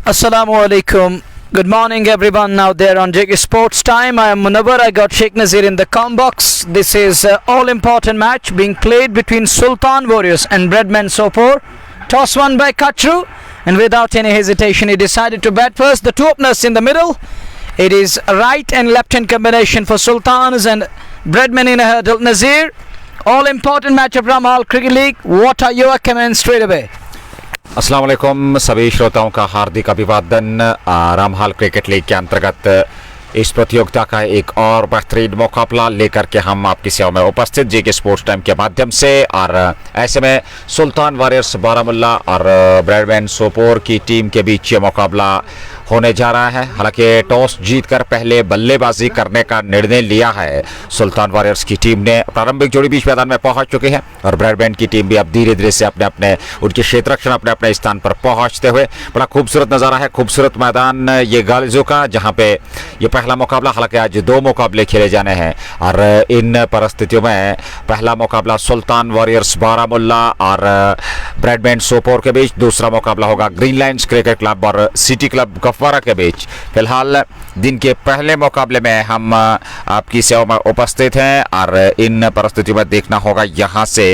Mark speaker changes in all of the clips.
Speaker 1: Assalamu alaikum. Good morning, everyone out there on JK Sports Time. I am Munawar. I got Sheikh Nazir in the com box. This is all-important match being played between Sultan Warriors and Breadman Sopor. Toss won by Kachru, and without any hesitation, he decided to bat first. The two openers in the middle. It is right and left-hand combination for Sultans and Breadman in a hurdle. Nazir, all-important match of Ramhal Cricket League. What are your comments straight away?
Speaker 2: अस्सलाम वालेकुम सभी श्रोताओं का हार्दिक अभिवादन। रामहाल cricket league के अंतर्गत इस प्रतियोगिता का एक और बेहतरीन मुकाबला लेकर के हम आपकी सेवा में उपस्थित जेके स्पोर्ट्स टाइम के माध्यम से। और ऐसे में सुल्तान वॉरियर्स बारामुल्ला और ब्रैडमैन सोपोर की टीम के बीच ये मुकाबला होने जा रहा है। हालांकि टॉस जीतकर पहले बल्लेबाजी करने का निर्णय लिया है सुल्तान वॉरियर्स की टीम ने। प्रारंभिक जोड़ी बीच मैदान में पहुंच चुकी है और ब्रैडमैन की टीम भी अब धीरे धीरे से अपने अपने उनके क्षेत्र रक्षण अपने अपने स्थान पर पहुंचते हुए। बड़ा खूबसूरत नज़ारा है, खूबसूरत मैदान ये गालिजों का, जहां पे ये पहला मुकाबला, हालांकि आज दो मुकाबले खेले जाने हैं और इन परिस्थितियों में पहला मुकाबला सुल्तान वॉरियर्स बारामुल्ला और ब्रैडमैन सोपोर के बीच, दूसरा मुकाबला होगा ग्रीन लाइन्स क्रिकेट क्लब और सिटी क्लब गफवारा के बीच। फिलहाल दिन के पहले मुकाबले में हम आपकी सेवा में उपस्थित हैं और इन परिस्थितियों में देखना होगा यहाँ से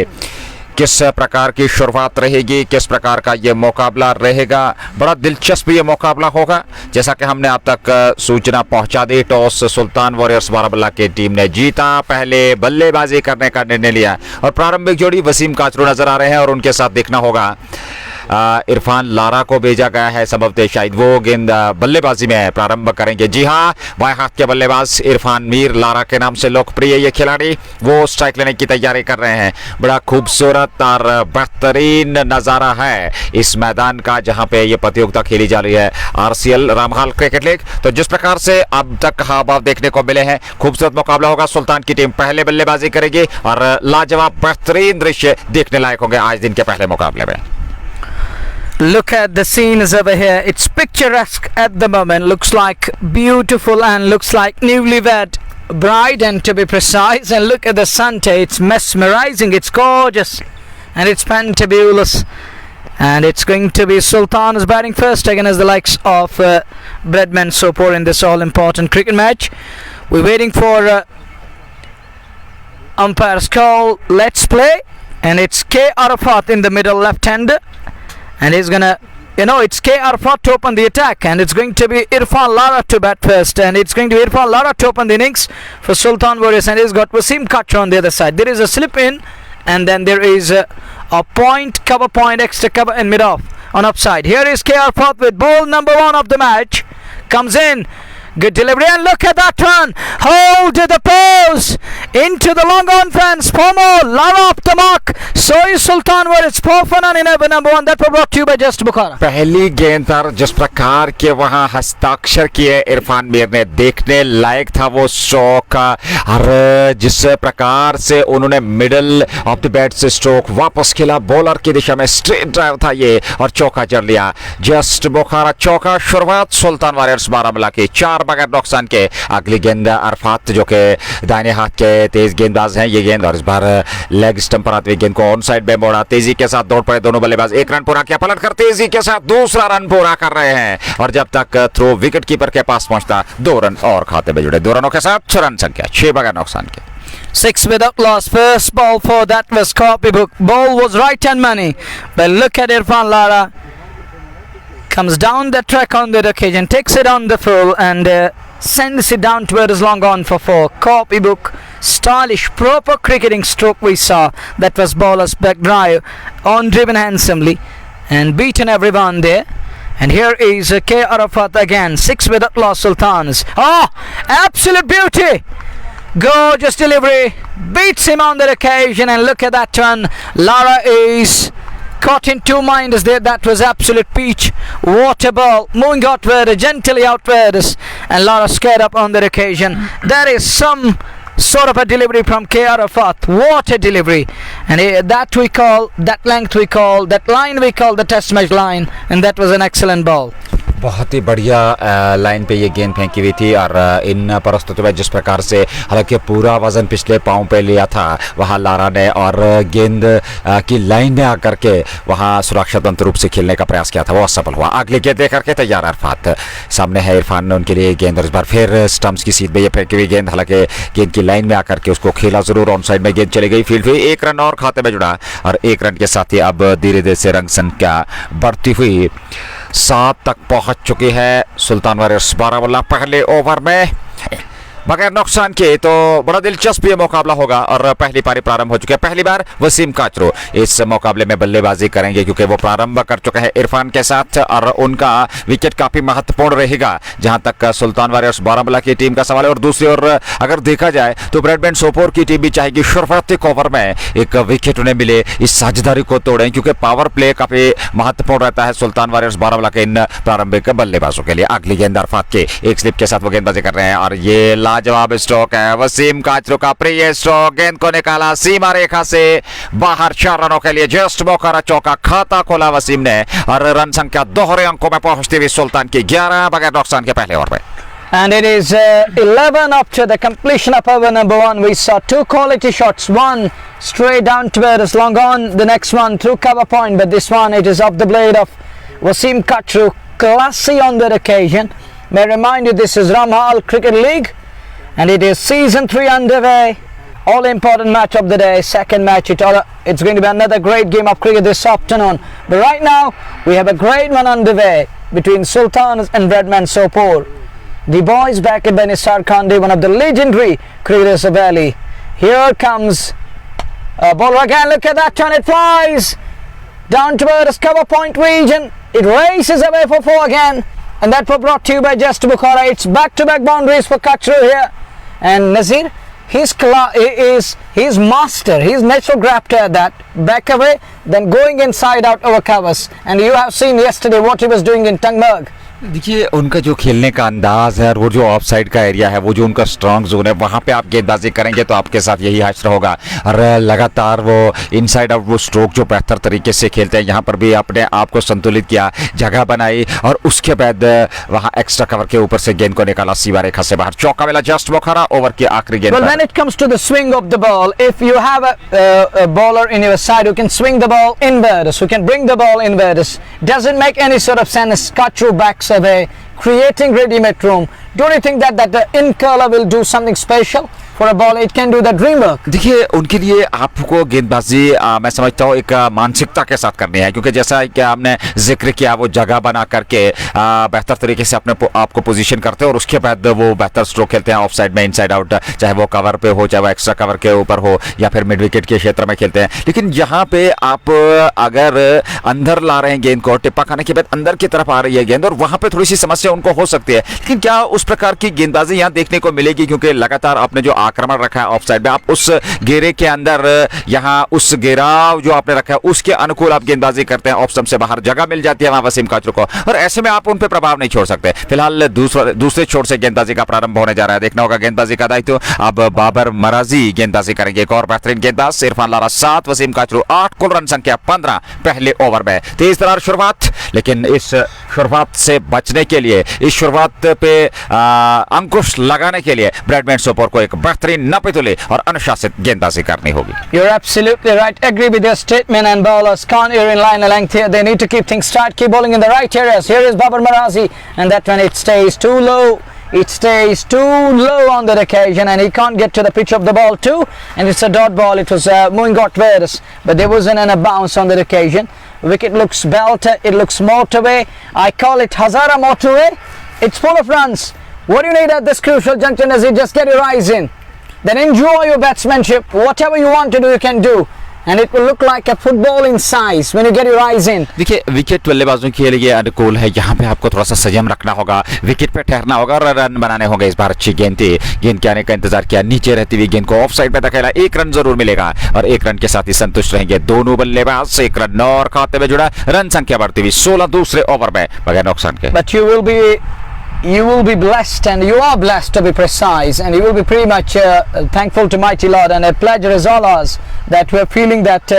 Speaker 2: किस प्रकार की शुरुआत रहेगी, किस प्रकार का ये मुकाबला रहेगा। बड़ा दिलचस्प ये मुकाबला होगा। जैसा कि हमने आप तक सूचना पहुंचा दी, टॉस सुल्तान वॉरियर्स बारामुल्ला की टीम ने जीता, पहले बल्लेबाजी करने का निर्णय लिया और प्रारंभिक जोड़ी वसीम काचरू नजर आ रहे हैं और उनके साथ देखना होगा इरफान लारा को भेजा गया है। संभवतः शायद वो गेंद बल्लेबाजी में प्रारंभ करेंगे। जी हाँ, बाएं हाथ के बल्लेबाज इरफान मीर लारा के नाम से लोकप्रिय ये खिलाड़ी, वो स्ट्राइक लेने की तैयारी कर रहे हैं। बड़ा खूबसूरत और बेहतरीन नज़ारा है इस मैदान का जहां पे ये प्रतियोगिता खेली जा रही है, आरसीएल रामहाल क्रिकेट लीग। तो जिस प्रकार से अब तक हाव भाव देखने को मिले हैं, खूबसूरत मुकाबला होगा। सुल्तान की टीम पहले बल्लेबाजी करेगी और लाजवाब बेहतरीन दृश्य देखने लायक होंगे आज दिन के पहले मुकाबले में।
Speaker 1: Look at the scenes over here. It's picturesque at the moment. Looks like beautiful and looks like newlywed bride, and to be precise. And look at the sunset. It's mesmerizing. It's gorgeous, and it's fantabulous. And it's going to be Sultan is batting first against the likes of Breadman Sopor in this all-important cricket match. We're waiting for umpire's call. Let's play. And it's K. Arafat in the middle left-hander. And he's gonna, it's K. Arafat to open the attack, and it's going to be Irfan Lara to bat first, and it's going to be Irfan Lara to open the innings for Sultan Warriors, and he's got Wasim Kachru on the other side. There is a slip in, and then there is a point, cover point, extra cover and mid-off on upside. Here is K. Arafat with ball number 1 of the match. Comes in. Good delivery, and look at that run. Hold to the pose. Into the long on fence. Pomo, Lara up the mark. So is Sultan Warriors. Pofana in ever number 1. That was brought to you by Just Bukhara.
Speaker 2: पहली गेंद पर जिस प्रकार के वहां हस्ताक्षर किए इरफान मीर ने, देखने लायक था वो स्ट्रोक। और जिस प्रकार से उन्होंने मिडल ऑफ द बैट से स्ट्रोक वापस खेला, बॉलर की दिशा में स्ट्रेट ड्राइव था ये और चौका जड़ लिया। जस्ट बुखारा चौका। शुरुआत सुल्तान वॉरियर्स बारामुल्ला की 4 बगैर नुकसान के। अगली गेंद अरफात जो कि दाहिने हाथ के तेज गेंदबाज हैं, ये गेंद और इस बार लेग स्टंप पर आती हुई गेंद को ऑन साइड में मोड़ा। तेजी के साथ दौड़ पड़े दोनों बल्लेबाज। 1 रन पूरा किया, पलट कर तेजी के साथ दूसरा रन पूरा कर रहे हैं और जब तक थ्रो विकेट कीपर के पास पहुंचता 2 रन और खाते में जुड़े। 2 रनों के साथ 6 रन संख्या, 6 बगैर नुकसान के।
Speaker 1: 6 without loss. First ball for that was copybook. Ball was right and money, but look at Irfan Lara. Comes down the track on that occasion, takes it on the full and sends it down towards long on for 4. Copybook, stylish, proper cricketing stroke we saw. That was bowler's back drive, on driven handsomely and beaten everyone there. And here is K. Arafat again. 6 without loss, Sultans. Oh, absolute beauty. Gorgeous delivery. Beats him on that occasion, and look at that run. Lara is caught in 2 minds there. That was absolute peach. Water ball moving outward, gently outward, and Lara scared up on that occasion. There is some sort of a delivery from K. Arafat. What a delivery. And that we call, that length we call, that line we call the test match line, and that was an excellent ball.
Speaker 2: बहुत ही बढ़िया line पे ये गेंद फेंकी हुई थी और इन परिस्थितियों में जिस प्रकार से हालांकि पूरा वजन पिछले पाँव पे लिया था वहाँ लारा ने और गेंद की लाइन में आकर के वहाँ सुरक्षात्मक रूप से खेलने का प्रयास किया था, वो असफल हुआ। अगली गेंद देकर के तैयार अरफात सामने है, इरफान ने उनके लिए गेंद और इस बार फिर स्टंप्स की सीध में ये फेंकी हुई गेंद, हालांकि गेंद की लाइन में आकर के उसको खेला जरूर, ऑन साइड में गेंद चली गई, फील्ड हुई, 1 रन और खाते में जुड़ा और 1 रन के साथ ही अब धीरे धीरे से रन संख्या बढ़ती हुई 7 तक पहुंच चुकी है। सुल्तान वॉरियर्स बारामुल्ला पहले ओवर में बगैर नुकसान के, तो बड़ा दिलचस्प ये मुकाबला होगा और पहली पारी प्रारंभ हो चुकी है। पहली बार वसीम काचरू इस मुकाबले में बल्लेबाजी करेंगे क्योंकि वो प्रारंभ कर चुके हैं इरफान के साथ और उनका विकेट काफी महत्वपूर्ण रहेगा जहां तक सुल्तान वॉरियर्स बारामुल्ला की टीम का सवाल है। और दूसरी ओर अगर देखा जाए तो ब्रैडमैन सोपोर की टीम भी चाहेगी शुरुआती ओवर में एक विकेट उन्हें मिले, इस साझेदारी को तोड़ें क्योंकि पावर प्ले काफी महत्वपूर्ण रहता है सुल्तान वॉरियर्स बारामुल्ला के इन प्रारंभिक बल्लेबाजों के लिए। अगली गेंद अरफात के एक स्लिप के साथ वो गेंदबाजी कर रहे हैं और ये लाजवाब स्ट्रोक है वसीम काचरू का, प्रिय स्ट्रोक, गेंद को निकाला सीमा रेखा से बाहर, 4 रनों के लिए जस्ट मौका, चौका, खाता खोला वसीम ने और रन संख्या दोहरे अंकों में पहुंचती हुई सुल्तान की 11 बगैर नुकसान के पहले ओवर में।
Speaker 1: And it is 11 up to the completion of over number 1. We saw 2 quality shots, one straight down towards long on, the next one through cover point, but this one it is off the blade of Wasim Katroo, classy on that occasion. May I remind you this is Ramhal Cricket League and it is season 3 underway. All important match of the day, second match. It's going to be another great game of cricket this afternoon. But right now we have a great one underway between Sultans and Breadman Sopor. The boys back at Benisar Khandi, one of the legendary cricketers of Valley. Here comes a bowler again. Look at that turn, it flies down towards cover point region. It races away for 4 again, and that was brought to you by Just Bukhara. It's back-to-back boundaries for Kachru here, and Nazir, he's master, he's natural grafter at that, back away, then going inside out over covers, and you have seen yesterday what he was doing in Tangmarg.
Speaker 2: देखिए उनका जो खेलने का अंदाज है और वो जो ऑफ साइड का एरिया है, वो जो उनका स्ट्रांग जोन है, वहाँ पे आप गेंदबाजी करेंगे तो आपके साथ यही हासिल होगा और लगातार वो इनसाइड आउट वो स्ट्रोक जो बेहतर तरीके से खेलते हैं, यहाँ पर भी अपने आप को संतुलित किया, जगह बनाई और उसके बाद वहाँ एक्स्ट्रा कवर के ऊपर से गेंद को निकाला सीमा रेखा से बाहर, चौका मिला जस्ट बुखारा ओवर की आखिरी गेंद।
Speaker 1: Well, when it comes to the swing of the ball, if you have a bowler in your side who can swing the ball inwards, who can bring the ball inwards, doesn't make any sort of sense. Kachru backs away, creating ready-made room. Don't you think that the in-curler will do something special for a ball? It can do the dream work.
Speaker 2: देखिए उनके लिए आपको गेंदबाजी मैं समझता हूँ एक मानसिकता के साथ करनी है क्योंकि जैसा कि आपने जिक्र किया वो जगह बना करके बेहतर तरीके से अपने आपको पोजीशन करते हैं और उसके बाद वो बेहतर स्ट्रोक खेलते हैं ऑफ साइड में, इनसाइड आउट, चाहे वो कवर पे हो, चाहे वो एक्स्ट्रा कवर के ऊपर हो या फिर मिड विकेट के क्षेत्र में खेलते हैं। लेकिन यहाँ पे आप अगर अंदर ला रहे हैं गेंद को, टिप्पा खाने के बाद अंदर की तरफ आ रही है गेंद और वहां पे थोड़ी सी समस्या उनको हो सकती है, लेकिन क्या उस प्रकार की गेंदबाजी यहाँ देखने को मिलेगी क्योंकि लगातार आपने जो आक्रमण रखा है ऑफ साइड में, आप उस घेरे के अंदर यहाँ उस घेराव जो आपने रखा है उसके अनुकूल आप गेंदबाजी करते हैं, ऑफ स्टंप से बाहर जगह मिल जाती है वहां वसीम काचरू को और ऐसे में आप उन पर प्रभाव नहीं छोड़ सकते। फिलहाल दूसरे छोर से गेंदबाजी का प्रारंभ होने जा रहा है, देखना होगा गेंदबाजी का दायित्व अब बाबर मराजी गेंदबाजी करेंगे, एक और बेहतरीन गेंदबाज इरफान लारा 7, वसीम काचरू 8, कुल रन संख्या 15 पहले ओवर में। तेज तरार शुरुआत, लेकिन इस शुरुआत से बचने के लिए, इस शुरुआत पे अंकुश लगाने के लिए ब्रैडमैन सोपोर को एक बेहतरीन नपीतुली और अनुशासित गेंदबाजी करनी होगी।
Speaker 1: You're absolutely right. Agree with your statement, and bowlers can't hear in line length here. They need to keep things tight, keep bowling in the right areas. Here is Babar Marazi, and that one it stays too low. It stays too low on that occasion, and he can't get to the pitch of the ball too. And it's a dot ball. It was moving outwards, but there wasn't a bounce on that occasion. Wicket looks belted. It looks motorway. I call it Hazara motorway. It's full of runs. What do you need at this crucial junction is you just get your eyes in. Then enjoy your batsmanship. Whatever you want to do, you can do. And it will look like a football in size when you get your eyes in.
Speaker 2: देखिए wicket बल्लेबाजों के लिए अनुकूल है, यहाँ पे आपको थोड़ा सा संयम रखना होगा, विकेट पे ठहरना होगा और रन बनाने होंगे। इस बार अच्छी गेंद थी, गेंद के आने का इंतजार किया, नीचे रहती हुई गेंद को ऑफ साइड पे धकेला, 1 रन जरूर मिलेगा और 1 रन के साथ ही संतुष्ट रहेंगे दोनों बल्लेबाज। 1 रन और खाते में जुड़ा, रन संख्या बढ़ती हुई 16 दूसरे ओवर में बगैर नुकसान के।
Speaker 1: But you will be you will be blessed, and you are blessed to be precise, and you will be pretty much thankful to mighty Lord, and a pleasure is all ours that we are feeling that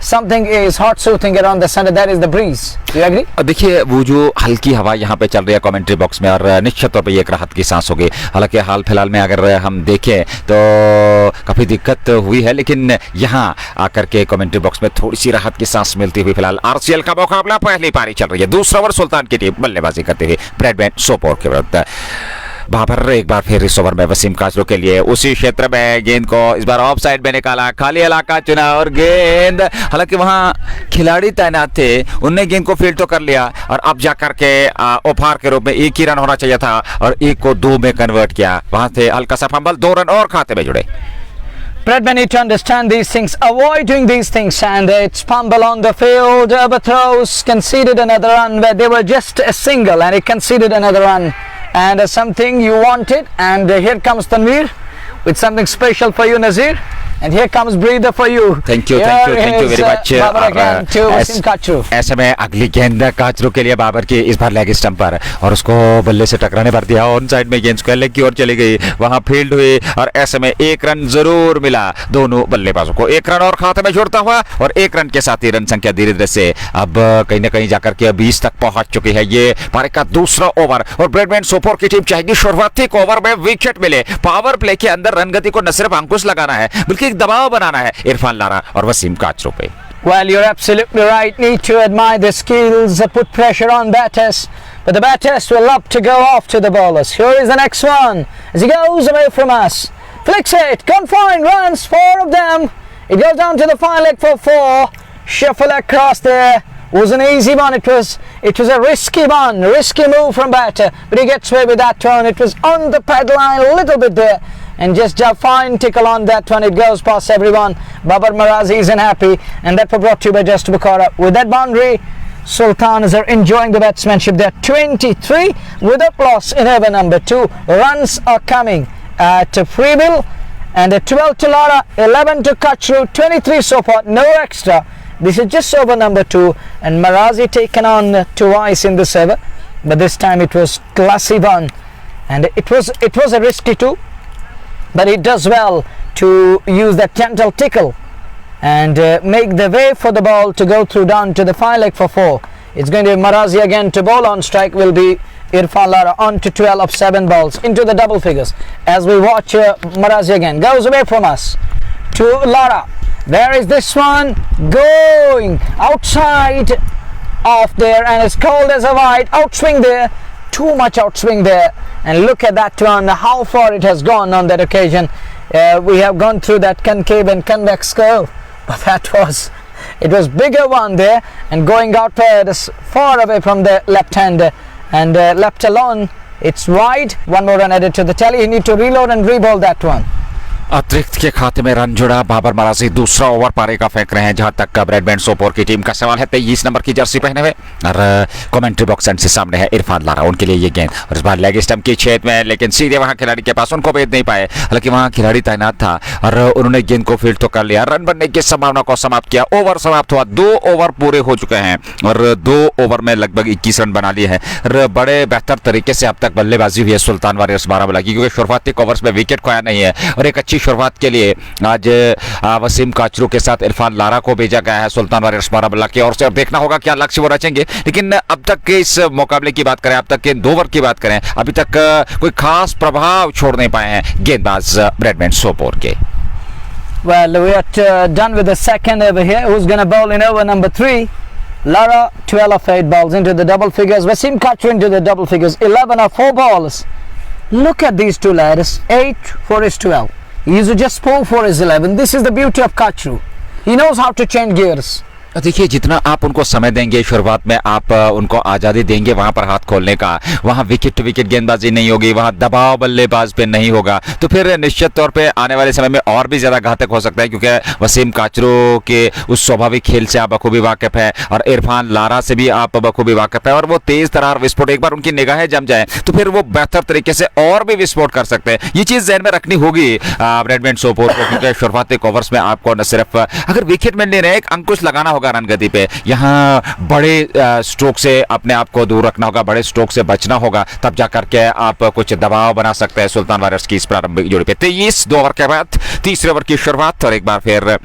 Speaker 1: something is heart soothing around the center. That is the breeze. Do you agree?
Speaker 2: देखिए वो जो हल्की हवा यहाँ पे चल रही है कमेंट्री बॉक्स में, और निश्चित तौर पे ये एक राहत की सांस होगी। हालांकि हाल फिलहाल में अगर हम देखें तो काफ़ी दिक्कत हुई है, लेकिन यहाँ आकर के कमेंट्री बॉक्स में थोड़ी सी राहत की सांस मिलती हुई फिलहाल आरसीएल का मुकाबला पहली पारी चल रही है। दूसरा ओवर सुल्तान की टीम बल्लेबाजी करते हुए ब्रैडमैन सोपोर के विरुद्ध। बाबर एक बार फिर इस ओवर में वसीम काचरू के लिए उसी क्षेत्र में गेंद को इस बार ऑफ साइड में निकाला, खाली इलाका चुना और गेंद, हालांकि वहां खिलाड़ी तैनात थे, उनने गेंद को फील्ड तो कर लिया और अब जाकर के ओफार के रूप में एक ही रन होना चाहिए था और एक को 2 में कन्वर्ट किया। वहां थे हल्का सा फंबल, 2 रन और खाते में जुड़े।
Speaker 1: Bradman need to understand these things, avoid doing these things, and it's fumble on the field. Overthrows, conceded another run where they were just a single, and he conceded another run, and something you wanted, and here comes Tanveer with something special for you, Nazir. And here comes breather for you.
Speaker 2: Thank you very much.
Speaker 1: Babar again to Wasim Kachru.
Speaker 2: ऐसे में अगली गेंद काचरू के लिए बाबर की इस बार leg stump पर, और उसको बल्ले से टकराने पर दिया, ऑन साइड में गेंद स्क्वायर लेग की ओर चली गई, वहां फील्ड हुई और ऐसे में 1 रन जरूर मिला दोनों बल्लेबाजों को। 1 रन और खाते में जुड़ता हुआ और 1 रन के साथ ही रन संख्या धीरे धीरे से अब कहीं ना कहीं जाकर के 20 तक पहुंच चुकी है। ये पारी का दूसरा ओवर और ब्रैडमैन सोपोर की टीम चाहेगी शुरुआती ओवर में विकेट मिले। पावर प्ले के अंदर रन गति को न सिर्फ अंकुश लगाना है बल्कि एक दबाव बनाना है इरफान लारा और वसीम काचरू पे।
Speaker 1: Well, you're absolutely right. Need to admire the skills, put pressure on batters, but the batters will love to go off to the bowlers. Here is the next one as he goes away from us. Flicks it, confined runs, 4 of them. It goes down to the fine leg for 4. Shuffle across there. Was an easy one. It was a risky one, risky move from batter, but he gets away with that one. It was on the pad line a little bit there, and just a fine tickle on that one. It goes past everyone. Babar Marazi isn't happy, and that was brought to you by Just Bukhara. With that boundary, Sultans are enjoying the batsmanship. They're 23 with a plus in over number 2. Runs are coming at Freebill, and 12 to Lara, 11 to Kachru, 23 so far, no extra. This is just over number 2, and Marazi taken on twice in this over, but this time it was classy one, and it was a risky 2, but it does well to use that gentle tickle and make the way for the ball to go through down to the fine leg for 4. It's going to be Marazi again to bowl. On strike will be Irfan Lara on to 12 of 7 balls into the double figures as we watch Marazi again goes away from us to Lara. There is this one going outside off there, and it's called as a wide outswing there. Too much outswing there, and look at that one, how far it has gone on that occasion. We have gone through that concave and convex curve, but that was bigger one there, and going out far away from the left hander, and left alone. It's wide. 1 more run added to the tally. You need to reload and re-bowl that one.
Speaker 2: अतिरिक्त के खाते में run जुड़ा। बाबर मराजी दूसरा over पारी का फेंक रहे हैं। जहां तक ब्रैडमैन सोपोर की टीम का सवाल है, 23 नंबर की जर्सी पहने हुए और कमेंट्री बॉक्स एंड से सामने है इरफान लारा, उनके लिए ये गेंद और इस बार लेग स्टंप की छेद में, लेकिन सीधे वहां खिलाड़ी के पास, उनको भेज नहीं पाए। हालांकि वहां खिलाड़ी तैनात था और उन्होंने गेंद को फील्ड तो कर लिया, रन बनने की संभावना को समाप्त किया। ओवर समाप्त हुआ, 2 ओवर पूरे हो चुके हैं और 2 ओवर में लगभग 21 रन बना लिए हैं और बड़े बेहतर तरीके से अब तक बल्लेबाजी हुई है सुल्तान वारियर्स बारामूला की, क्योंकि शुरुआती ओवर्स में विकेट खोया नहीं है और एक अच्छी शुरुआत के लिए आज वसीम काचरू के साथ इरफान लारा को भेजा गया है सुल्तान वारियर्स बारामूला की ओर से। और देखना होगा क्या लक्ष्य वो रचेंगे, लेकिन अब तक के इस मुकाबले की बात करें, अब तक के 2 ओवर की बात करें, अभी तक कोई खास प्रभाव छोड़ नहीं पाए हैं गेंदबाज ब्रैडमैन सोपोर के।
Speaker 1: Well, we are done with the second over here. Who's going to bowl in over number 3? Lara, 12 of 8 balls into the double figures. Wasim Kachru into the double figures. 11 of 4 balls. Look at these two lads. 8 for his 12. He used to just pull for his 11. This is the beauty of Kachru. He knows how to change gears.
Speaker 2: देखिए, जितना आप उनको समय देंगे, शुरुआत में आप उनको आज़ादी देंगे वहां पर हाथ खोलने का, वहां विकेट टू विकेट गेंदबाजी नहीं होगी, वहां दबाव बल्लेबाज पे नहीं होगा, तो फिर निश्चित तौर पे आने वाले समय में और भी ज़्यादा घातक हो सकता है। क्योंकि वसीम काचरू के उस स्वाभाविक खेल से आप बखूबी वाकिफ है और इरफान लारा से भी आप बखूबी वाकिफ है, और वो तेज तरार विस्फोट, एक बार उनकी निगाहें जम जाए तो फिर वो बेहतर तरीके से और भी विस्फोट कर सकते हैं। ये चीज़ जहन में रखनी होगी ब्रैडमैन सोपोर को, क्योंकि शुरुआती ओवर्स में आपको न सिर्फ अगर विकेट में ले रहे हैं, एक अंकुश लगाना होगा होगा रन गति पे, यहाँ बड़े स्ट्रोक से अपने आप को दूर रखना होगा, बड़े स्ट्रोक से बचना होगा, तब जाकर के आप कुछ दबाव बना सकते हैं सुल्तान वारियर्स की इस प्रारंभिक जोड़ी पे। 23 2 ओवर के बाद तीसरे ओवर की शुरुआत, और एक बार फिर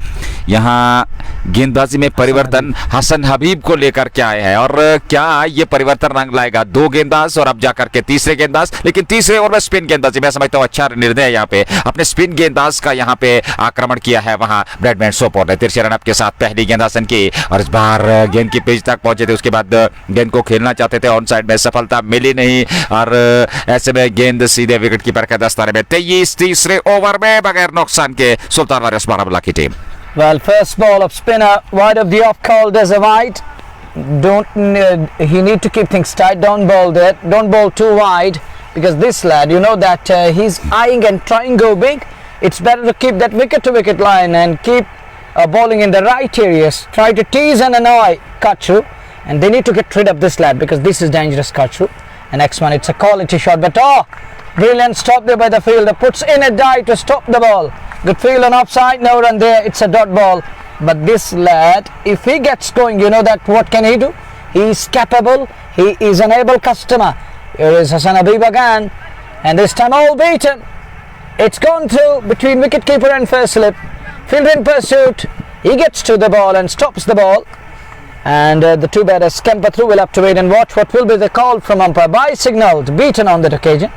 Speaker 2: यहाँ गेंदबाजी में परिवर्तन हसन हबीब को लेकर के आए हैं, और क्या ये परिवर्तन रंग लाएगा? 2 गेंदबाज और अब जाकर के तीसरे गेंदबाज, लेकिन तीसरे ओवर में स्पिन गेंदबाजी मैं समझता हूँ अच्छा निर्णय है। यहाँ पे अपने स्पिन गेंदबाज का यहाँ पे आक्रमण किया है वहां ब्रैडमैन सोपोर ने। 13 रन के साथ पहली गेंद हसन की, और इस बार गेंद की पिच तक पहुंचे थे, उसके बाद गेंद को खेलना चाहते थे, ऑन साइड में सफलता मिली नहीं, और ऐसे में गेंद सीधे विकेट कीपर के दस्ताने में। 23 तीसरे ओवर में बगैर नुकसान के सुल्तान वारियर्स बारामूला की team.
Speaker 1: Well, first ball of spinner, wide of the off called as a wide. He need to keep things tight. Don't bowl that. Don't bowl too wide, because this lad, you know that he's eyeing and trying to go big. It's better to keep that wicket to wicket line and keep bowling in the right areas. Try to tease and annoy Kachru, and they need to get rid of this lad, because this is dangerous, Kachru. And next one, it's a quality shot, but brilliant stop there by the fielder. Puts in a dive to stop the ball. Good field on offside, no run there, it's a dot ball. But this lad, if he gets going, you know that what can he do? He is capable, he is an able customer. Here is Hassan Habib again, and this time all beaten. It's gone through between wicketkeeper and first slip. Fielder in pursuit, he gets to the ball and stops the ball. And the two batters scamper through. We'll have to wait and watch what will be the call from umpire. By signalled, beaten on that occasion.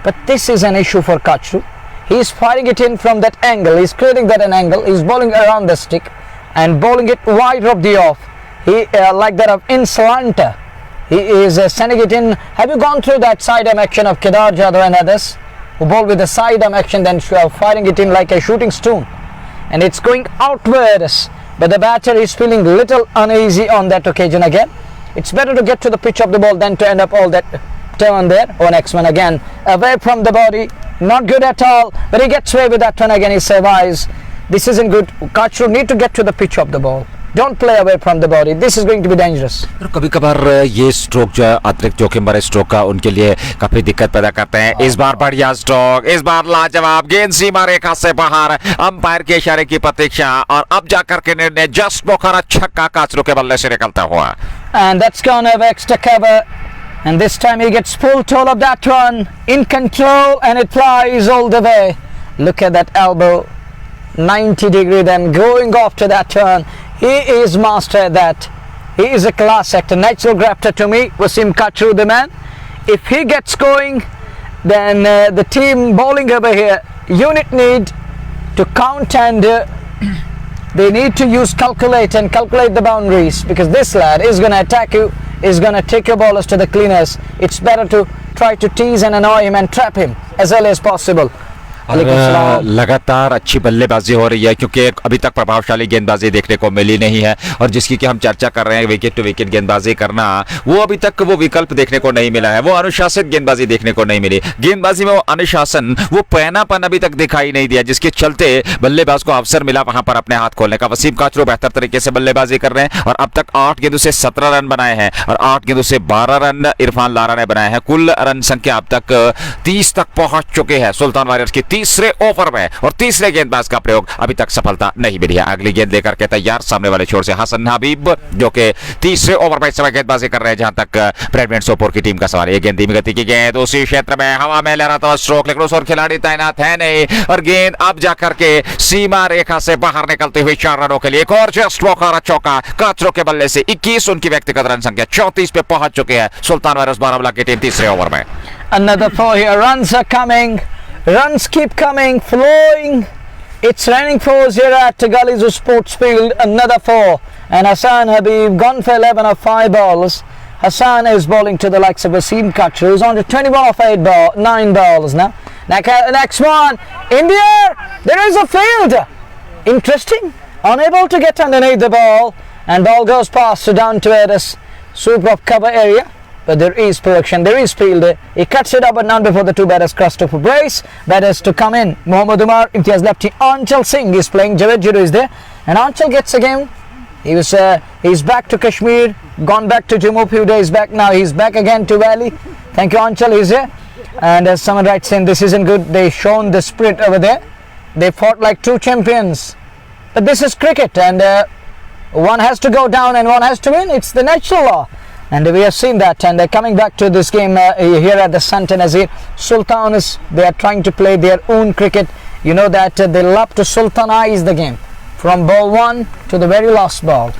Speaker 1: But this is an issue for Kachru. He's firing it in from that angle. He's creating that an angle. He's bowling around the stick and bowling it wide of the off. He like that of in slanter. He is sending it in. Have you gone through that sidearm action of Kedar Jadhav and others who bowl with the sidearm action, then firing it in like a shooting stone, and it's going outwards? But the batter is feeling little uneasy on that occasion again. It's better to get to the pitch of the ball than to end up all that turn there. Oh, next one again, away from the body, not good at all, but he gets away with that one again. He survives. This isn't good. Kachru need to get to the pitch of the ball. Don't play away from the body. This is going to be dangerous.
Speaker 2: कभी कभार ये stroke जो है अतिरिक्त जोखिम भरे stroke का उनके लिए काफी दिक्कत पैदा करते हैं। इस बार बढ़िया स्ट्रोक, इस बार लाजवाब, गेंद सीमा रेखा से बाहर, अंपायर के इशारे की प्रतीक्षा, और अब जाकर के निर्णय जस्ट मुखरा छक्का काचरू के बल्ले से निकलता हुआ।
Speaker 1: And that's gone over extra cover, and this time he gets full toll of that one, in control, and it flies all the way. Look at that elbow, 90 degree, then going off to that turn. He is master at that. He is a class actor, natural grafter to me. Wasim Kachru, the man. If he gets going, then the team bowling over here, unit need to count, and they need to use calculate and calculate the boundaries, because this lad is going to attack you, is going to take your bowlers to the cleaners. It's better to try to tease and annoy him and trap him as early as possible.
Speaker 2: लगातार अच्छी बल्लेबाजी हो रही है, क्योंकि अभी तक प्रभावशाली गेंदबाजी देखने को मिली नहीं है, और जिसकी कि हम चर्चा कर रहे हैं विकेट टू विकेट गेंदबाजी करना, वो अभी तक वो विकल्प देखने को नहीं मिला है, वो अनुशासित गेंदबाजी देखने को नहीं मिली। गेंदबाजी में वो अनुशासन, वो पैनापन अभी तक दिखाई नहीं दिया, जिसके चलते बल्लेबाज को अवसर मिला वहां पर अपने हाथ खोलने का। वसीम काचरू बेहतर तरीके से बल्लेबाजी कर रहे हैं, और अब तक 8 गेंदों से 17 रन बनाए हैं, और 8 गेंदों से 12 रन इरफान लारा ने बनाए हैं। कुल रन संख्या अब तक 30 तक पहुंच चुके हैं सुल्तान वारियर्स की तीसरे ओवर में, और तीसरे गेंदबाज का प्रयोग अभी तक सफलता नहीं मिली है। अगली गेंद लेकर के तैयार सामने वाले छोर से हसन हबीब, जो कि तीसरे ओवर में इस समय गेंदबाजी कर रहे हैं, जहां तक ब्रैडमैन सोपोर की टीम का सवाल है। गेंद धीमी गति की गेंद उसी क्षेत्र में हवा में लहराता हुआ स्ट्रोक, लेकिन उस ओर खिलाड़ी तैनात है नहीं, और गेंद अब जाकर के सीमा रेखा से बाहर निकलते हुए 4 रनों के लिए एक और जस्ट मौका चौका काचरू के बल्ले से 21। उनकी व्यक्तिगत रन संख्या 34 पे पहुंच चुके हैं सुल्तान वारियर्स बारामूला की टीम तीसरे ओवर में।
Speaker 1: Another 4 here. Runs are coming. Runs keep coming, flowing. It's raining 4s here at Gullies Sports Field. Another 4. And Hassan Habib gone for 11 of 5 balls. Hassan is bowling to the likes of Wasim Kachru, who's on to 21 of 9 balls now. Next one. In the air. There is a fielder. Interesting. Unable to get underneath the ball. And ball goes past to down to this super of cover area. But there is production, there is field. He cuts it up and down before the two batters cross to brace. Batters to come in. Mohammad Umar, Imtiaz lefty. Anchal Singh is playing. Javed Jiru is there, and Anchal gets a game. He's back to Kashmir, gone back to Jammu few days back. Now he's back again to Valley. Thank you, Anchal. He's here. And as someone writes in, this isn't good. They shown the spirit over there. They fought like 2 champions. But this is cricket, and one has to go down and one has to win. It's the natural law. And we have seen that. And coming back to this game here at the Sultan Nazir, Sultanas, they are trying to play their own cricket. You know that they love to sultanize the game from ball 1 to the very last ball.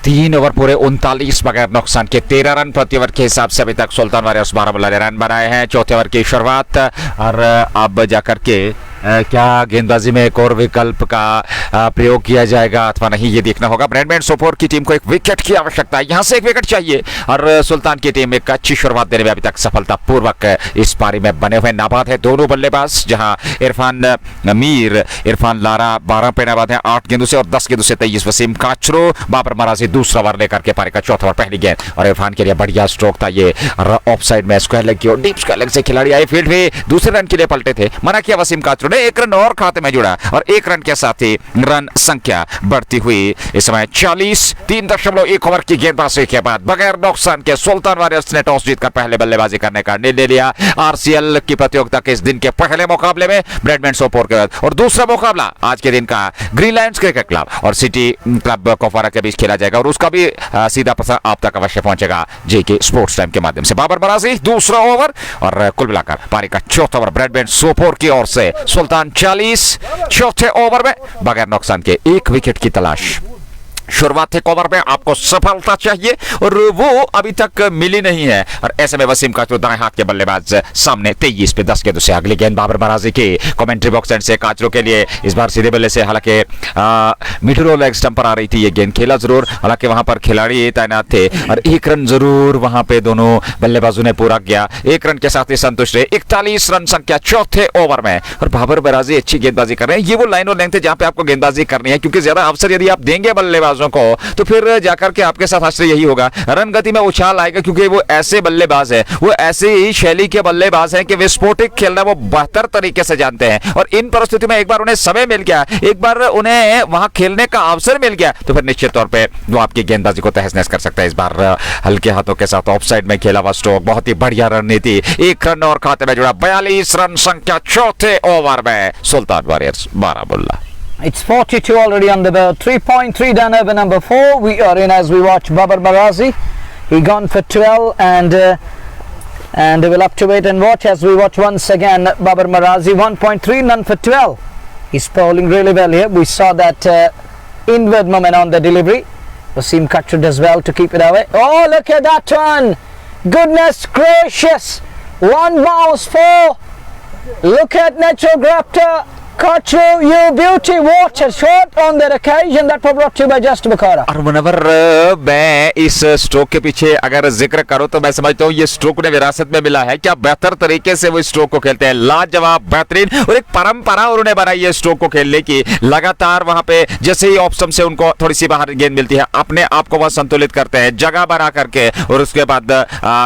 Speaker 2: 3 over पूरे 39 बगैर नुकसान के 13 run प्रति over के हिसाब से अभी तक सुल्तान वारियर्स बारामुल्ला ने रन बनाए हैं। चौथे ओवर की शुरुआत और अब जाकर के क्या गेंदबाजी में एक और विकल्प का प्रयोग किया जाएगा अथवा नहीं, ये देखना होगा। ब्रैडमैन सोपोर की टीम को एक विकेट की आवश्यकता है, यहाँ से एक विकेट चाहिए और सुल्तान की टीम एक अच्छी शुरुआत देने में अभी तक सफलतापूर्वक इस पारी में बने हुए नाबाद है दोनों बल्लेबाज, जहां इरफान मीर, इरफान लारा 12 पे नाबाद है 8 गेंदों से और 10 गेंदों से 23। वसीम काचरो, बाबर मराजी दूसरा ओवर लेकर के पारी का चौथा ओवर पहली गेंद और इरफान के लिए बढ़िया स्ट्रोक था ये ऑफ साइड में स्क्वायर लेग की और डीप स्क्वायर लेग से खिलाड़ी आए फील्ड में दूसरे रन के लिए पलटे थे, मना किया वसीम काचरो ने, 1 रन और खाते में जुड़ा और 1 रन के साथ ही रन संख्या बढ़ती हुई इस समय 40। 3.1 ओवर की गेंदबाजी के बाद बगैर नुकसान के सुल्तान वारियर्स ने टॉस जीतकर पहले बल्लेबाजी करने का निर्णय लिया। आरसीएल की प्रतियोगिता के इस दिन के पहले मुकाबले में ब्रैडमैन सोपोर के बाद और दूसरा मुकाबला आज के दिन का ग्रीन लायंस क्रिकेट क्लब और सिटी क्लब कुपवारा के बीच खेला जाएगा और उसका भी सीधा प्रसारण आप तक अवश्य पहुंचेगा जेके स्पोर्ट्स टाइम के माध्यम से। बाबर मराजी दूसरा ओवर और कुल मिलाकर पारी का चौथा ओवर ब्रैडमैन सोपोर की ओर से सुल्तान 40। चौथे ओवर में बगैर नुकसान के 1 विकेट की तलाश। शुरुआती ओवर में आपको सफलता चाहिए और वो अभी तक मिली नहीं है और ऐसे में वसीम काचरो दाएं हाथ के बल्लेबाज सामने 23 पे 10 गेंदों से अगली गेंद बाबर मराजी की कमेंट्री बॉक्स एंड से काचरो के लिए इस बार सीधे बल्ले से, हालांकि मिडल लेग स्टंप पर आ रही थी ये गेंद, खेला जरूर, हालांकि वहां पर खिलाड़ी तैनात थे और 1 रन जरूर वहां पे दोनों बल्लेबाजों ने पूरा किया। 1 रन के साथ ही संतुष्ट रहे। 41 रन संख्या चौथे ओवर में और बाबर मराजी अच्छी गेंदबाजी कर रहे हैं। ये वो लाइन और लेंथ है जहां पे आपको गेंदबाजी करनी है, क्योंकि ज्यादा अवसर यदि आप देंगे बल्लेबाज को तो फिर जाकर के आपके साथ आश्चर्य यही होगा, रन गति में उछाल आएगा, क्योंकि वो ऐसे बल्लेबाज है, वो ऐसे ही शैली के बल्लेबाज हैं कि विस्फोटक खेलना वो बेहतर तरीके से जानते हैं और इन परिस्थितियों में एक बार उन्हें समय मिल गया, एक बार उन्हें वहां खेलने का अवसर मिल गया तो फिर निश्चित तौर पे वो आपकी गेंदबाजी को तहस नहस कर सकता है। इस बार हल्के हाथों के साथ ऑफ साइड में खेला हुआ स्ट्रोक, बहुत ही बढ़िया रणनीति, 1 रन और खाते में जुड़ा। 42 रन संख्या चौथे ओवर में सुल्तान warriors Baramulla.
Speaker 1: It's 42 already on the bell. 3.3 done over number 4. We are in as we watch Babar Marazi. He gone for 12 and we'll have to wait and watch as we watch once again Babar Marazi 1.3 none for 12. He's bowling really well here. We saw that inward moment on the delivery. Wasim Kachru does well to keep it away. Oh, look at that one! Goodness gracious! One bounce for. Look at Natural Grafter. Kachru, you beauty, what a shot on that occasion that was brought to you by Just Bukhara.
Speaker 2: और मुनव्वर, मैं इस stroke के पीछे अगर जिक्र करूं तो मैं समझता हूं ये स्ट्रोक उन्हें विरासत में मिला है। क्या बेहतर तरीके से वो स्ट्रोक को खेलते हैं, लाजवाब, बेहतरीन और एक परंपरा उन्होंने बनाई है स्ट्रोक को खेलने की। लगातार वहां पे जैसे ही ऑफ स्टंप से उनको थोड़ी सी बाहर गेंद मिलती है, अपने आप को वह संतुलित करते हैं, जगह बना करके और उसके बाद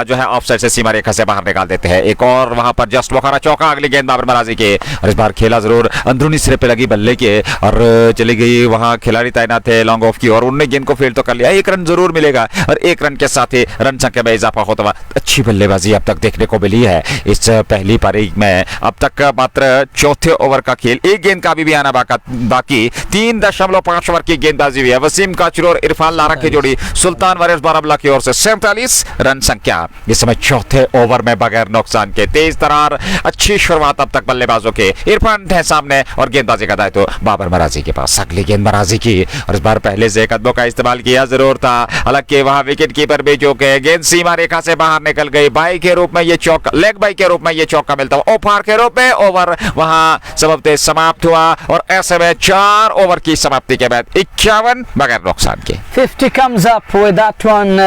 Speaker 2: जो है ऑफ साइड से सीमा रेखा से बाहर निकाल देते हैं। एक और वहां पर जस्ट बुखारा चौका, अगली गेंद बाबर मराजी के और इस बार खेला जरूर अंदरूनी सिरे पे लगी बल्ले के और चली गई, वहां खिलाड़ी तैनात थे लॉन्ग ऑफ की और उन्होंने गेंद को फील्ड तो कर लिया। 1 रन जरूर मिलेगा और 1 रन के साथ ही रन संख्या में इजाफा होता हुआ अच्छी बल्लेबाजी अब तक देखने को मिली है इस पहली पारी में। अब तक मात्र चौथे ओवर का खेल, 1 गेंद का अभी भी आना बाकी। 3.5 ओवर की गेंदबाजी हुई है। वसीम काचरू और इरफान लारा की जोड़ी सुल्तान वारियर्स बारामुल्ला की ओर से 47 रन संख्या इस समय चौथे ओवर में बगैर नुकसान के। तेज तरार अच्छी शुरुआत अब तक बल्लेबाजों के। इरफान है सामने और गेंदबाजी का दायित्व बाबर मराजी के पास। अगली गेंद मराजी की और इस बार पहले से कदमों का इस्तेमाल किया जरूर था, हालांकि वहां विकेट कीपर भी चौके, गेंद सीमा रेखा से बाहर निकल गई। बाई के रूप में ये चौका, लेग बाई के रूप में ये चौका मिलता हुआ ओपार के रूप में ओवर वहां सबबते समाप्त हुआ और ऐसे में 4 ओवर की समाप्ति के बाद 51 बगैर नुकसान के।
Speaker 1: 50 comes up with that one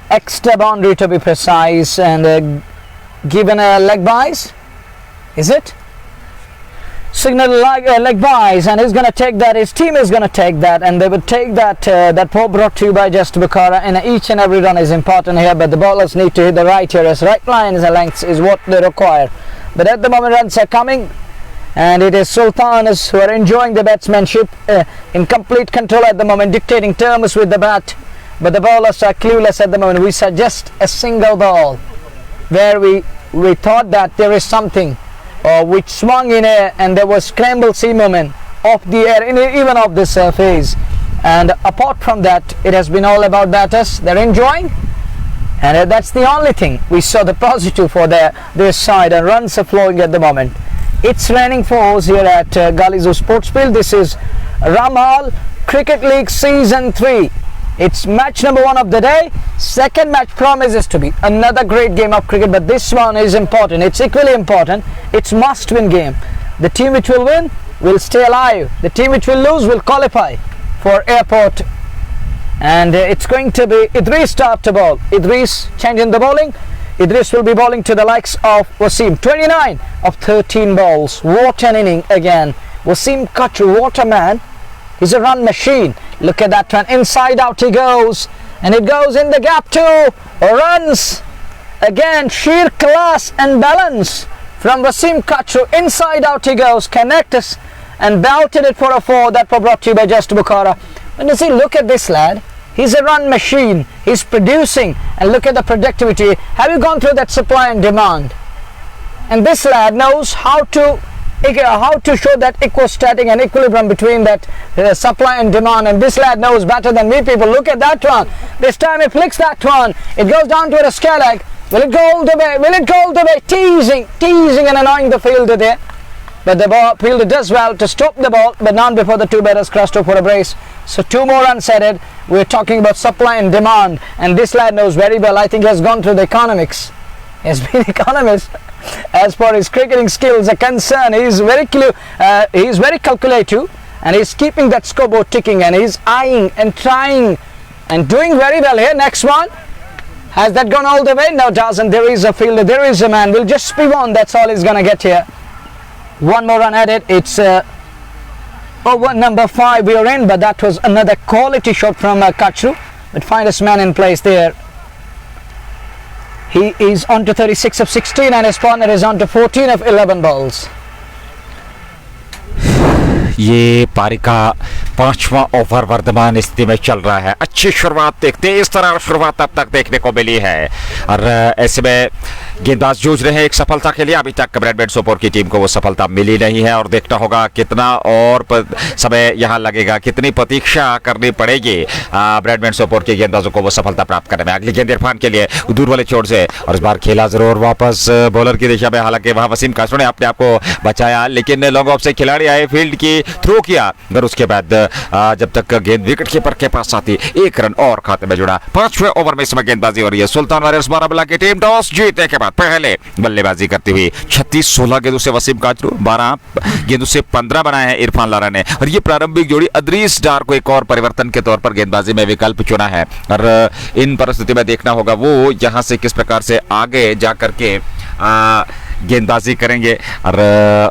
Speaker 1: extra boundary to be precise and given a leg byes, is it? Signal leg byes, and he's going to take that, his team is going to take that, and they would take that that ball brought to you by Just Bukhara, and each and every run is important here, but the bowlers need to hit the right here, as right lines and lengths is what they require. But at the moment runs are coming and it is Sultanas who are enjoying the batsmanship, in complete control at the moment, dictating terms with the bat, but the bowlers are clueless at the moment. We suggest a single ball where we thought that there is something which swung in air and there was scramble sea movement of the air, even of the surface, And apart from that, it has been all about batters. They're enjoying, and that's the only thing we saw the positive for their side, and runs are flowing at the moment. It's raining for us here at Galizoo Sports Field. This is Ramhal Cricket League Season 3. It's match number 1 of the day. Second match promises to be another great game of cricket, but this one is important. It's equally important. It's must-win game. The team which will win will stay alive. The team which will lose will qualify for airport. And it's going to be Idris start to bowl. Idris changing the bowling. Idris will be bowling to the likes of Wasim. 29 of 13 balls. What an inning again. Wasim Kachru, what a man. He's a run machine. Look at that one. Inside out he goes. And it goes in the gap too. Runs. Again, sheer class and balance from Wasim Kachru. Inside out he goes. Connects and belted it for a 4. That was brought to you by Just Bukhara. And you see, look at this lad. He's a run machine. He's producing. And look at the productivity. Have you gone through that supply and demand? And this lad knows how to show that equostatic and equilibrium between that supply and demand. And this lad knows better than we people. Look at that one. This time he flicks that one. It goes down to a scale leg. Will it go all the way? Will it go all the way? Teasing and annoying the fielder there. But the fielder does well to stop the ball, but not before the 2 batters crossed over for a brace. So 2 more runs added. We're talking about supply and demand, and this lad knows very well. I think he has gone through the economics. He has been economist. As far as cricketing skills are concerned, he's very calculative, and he's keeping that scoreboard ticking, and he's eyeing and trying and doing very well here. Next one. Has that gone all the way? No, doesn't. There is a fielder. There is a man. We'll just spin on. That's all he's going to get here. 1 more run added. It's over number 5 we are in, but that was another quality shot from Kachru. But finest man in place there. He is on to 36 of 16 and his partner is on to 14 of 11 balls.
Speaker 2: ये पारी का 5वां over वर्तमान स्थिति में चल रहा है। अच्छी शुरुआत देखते इस तरह शुरुआत अब तक देखने को मिली है, और ऐसे में गेंदबाज जूझ रहे हैं एक सफलता के लिए। अभी तक ब्रैडमैन सोपोर की टीम को वो सफलता मिली नहीं है, और देखना होगा कितना और समय यहाँ लगेगा, कितनी प्रतीक्षा करनी पड़ेगी ब्रैडमैन सोपोर के गेंदबाजों को वो सफलता प्राप्त करने में। अगली गेंद इरफान के लिए दूर वाले छोर से, और इस बार खेला जरूर वापस बॉलर की दिशा में। हालांकि वहां वसीम कासरू ने अपने आप को बचाया, लेकिन लॉन्ग ऑफ से खिलाड़ी आए, फील्ड की थ्रो किया, मगर उसके बाद जब तक गेंद विकेट कीपर के पास आती 1 रन और खाते में जुड़ा। 5वें ओवर में इसमें गेंदबाजी हो रही है। सुल्तान वारियर्स बारामुल्ला की टीम टॉस जीतने के बाद पहले बल्लेबाजी करती हुई 36-16 गेंदों से वसीम काचरू, 12 गेंदों से 15 बनाए हैं इरफान लारा ने, और ये प्रारंभिक जोड़ी अदरीस डार को एक और परिवर्तन के तौर पर गेंदबाजी में विकल्प चुना है। और इन परिस्थिति में देखना होगा वो यहां से किस प्रकार से आगे जाकर के गेंदबाजी करेंगे, और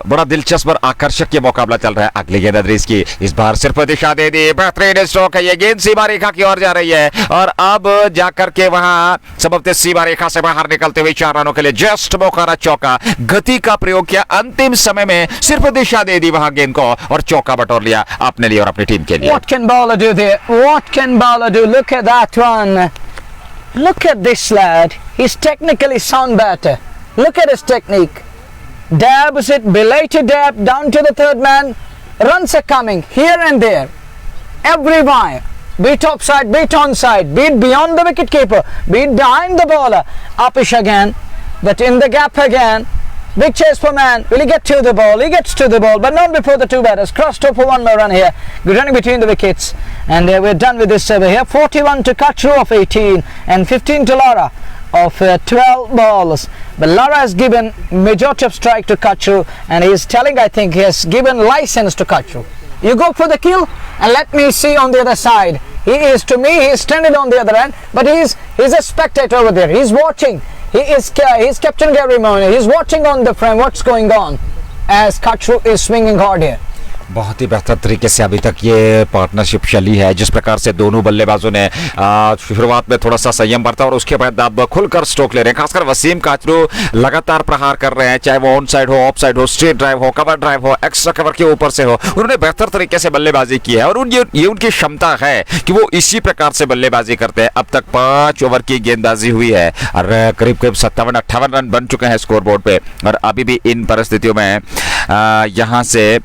Speaker 2: बड़ा दिलचस्प और आकर्षक ये मुकाबला चल रहा है। अगली गेंद अदरीस की, इस बार सिर्फ दिशा दे दी, बेहतरीन स्ट्रोक है, ये गेंद सीमा रेखा की ओर जा रही है, और अब जाकर के वहां संभवतः सीमा रेखा से बाहर निकलते हुए 4 रनों के लिए जस्ट बुखारा चौका। गति का प्रयोग किया, अंतिम समय में सिर्फ दिशा दे दी वहां गेंद को, और चौका बटोर लिया अपने लिए और अपनी टीम के लिए।
Speaker 1: What can bowler do there? What can bowler do? Look at that one. Look at this lad. He's technically sound batter. Look at his technique. Dabs it, belated dab down to the 3rd man. Runs are coming here and there. Every wire. Be it offside, be it onside, be it beyond the wicket keeper, be it behind the bowler. Upish again, but in the gap again. Big chase for man. Will he get to the ball? He gets to the ball, but not before the 2 batters. Crossed over 1 more run here. Good running between the wickets. And we're done with this over here. 41 to Kachru of 18 and 15 to Lara of 12 balls. But Lara has given majority of strike to Kachru, and he is telling, I think, he has given license to Kachru. You go for the kill and let me see on the other side. He is, to me, he is standing on the other end, but he's a spectator over there. He's watching. He's Captain Gary Mooney. He's watching on the frame what's going on as Kachru is swinging hard here.
Speaker 2: बहुत ही बेहतर तरीके से अभी तक ये partnership चली है। जिस प्रकार से दोनों बल्लेबाजों ने शुरुआत में थोड़ा सा संयम बरता और उसके बाद अब खुलकर स्ट्रोक ले रहे हैं। खासकर वसीम काचरू लगातार प्रहार कर रहे हैं, चाहे वो ऑन साइड हो, ऑफ साइड हो, स्ट्रेट ड्राइव हो, कवर ड्राइव हो, एक्स्ट्रा कवर के ऊपर से हो, उन्होंने बेहतर तरीके से बल्लेबाजी की है और ये उनकी क्षमता है कि वो इसी प्रकार से बल्लेबाजी करते हैं। अब तक 5 ओवर की गेंदबाजी हुई है और करीब करीब 57-58 रन बन चुके हैं स्कोर बोर्ड पे और अभी भी इन परिस्थितियों में यहाँ से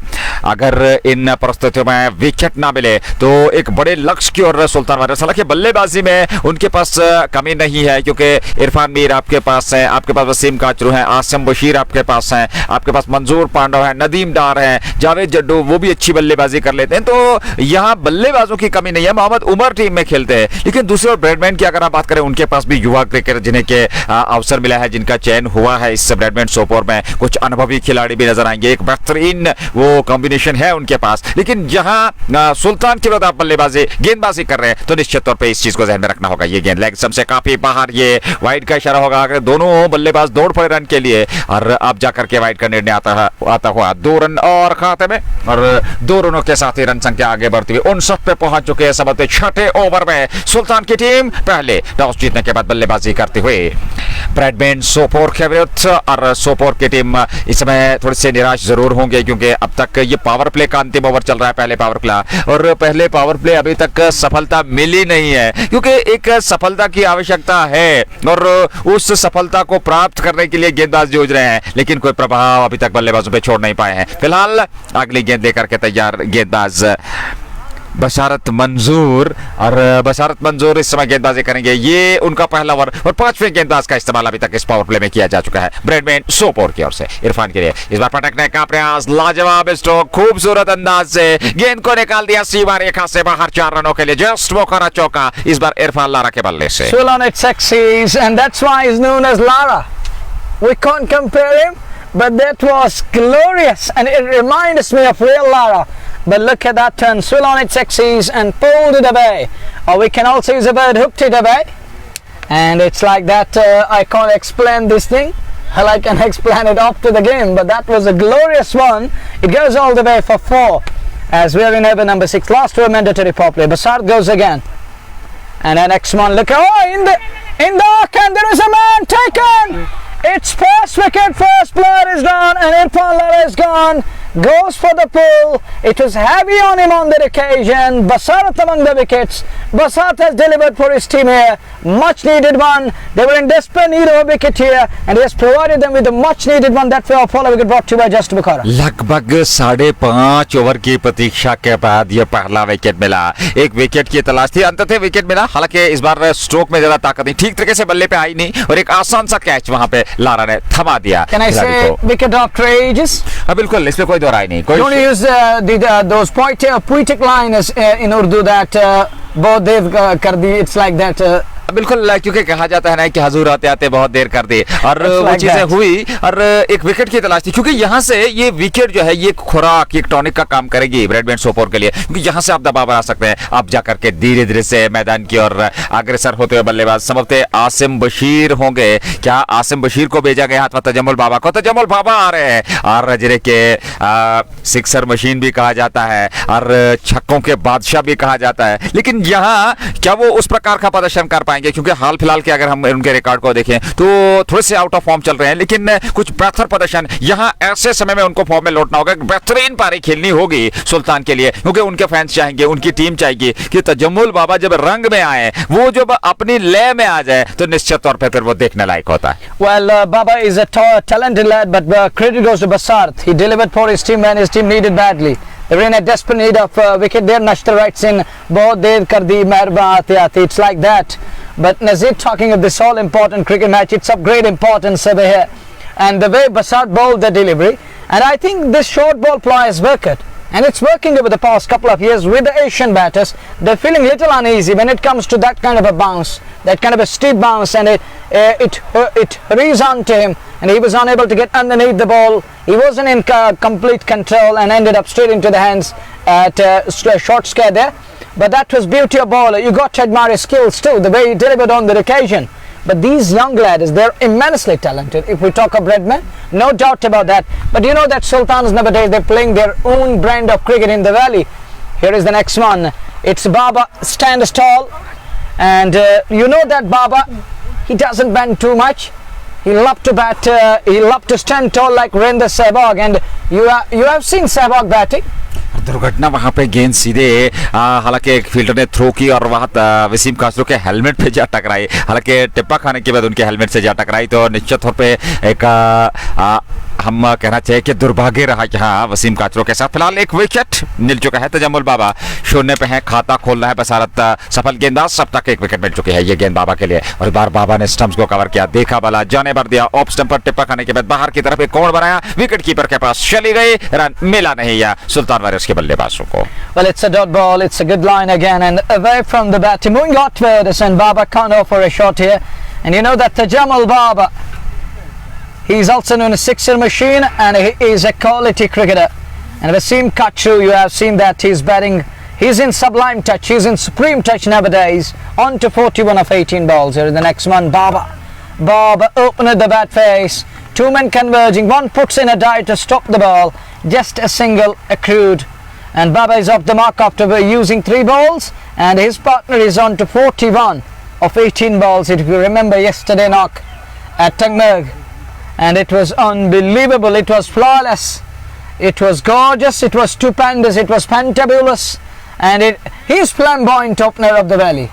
Speaker 2: अगर इन परिस्थितियों में विकेट ना मिले तो एक बड़े लक्ष्य की ओर सुल्तान वारियर्स। हालांकि बल्लेबाजी में उनके पास कमी नहीं है, क्योंकि इरफान मीर आपके पास है, आपके पास वसीम काचरू है, आसिम बशीर आपके पास है, आपके पास मंजूर पांडव है, नदीम डार है, जावेद जड्डू वो भी अच्छी बल्लेबाजी कर लेते हैं। तो यहाँ बल्लेबाजों की कमी नहीं है। मोहम्मद उमर टीम में खेलते हैं, लेकिन दूसरे ओर ब्रैडमैन की अगर आप बात करें, उनके पास भी युवा क्रिकेटर जिन्हें के अवसर मिला है, जिनका चयन हुआ है इस ब्रैडमैन सोपोर में, कुछ अनुभवी खिलाड़ी भी नजर आएंगे। एक बेहतरीन वो कॉम्बिनेशन है उनके पास। लेकिन जहां सुल्तान के विरुद्ध आप बल्लेबाजी गेंदबाजी कर रहे हैं तो निश्चित तौर पे इस चीज को ध्यान में रखना होगा। ये गेंद लेग स्टंप से काफी बाहर, ये वाइड का इशारा होगा। अगर दोनों बल्लेबाज दौड़ पड़े रन के लिए और अब जाकर के वाइड का निर्णय आता हुआ 2 रन और खाते में, और 2 रनों के साथ ही रन संख्या आगे बढ़ती हुई 59 पे पहुंच चुके हैं। सबसे 6ठे ओवर में सुल्तान की टीम पहले टॉस जीतने के बाद बल्लेबाजी करते हुए ब्रैडमैन सोपोर के विरुद्ध। और सोपोर की टीम इस समय थोड़ी से निराश जरूर होंगे, क्योंकि अब तक ये पावर प्ले का अंतिम ओवर चल रहा है, पहले पावर प्ले, और पहले पावर प्ले अभी तक सफलता मिली नहीं है, क्योंकि एक सफलता की आवश्यकता है और उस सफलता को प्राप्त करने के लिए गेंदबाज जूझ रहे हैं, लेकिन कोई प्रभाव अभी तक बल्लेबाजों पे छोड़ नहीं पाए हैं। फिलहाल अगली गेंद लेकर के तैयार गेंदबाज बशारत मंजूर, और बशारत मंजूर इस समय गेंदबाजी करेंगे। ये उनका पहला ओवर और 5वें गेंदबाज का इस्तेमाल अभी तक इस पावर प्ले में किया जा चुका है ब्रैडमैन सोपोर की ओर से। इरफान के लिए इस बार पटकने का प्रयास, लाजवाब स्ट्रोक, खूबसूरत अंदाज से गेंद को निकाल दिया सीमा रेखा से बाहर 4 रनों के लिए। जस्ट मौका चौका इस बार इरफान लारा के बल्ले से।
Speaker 1: Well on its axis, and that's why he's known as Lara. We can't compare him, but that was glorious and it reminds me of real Lara. But look at that turn, swill on its axis and pulled it away, or we can also use a bird, hooked it away. And it's like that. I can't explain this thing. Hell, I can explain it after the game, but that was a glorious one. It goes all the way for 4 as we are in over number 6. Last over mandatory power play. Basart goes again, and the next one, look, oh, in the arc, and there is a man taken. It's first wicket, first player is gone, and Irfan Lara is gone. Goes for the pull. It was heavy on him on that occasion. Basart among the wickets. Basart has delivered for his team here. Much needed one. They were in desperate need of a wicket here, and he has provided them with a much needed one. That way our follow wicket brought to you by Just Bukhara.
Speaker 2: लगभग 5.5 over की प्रतीक्षा के बाद ये पहला wicket मिला। एक wicket की तलाश थी, अंततः विकेट मिला। हालांकि इस बार स्ट्रोक में ज्यादा ताकत नहीं, ठीक तरीके से बल्ले पे आई नहीं, और एक आसान सा कैच वहां पे लारा ने थमा दिया।
Speaker 1: Can I say wicket after ages?
Speaker 2: बिल्कुल, इसमें कोई दोहराई नहीं।
Speaker 1: Don't use those poetic lines in Urdu that both they've kardi. It's like that.
Speaker 2: बिल्कुल, क्योंकि कहा जाता है ना कि हजूर आते आते बहुत देर कर दी, और वो चीजें हुई और एक विकेट की तलाश थी, क्योंकि यहाँ से ये विकेट जो है ये खुराक, एक टॉनिक का काम करेगी ब्रैडमैन सोपोर के लिए, क्योंकि यहाँ से आप दबाव बना सकते हैं। आप जाकर के धीरे धीरे से मैदान की ओर अग्रसर होते हुए बल्लेबाज समझते आसिम बशीर होंगे। क्या आसिम बशीर को भेजा गया अथवा तजम्मुल बाबा को? तजम्मुल बाबा आ रहे हैं, और जिन्हें के सिक्सर मशीन भी कहा जाता है और छक्कों के बादशाह भी कहा जाता है। लेकिन यहाँ क्या वो उस प्रकार का प्रदर्शन कर पाएंगे? क्योंकि हाल फिलहाल के अगर हम उनके रिकॉर्ड को देखें तो थोड़े से आउट ऑफ फॉर्म चल रहे हैं, लेकिन कुछ बेहतर प्रदर्शन यहाँ ऐसे समय में उनको फॉर्म में लौटना होगा। बेहतरीन पारी खेलनी होगी सुल्तान के लिए, क्योंकि उनके फैंस चाहेंगे, उनकी टीम चाहेगी कि तजम्मुल बाबा जब रंग में आए, वो जब अपनी लय में आ जाए तो निश्चित तौर पर फिर वो देखने लायक होता है।
Speaker 1: Well, Baba is a talented lad, but credit goes to Basart. He delivered for his team when his team needed badly. They were in a desperate need of wicket there. Nashtar writes in, "Bahut der kar di meherban aate aate." It's like that. But Nazir talking of this all important cricket match, it's of great importance over here. And the way Basart bowled the delivery, and I think this short ball ploy has worked. And it's working over the past couple of years with the Asian batters. They're feeling a little uneasy when it comes to that kind of a bounce, that kind of a steep bounce, and it hurries on to him, and he was unable to get underneath the ball. He wasn't in complete control and ended up straight into the hands at a short scare there. But that was beauty of bowler. You got to admire his skills too, the way he delivered on that occasion. But these young lads, they're immensely talented. If we talk of Breadman, no doubt about that. But you know that Sultans nowadays, they're playing their own brand of cricket in the valley. Here is the next one. It's Baba stands tall. And you know that Baba, he doesn't bend too much. He loved to bat, he loved to stand tall like Virender Sehwag. And you have seen Sehwag batting.
Speaker 2: दुर्घटना वहां पे गेंद सीधे हालांकि एक fielder ने throw की और वहां वसीम कासरू के हेलमेट पे जा टकराई। हालांकि टिप्पा खाने के बाद उनके हेलमेट से जा टकराई, तो निश्चित तौर पे एक हम कहना चाहिए कि दुर्भाग्य रहा यहाँ वसीम काचरू के साथ। फिलहाल एक विकेट मिल चुका है, तजम्मुल बाबा शून्य पे है, खाता खोलना है बसारत सफल गेंदबाज। अब तक एक विकेट मिल चुकी है ये गेंद बाबा के लिए, और बार बाबा ने स्टंप्स को कवर किया, देखा बला जाने भर दिया, ऑफ स्टंप पर टिप्पा खाने के बाद बाहर की तरफ एक कोण बनाया, विकेट कीपर के पास चली गई, रन मिला नहीं या सुल्तान वॉरियर्स के बल्लेबाजों को।
Speaker 1: Well, it's a dot ball, it's a good line again, and away from the bat, moving outwards, and Baba can't offer a shot here. And you know that Tajammul Baba, he's also known as sixer machine, and he is a quality cricketer. And Wasim Kachu, you have seen that he's batting, he's in sublime touch, he's in supreme touch nowadays, on to 41 of 18 balls. Here is the next one, Baba. Baba opened the bat face, two men converging, one puts in a dive to stop the ball, just a single accrued. And Baba is off the mark after using 3 balls, and his partner is on to 41 of 18 balls. If you remember yesterday knock at Tangmerg, and it was unbelievable, it was flawless, it was gorgeous, it was stupendous, it was fantabulous, and he's flamboyant opener of the valley,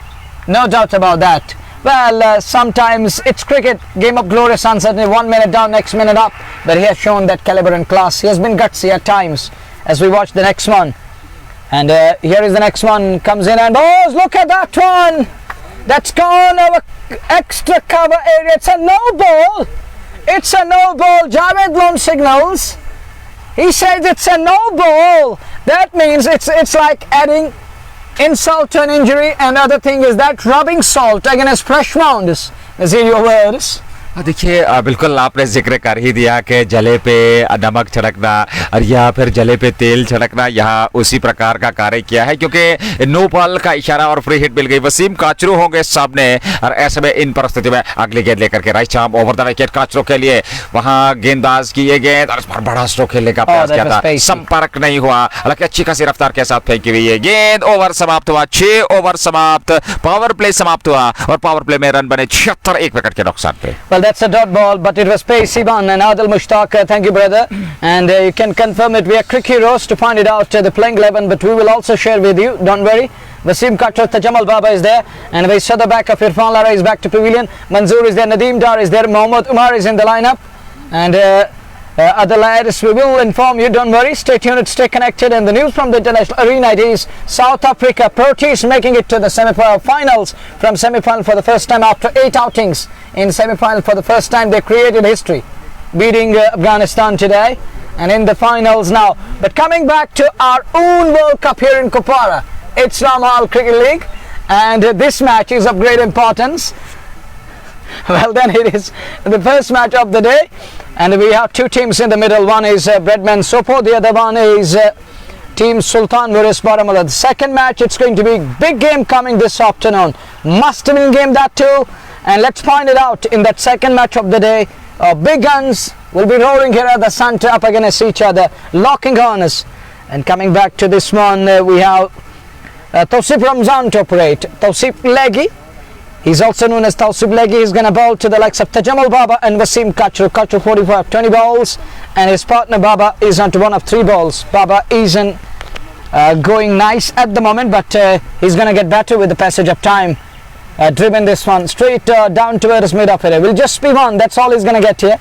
Speaker 1: no doubt about that. Well, sometimes it's cricket, game of glorious uncertainty, 1 minute down, next minute up, but he has shown that caliber and class. He has been gutsy at times, as we watch the next one. And here is the next one, comes in, and oh, look at that one, that's gone over extra cover area. It's a no ball, it's a no ball. Javed Lone signals, he says it's a no ball. That means it's like adding insult to an injury, and other thing is that rubbing salt against fresh wounds. Is it your words?
Speaker 2: देखिए बिल्कुल आपने जिक्र कर ही दिया कि जले पे नमक छिड़कना और या फिर जले पे तेल छिड़कना, यहाँ उसी प्रकार का कार्य किया है, क्योंकि नो बॉल का इशारा और फ्री हिट मिल गई। वसीम काचरू होंगे सामने, और ऐसे में इन परिस्थितियों में अगली गेंद लेकर के right arm over the wicket Kachru के लिए, वहां गेंदबाज की ये गेंद और इस पर बड़ा स्ट्रोक खेलने का प्रयास किया था, संपर्क नहीं हुआ, हालांकि अच्छी खासी रफ्तार के साथ फेंकी हुई है गेंद। ओवर समाप्त हुआ, 6 ओवर समाप्त, पावर प्ले समाप्त हुआ, और पावर प्ले में रन बने 76 1 विकेट के नुकसान पे।
Speaker 1: Well, that's a dot ball, but it was pacey one. And Adil Mushtaq, thank you, brother. And you can confirm it. We are cricket heroes to find it out, the playing 11, but we will also share with you. Don't worry. Wasim Kachu, Tajammul Baba is there, and we saw the back of Irfan Lara is back to pavilion. Manzoor is there, Nadeem Dar is there, Mohammad Umar is in the lineup, and other lads, we will inform you. Don't worry, stay tuned, stay connected. And the news from the international arena, it is South Africa Proteas making it to the semi-finals. From semi-final for the first time after 8 outings in semi-final, for the first time they created history, beating Afghanistan today, and in the finals now. But coming back to our own World Cup here in Kupwara, it's Ramal Cricket League, and this match is of great importance. Well, then it is the first match of the day, and we have 2 teams in the middle. One is Breadman Sopo, the other one is Team Sultan Wurus Baramulla. The second match, it's going to be big game coming this afternoon, must-win game that too, and let's find it out in that second match of the day. Big guns will be roaring here at the center up against each other, locking horns. And coming back to this one, we have Tausif Ramzan to operate. Tausif Leghi, he's also known as Tausif Leghi. He's going to bowl to the likes of Tajammul Baba and Wasim Kachu. Kachu 45, 20 balls, and his partner Baba is on to 1 of 3 balls. Baba isn't going nice at the moment, but he's going to get better with the passage of time. Driven this one straight down towards mid-off area. Will just be 1, that's all he's going to get here.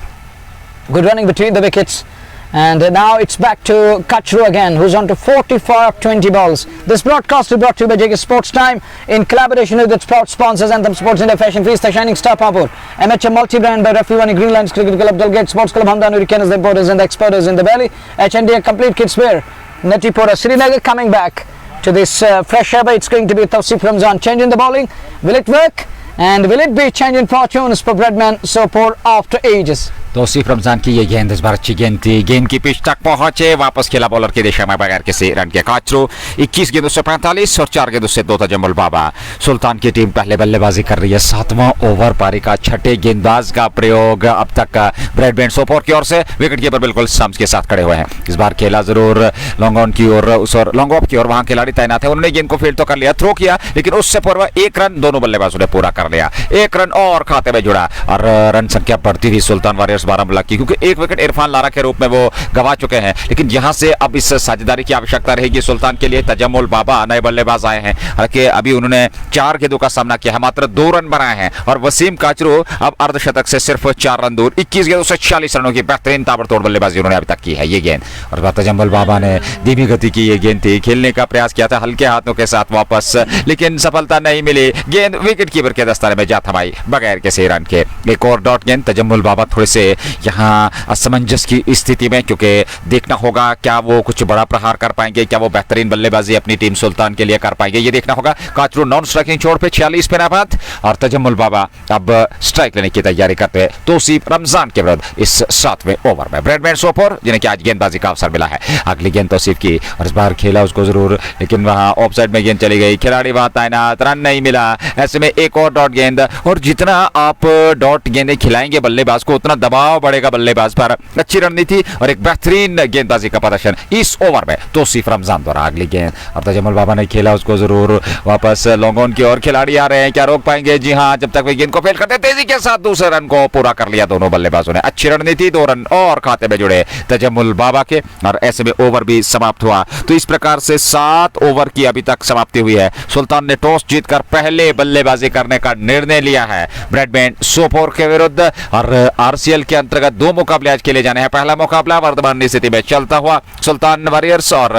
Speaker 1: Good running between the wickets. And now it's back to Kachu again, who's on to 45 20 balls. This broadcast is brought to you by JK Sports Time in collaboration with its sports sponsors Anthem Sports India Fashion Feast, the Shining Star Pampur, MHM Multi-Brand by Rafiwani Greenlands Cricket Club, Delgate Sports Club, Hamdan Hurricanes, the importers and the exporters in the valley, HND Complete Kids Wear, Natipura, Srinagar. Coming back to this fresh air, it's going to be Tausif Ramzan changing the bowling. Will it work? And will it be changing fortunes for Breadman Sopo after ages?
Speaker 2: Tausif Ramzan की ये गेंद इस बार अच्छी गेंद थी, गेंद की pitch तक पहुंचे, वापस खेला बॉलर की दिशा में बगैर किसी रन के। काचरू 21 गेंदों से 45 और 4 गेंदों से 2 तजम्मुल बाबा। सुल्तान की टीम पहले बल्लेबाजी कर रही है, 7वां ओवर पारी का 6ठे गेंदबाज का प्रयोग अब तक ब्रैडमैन सोपो की ओर से। विकेट कीपर बिल्कुल स्टंप्स के साथ खड़े हुए हैं। इस बार खेला जरूर लॉन्ग ऑन की ओर, उस और लॉन्ग ऑफ की ओर, वहां खिलाड़ी तैनात है, उन्होंने गेंद को फील्ड तो कर लिया, थ्रो किया, लेकिन उससे पूर्व 1 रन दोनों बल्लेबाजों ने पूरा कर लिया, 1 रन और खाते में जुड़ा, और रन संख्या बढ़ती हुई सुल्तान वॉरियर्स राइडर्स बारामूला की, क्योंकि एक विकेट इरफान लारा के रूप में वो गवा चुके हैं। लेकिन यहां से अब इस साझेदारी की आवश्यकता रहेगी सुल्तान के लिए। तजम्मुल बाबा नए बल्लेबाज आए हैं, हालांकि अभी उन्होंने 4 गेंदों का सामना किया है, मात्र 2 रन बनाए हैं। और वसीम काचरू अब अर्धशतक से सिर्फ 4 रन दूर, 21 गेंदों से 40 रनों की बेहतरीन ताबड़तोड़ बल्लेबाजी उन्होंने अभी तक की है। ये गेंद और तजम्मुल बाबा ने धीमी गति की ये गेंद थी, खेलने का प्रयास किया था हल्के हाथों के साथ वापस, लेकिन सफलता नहीं मिली। गेंद विकेट कीपर के दस्ताने में जा थमाई बगैर किसी रन के। एक और डॉट गेंद। तजम्मुल बाबा थोड़े से यहाँ असमंजस की स्थिति में, क्योंकि देखना होगा क्या वो कुछ बड़ा प्रहार कर पाएंगे, क्या वो बेहतरीन बल्लेबाजी अपनी टीम सुल्तान के लिए कर पाएंगे, ये देखना होगा। काचरू नॉन स्ट्राइकिंग छोड़ पे 46 पे नाबाद और तजम्मुल बाबा अब स्ट्राइक लेने की तैयारी करते हैं तौसीफ रमजान के विरुद्ध इस 7वें ओवर में। ब्रैडमैन सोपोर जिन्हें कि आज गेंदबाजी का अवसर मिला है, अगली गेंद तौसीफ की और इस बार खेला उसको जरूर, लेकिन वहां ऑफसाइड में गेंद चली गई, खिलाड़ी वहां तैनात, रन नहीं मिला। ऐसे में एक और डॉट गेंद, और जितना आप डॉट गेंदें खिलाएंगे बल्लेबाज को उतना दबाव बढ़ेगा बल्लेबाज पर। अच्छी रणनीति और एक बेहतरीन गेंदबाजी का प्रदर्शन इस ओवर में तौसीफ रमजान द्वारा। अगली गेंद और तजम्मुल बाबा ने खेला उसको जरूर, वापस लॉन्ग ऑन की ओर खिलाड़ी आ रहे हैं, क्या रोक पाएंगे? जी हां, जब तक वे गेंद को फेल करते तेजी के साथ दूसरे रन को पूरा कर लिया दोनों बल्लेबाजों ने। अच्छी रणनीति, 2 रन और खाते में जुड़े तजम्मुल बाबा के, और ऐसे में ओवर भी समाप्त हुआ। तो इस प्रकार से 7 ओवर की अभी तक समाप्ति हुई है। सुल्तान ने टॉस जीतकर पहले बल्लेबाजी करने का निर्णय लिया है ब्रैडमैन सोपोर के विरुद्ध, और आरसीएल के अंतर्गत 2 मुकाबले आज खेले जाने हैं। पहला मुकाबला वर्तमान स्थिति में चलता हुआ सुल्तान वॉरियर्स और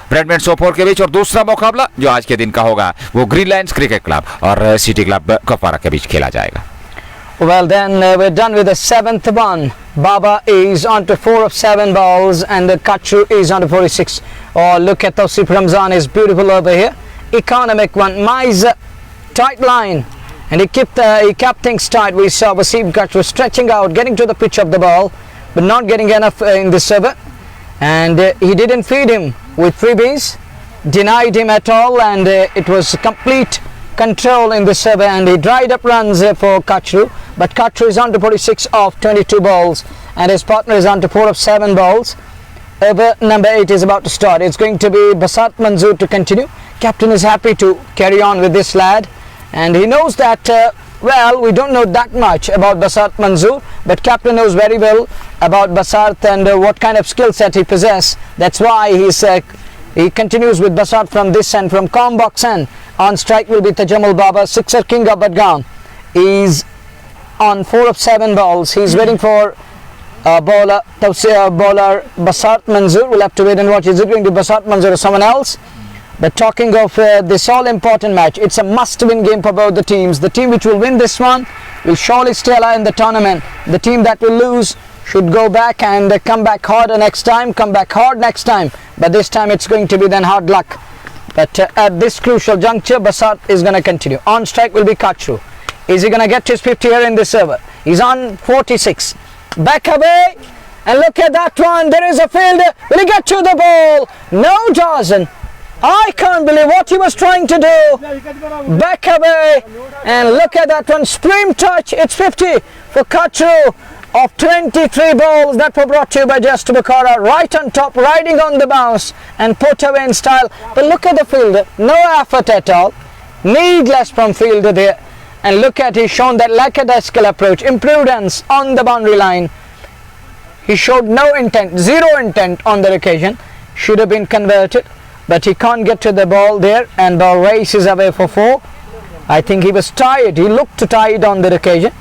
Speaker 2: ब्रैडमैन सोपोर के बीच, और दूसरा मुकाबला जो आज के दिन का होगा वो ग्रीन लायंस क्रिकेट क्लब और सिटी क्लब कुपवारा के बीच खेला जाएगा।
Speaker 1: Well then, we're done with the 7th one. Baba is on to 4 of 7 balls and Kachu is on to 46. Oh, look at Tawseef Ramzan is beautiful over here. Economic one. Mize tight line. And he kept things tight. We saw Wasim Kachu stretching out, getting to the pitch of the ball, but not getting enough in the server. And he didn't feed him with freebies, denied him at all, and it was complete control in the server, and he dried up runs for Kachu. But Kachu is on to 46 of 22 balls, and his partner is on to 4 of 7 balls. Over number 8 is about to start. It's going to be Basat Manzoor to continue. Captain is happy to carry on with this lad, and he knows that well, we don't know that much about Basat Manzoor, but captain knows very well about Basat and what kind of skill set he possesses. That's why he continues with Basat from this end, from calm box end. On strike will be Tajamul Baba, sixer king of Badgaon. He's on 4 of 7 balls. He's waiting for bowler Basat Manzoor. We'll have to wait and watch. Is it going to be Basat Manzoor or someone else? But talking of this all-important match, it's a must-win game for both the teams. The team which will win this one will surely stay alive in the tournament. The team that will lose should go back and come back harder next time, come back hard next time. But this time it's going to be then hard luck. But at this crucial juncture, Basat is going to continue. On strike will be Kachu. Is he going to get his 50 here in this over? He's on 46. Back away. And look at that one. There is a fielder. Will he get to the ball? No, Dawson. I can't believe what he was trying to do. Back away. And look at that one. Supreme touch. It's 50 for Kachu of 23 balls that were brought to you by Just Bukhara. Right on top, riding on the bounce and put away in style. But look at the fielder. No effort at all. Needless from fielder there. And look at, he's shown that lackadaisical approach, imprudence on the boundary line. He showed no intent, zero intent on that occasion. Should have been converted, but he can't get to the ball there, and ball races away for 4. I think he was tired. He looked tired on that occasion.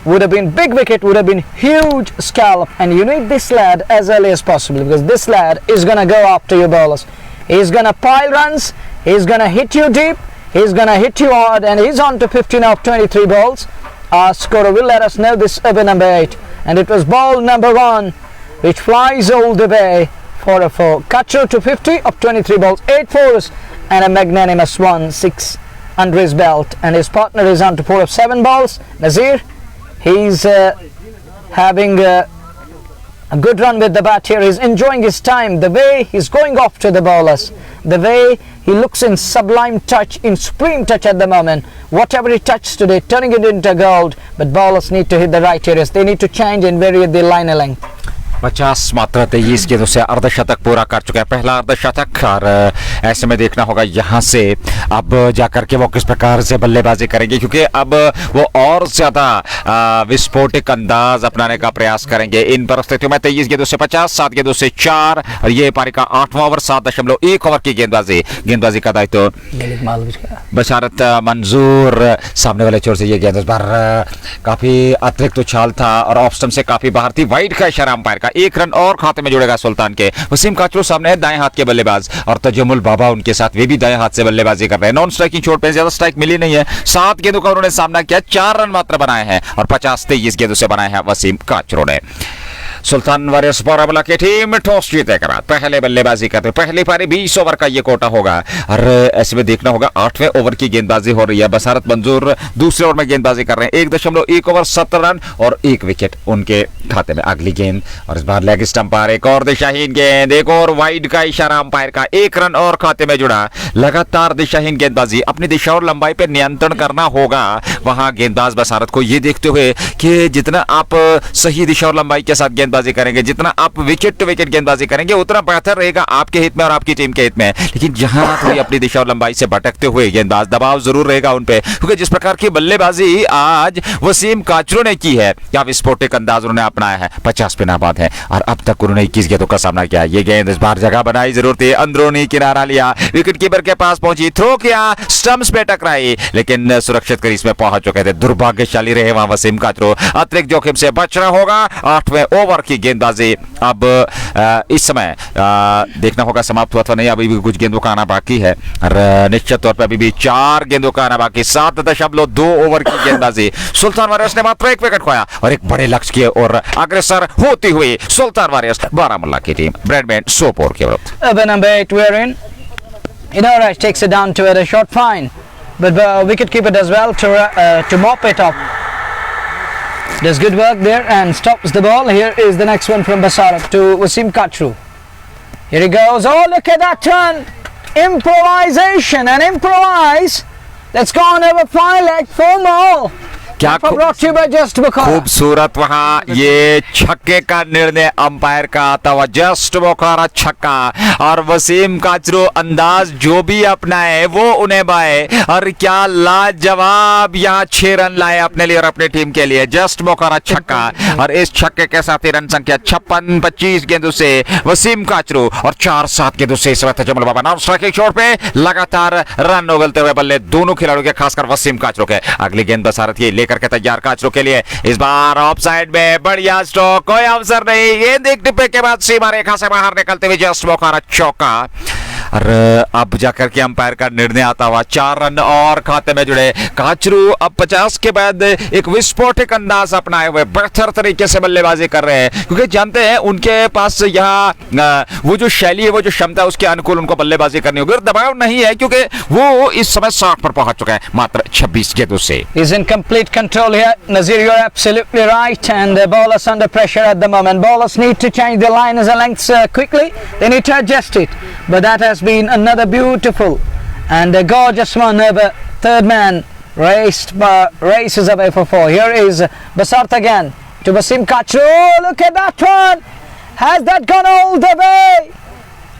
Speaker 1: Would have been big wicket, would have been huge scallop, and you need this lad as early as possible, because this lad is going to go after your bowlers. He's going to pile runs, he's going to hit you deep, he's going to hit you hard, and he's on to 15 of 23 balls. Our scorer will let us know this over number 8, and it was ball number 1 which flies all the way for a 4. Kachu to 50 of 23 balls, 8 fours and a magnanimous 1-6 under his belt, and his partner is on to 4 of 7 balls. Nazir, he's having a good run with the bat here. He's enjoying his time, the way he's going off to the bowlers, the way he looks in sublime touch, in supreme touch at the moment. Whatever he touches today, turning it into gold. But bowlers need to hit the right areas. They need to change and vary the line length.
Speaker 2: 50 मात्र 23 गेंदों से अर्धशतक पूरा कर चुका है, पहला अर्धशतक। और ऐसे में देखना होगा यहाँ से अब जाकर के वो किस प्रकार से बल्लेबाजी करेंगे, क्योंकि अब वो और ज्यादा विस्फोटक अंदाज अपनाने का प्रयास करेंगे इन परिस्थितियों में। 23 गेंदों से 50, 7 गेंदों से 4, और ये पारी का 8वां ओवर, 7.1 ओवर की गेंदबाजी का दायित्व बशारत मंजूर। सामने वाले छोर से ये गेंद इस बार काफी अतिरिक्त उछाल था और ऑफ स्टंप से काफी बाहर थी। वाइड का इशारा अंपायर का, 1 रन और खाते में जुड़ेगा सुल्तान के। वसीम काचरू सामने है, दाएं हाथ के बल्लेबाज, और तजम्मुल बाबा उनके साथ, वे भी दाएं हाथ से बल्लेबाजी कर रहे हैं। नॉन स्ट्राइकिंग छोड़ पे, ज्यादा स्ट्राइक मिली नहीं है। 7 गेंदों का उन्होंने सामना किया, 4 रन मात्र बनाए हैं और 50-23 गेंदों से बनाए हैं वसीम काचरू ने। सुल्तान वारियर्स बारामूला की टीम टॉस जीते के बाद पहले बल्लेबाजी करते, पहली पारी 20 ओवर का ये कोटा होगा। और ऐसे में देखना होगा 8वें ओवर की गेंदबाजी हो रही है। बसारत मंजूर दूसरे ओवर में गेंदबाजी कर रहे हैं, 1.1 ओवर 7 रन और 1 विकेट उनके खाते में। अगली गेंद और इस बार लेग स्टंप पर एक और दिशाहीन गेंद, एक और वाइड का इशारा अंपायर का, 1 रन और खाते में जुड़ा। लगातार दिशाहीन गेंदबाजी, अपनी दिशा और लंबाई पर नियंत्रण करना होगा वहां गेंदबाज बसारत को, ये देखते हुए कि जितना आप सही दिशा और लंबाई के साथ गेंदबाजी करेंगे, जितना आप विकेट टू विकेट गेंदबाजी करेंगे, उतना बेहतर रहेगा आपके हित में और आपकी टीम के हित में। लेकिन जहां थोड़ी अपनी दिशा और लंबाई से भटकते हुए गेंदबाज, दबाव जरूर रहेगा उन पे, क्योंकि जिस प्रकार की बल्लेबाजी आज वसीम काचरू ने की है, क्या विस्फोटक अंदाज उन्होंने अपनाया है। 50 पे नाबाद है और अब तक उन्होंने 21 गेंदों का सामना किया। ये गेंद इस बार जगह बनाई जरूर थी, अंदरूनी किनारा लिया, विकेट कीपर के पास पहुंची, थ्रो किया, स्टंप्स पे टकराई, लेकिन सुरक्षित क्रीज में पहुंच चुके थे। दुर्भाग्यशाली रहे वहां वसीम काचरू, अतिरिक्त जोखिम से बचना होगा। 8वें ओवर की गेंदबाजी अब इस समय देखना होगा समाप्त हुआ था नहीं, अभी भी कुछ गेंदों का आना बाकी है और निश्चित तौर पर अभी भी 4 गेंदों का आना बाकी। 7.2 ओवर की गेंदबाजी, सुल्तान वारियर्स ने मात्र 1 विकेट खोया और एक बड़े लक्ष्य की ओर अग्रसर होती हुई सुल्तान वारियर्स बारामूला की टीम ब्रैडमैन सोपोर के विरुद्ध।
Speaker 1: Over number 8 we're in. Inorash takes it down to it, a short fine, but wicketkeeper does well to mop it up. Does good work there and stops the ball. Here is the next one from Basarat to Wasim Kaczru. Here he goes. Oh, look at that turn. Improvisation and improvise. That's gone over 5 leg, 4 more.
Speaker 2: क्या खूबसूरत वहां ये छक्के का निर्णय umpire का आता हुआ, जस्ट बोखारा छक्का, और वसीम काचरू अंदाज जो भी अपनाए वो उन्हें बाए, और क्या लाजवाब यहाँ 6 रन लाए अपने लिए और अपनी टीम के लिए। जस्ट बोखारा छक्का और इस छक्के के साथ ही रन संख्या 56, 25 गेंदों से वसीम काचरू और 4-7 गेंदों से इस वक्त जमल बाबा नॉन स्ट्राइकिंग छोड़ पे लगातार रन उगलते हुए बल्ले दोनों खिलाड़ियों के, खासकर वसीम काचरू के। अगली गेंद बसारत ये करके तैयार काचरू के लिए, इस बार ऑफ साइड में बढ़िया स्ट्रोक, कोई अवसर नहीं, ये एक टिप्पे के बाद सीमा रेखा से बाहर निकलते हुए जस्ट बोखारा चौका। और अब जाकर के अंपायर का निर्णय आता हुआ, 4 रन और खाते में जुड़े। काचरू अब 50 के बाद एक विस्फोटक अंदाज अपनाए हुए बेहतर तरीके से बल्लेबाजी कर रहे हैं, क्योंकि जानते हैं उनके पास यहाँ वो जो शैली है, वो जो क्षमता है, उसके अनुकूल उनको बल्लेबाजी करनी होगी। दबाव नहीं है क्योंकि वो इस समय 60 पर पहुंच चुका है मात्र 26 गेंदों से।
Speaker 1: He's in complete control here. Nazir, you're absolutely right, and the bowlers under pressure at the moment. Bowlers need to change their lines and lengths quickly. They need to adjust it, but that has been another beautiful and a gorgeous one. Third man races away for 4. Here is Basart again to Wasim Kaczru. Oh, look at that one. Has that gone all the way?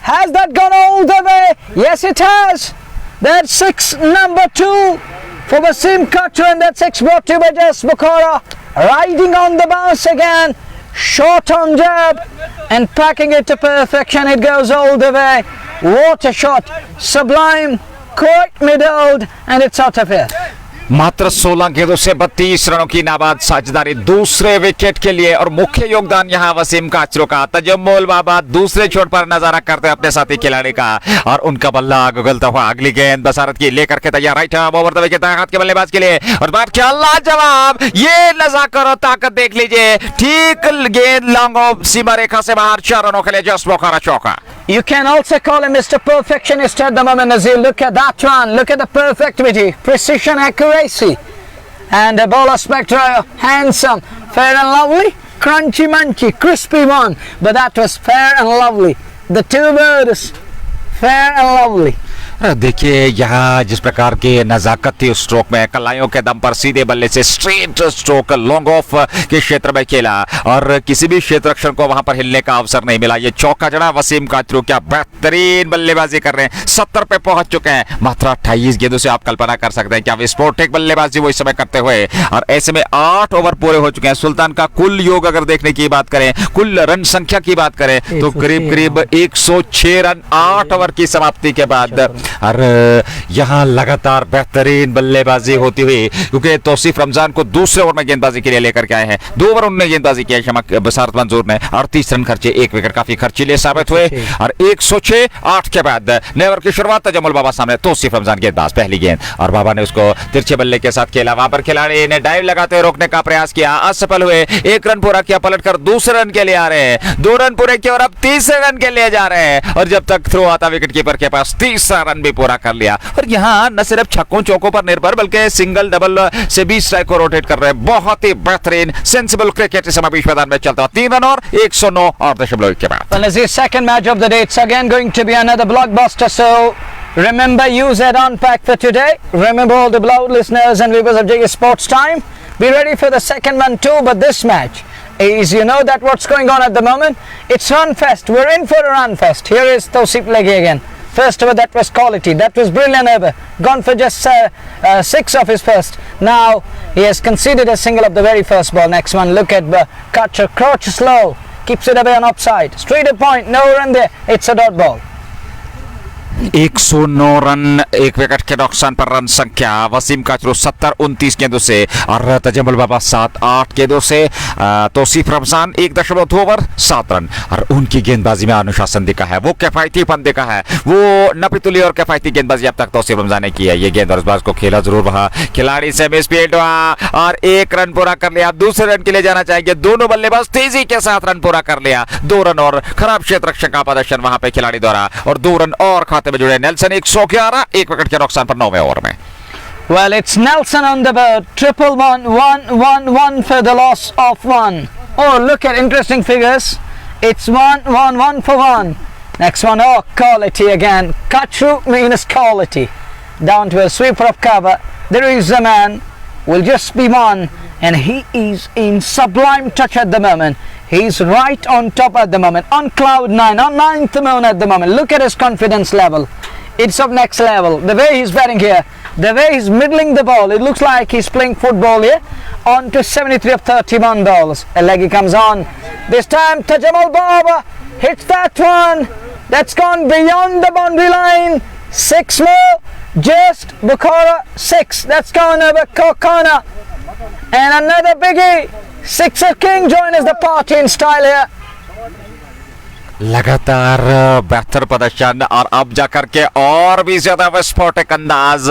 Speaker 1: Has that gone all the way? Yes, it has. That's 6, number 2 for Wasim Kaczru, and that 6 brought to by Jas Bukhara, riding on the bounce again. Short on jab and packing it to perfection. It goes all the way. What a shot, sublime, quite middled, and it's out of here.
Speaker 2: मात्र 16 गेंदों से 32 रनों की नाबाद साझेदारी दूसरे wicket के लिए, और मुख्य योगदान यहां वसीम काचरू का। तजम्मुल बाबा दूसरे छोर पर नजारा करते हैं अपने साथी खिलाड़ी का, और उनका बल्ला गुगलता हुआ। अगली गेंद बसारत की लेकर के तैयार, right arm over the wicket हाथ के बल्लेबाज के लिए, और बात क्या लाजवाब, ये नजाकत और ताकत देख लीजिए। ठीक गेंद लॉन्ग ऑफ सीमा रेखा से बाहर, 4 रनों के लिए जस्ट बोखारा चौका।
Speaker 1: You can also call him Mr. Perfectionist at the moment, Nazir. Look at that one. Look at the perfectivity, precision, accuracy. And the bowler spectra, handsome, fair and lovely, crunchy munchy, crispy one. But that was fair and lovely. The 2 words, fair and lovely.
Speaker 2: देखिए यहाँ जिस प्रकार की नजाकत थी उस stroke में, कलाइयों के दम पर सीधे बल्ले से स्ट्रेट स्ट्रोक लॉन्ग ऑफ के क्षेत्र में खेला और किसी भी क्षेत्र रक्षण को वहां पर हिलने का अवसर नहीं मिला। ये चौका जड़ा वसीम काचरू, क्या बेहतरीन बल्लेबाजी कर रहे हैं, 70 पे पहुंच चुके हैं। मात्र 28 गेंदों से आप कल्पना कर सकते हैं क्या विस्फोटक बल्लेबाजी वो इस समय करते हुए, और ऐसे में 8 ओवर पूरे हो चुके हैं। सुल्तान का कुल योग अगर देखने की बात करें, कुल रन संख्या की बात करें तो करीब करीब 106 रन 8 ओवर की समाप्ति के बाद। और यहां लगातार बेहतरीन बल्लेबाजी होती हुई, क्योंकि तौसीफ रमजान को दूसरे ओवर में गेंदबाजी के लिए लेकर के आए हैं। 2 ओवर उन्होंने गेंदबाजी किया, शमक बसारत मंजूर ने 38 रन खर्चे, 1 विकेट, काफी खर्चीले साबित हुए। और 106-8 के बाद नए ओवर की शुरुआत तजम्मुल बाबा सामने, तौसीफ रमजान गेंदबाज, पहली गेंद और बाबा ने उसको तिरछे बल्ले के साथ खेला। वहां पर खिलाड़ी ने डाइव लगाते हुए रोकने का प्रयास किया, असफल हुए। 1 रन पूरा किया, पलटकर दूसरे रन के लिए आ रहे हैं। 2 रन पूरे किए और अब तीसरे रन के लिए जा रहे हैं। और जब तक थ्रो आता विकेट कीपर के पास, तीसरा रन भी पूरा कर लिया। और यहाँ न सिर्फ छक्कों चौकों पर निर्भर बल्कि सिंगल डबल से भी स्ट्राइक को रोटेट कर रहे हैं। बहुत ही बेहतरीन सेंसिबल क्रिकेट इस समय बीच मैदान में चलता है। 3 रन और 109.1 के बाद।
Speaker 1: Well, as the second match of the day, it's again going to be another blockbuster. So remember, use that on pack for today. Remember, all the beloved listeners and viewers of JK Sports Time, be ready for the second one too. But this match is, you know that what's going on at the moment. It's run fest. We're in for a run fest. Here is Tausif Leghi again. First over, that was quality. That was brilliant over. Gone for just 6 of his first. Now he has conceded a single of the very first ball. Next one, look at Kutcher. Crouch slow. Keeps it away on offside. Straight a point. No run there. It's a dot ball.
Speaker 2: 109 run, 1 wicket के नुकसान पर run संख्या वसीम काचरू 70-29 गेंदों से और तजम्मुल बाबा 7-8 गेंदों से। Tausif Ramzan 1.2 over 7 run. और उनकी गेंदबाजी में अनुशासन दिखा है, वो किफायतीपन दिखा है, वो नपितुली और किफायती गेंदबाजी अब तक तौसीफ रमजान ने की है। ये गेंद और इस बार को खेला जरूर रहा, खिलाड़ी से मिसफील्ड हुआ और 1 रन पूरा कर लिया। दूसरे रन के लिए जाना चाहेंगे, दोनों बल्लेबाज तेजी के साथ रन पूरा कर लिया। 2 रन और खराब क्षेत्र रक्षक का प्रदर्शन वहां पे खिलाड़ी द्वारा, और 2 रन और खाते में जुड़े नेल्सन। 111, 1 विकेट के नुकसान पर 9वें ओवर में।
Speaker 1: Well, it's Nelson on the board. 1-1-1-1-1 for the loss of 1. Oh, look at interesting figures. It's 1-1-1 for 1. Next one, oh, quality again. Kutcher means quality. Down to a sweeper of cover. There is a man, will just be one, and he is in sublime touch at the moment. He's right on top at the moment, on cloud 9, on 9th moon at the moment. Look at his confidence level. It's of next level. The way he's batting here, the way he's middling the ball, it looks like he's playing football here. On to 73 of 31 balls. Leghi comes on. This time Tajammul Baba hits that one. That's gone beyond the boundary line. 6 more. Just Bukhara 6. That's gone over Kokana. And another biggie. Sixer King joins the party in style here.
Speaker 2: लगातार बेहतर प्रदर्शन और अब जाकर के और भी ज्यादा विस्फोटक अंदाज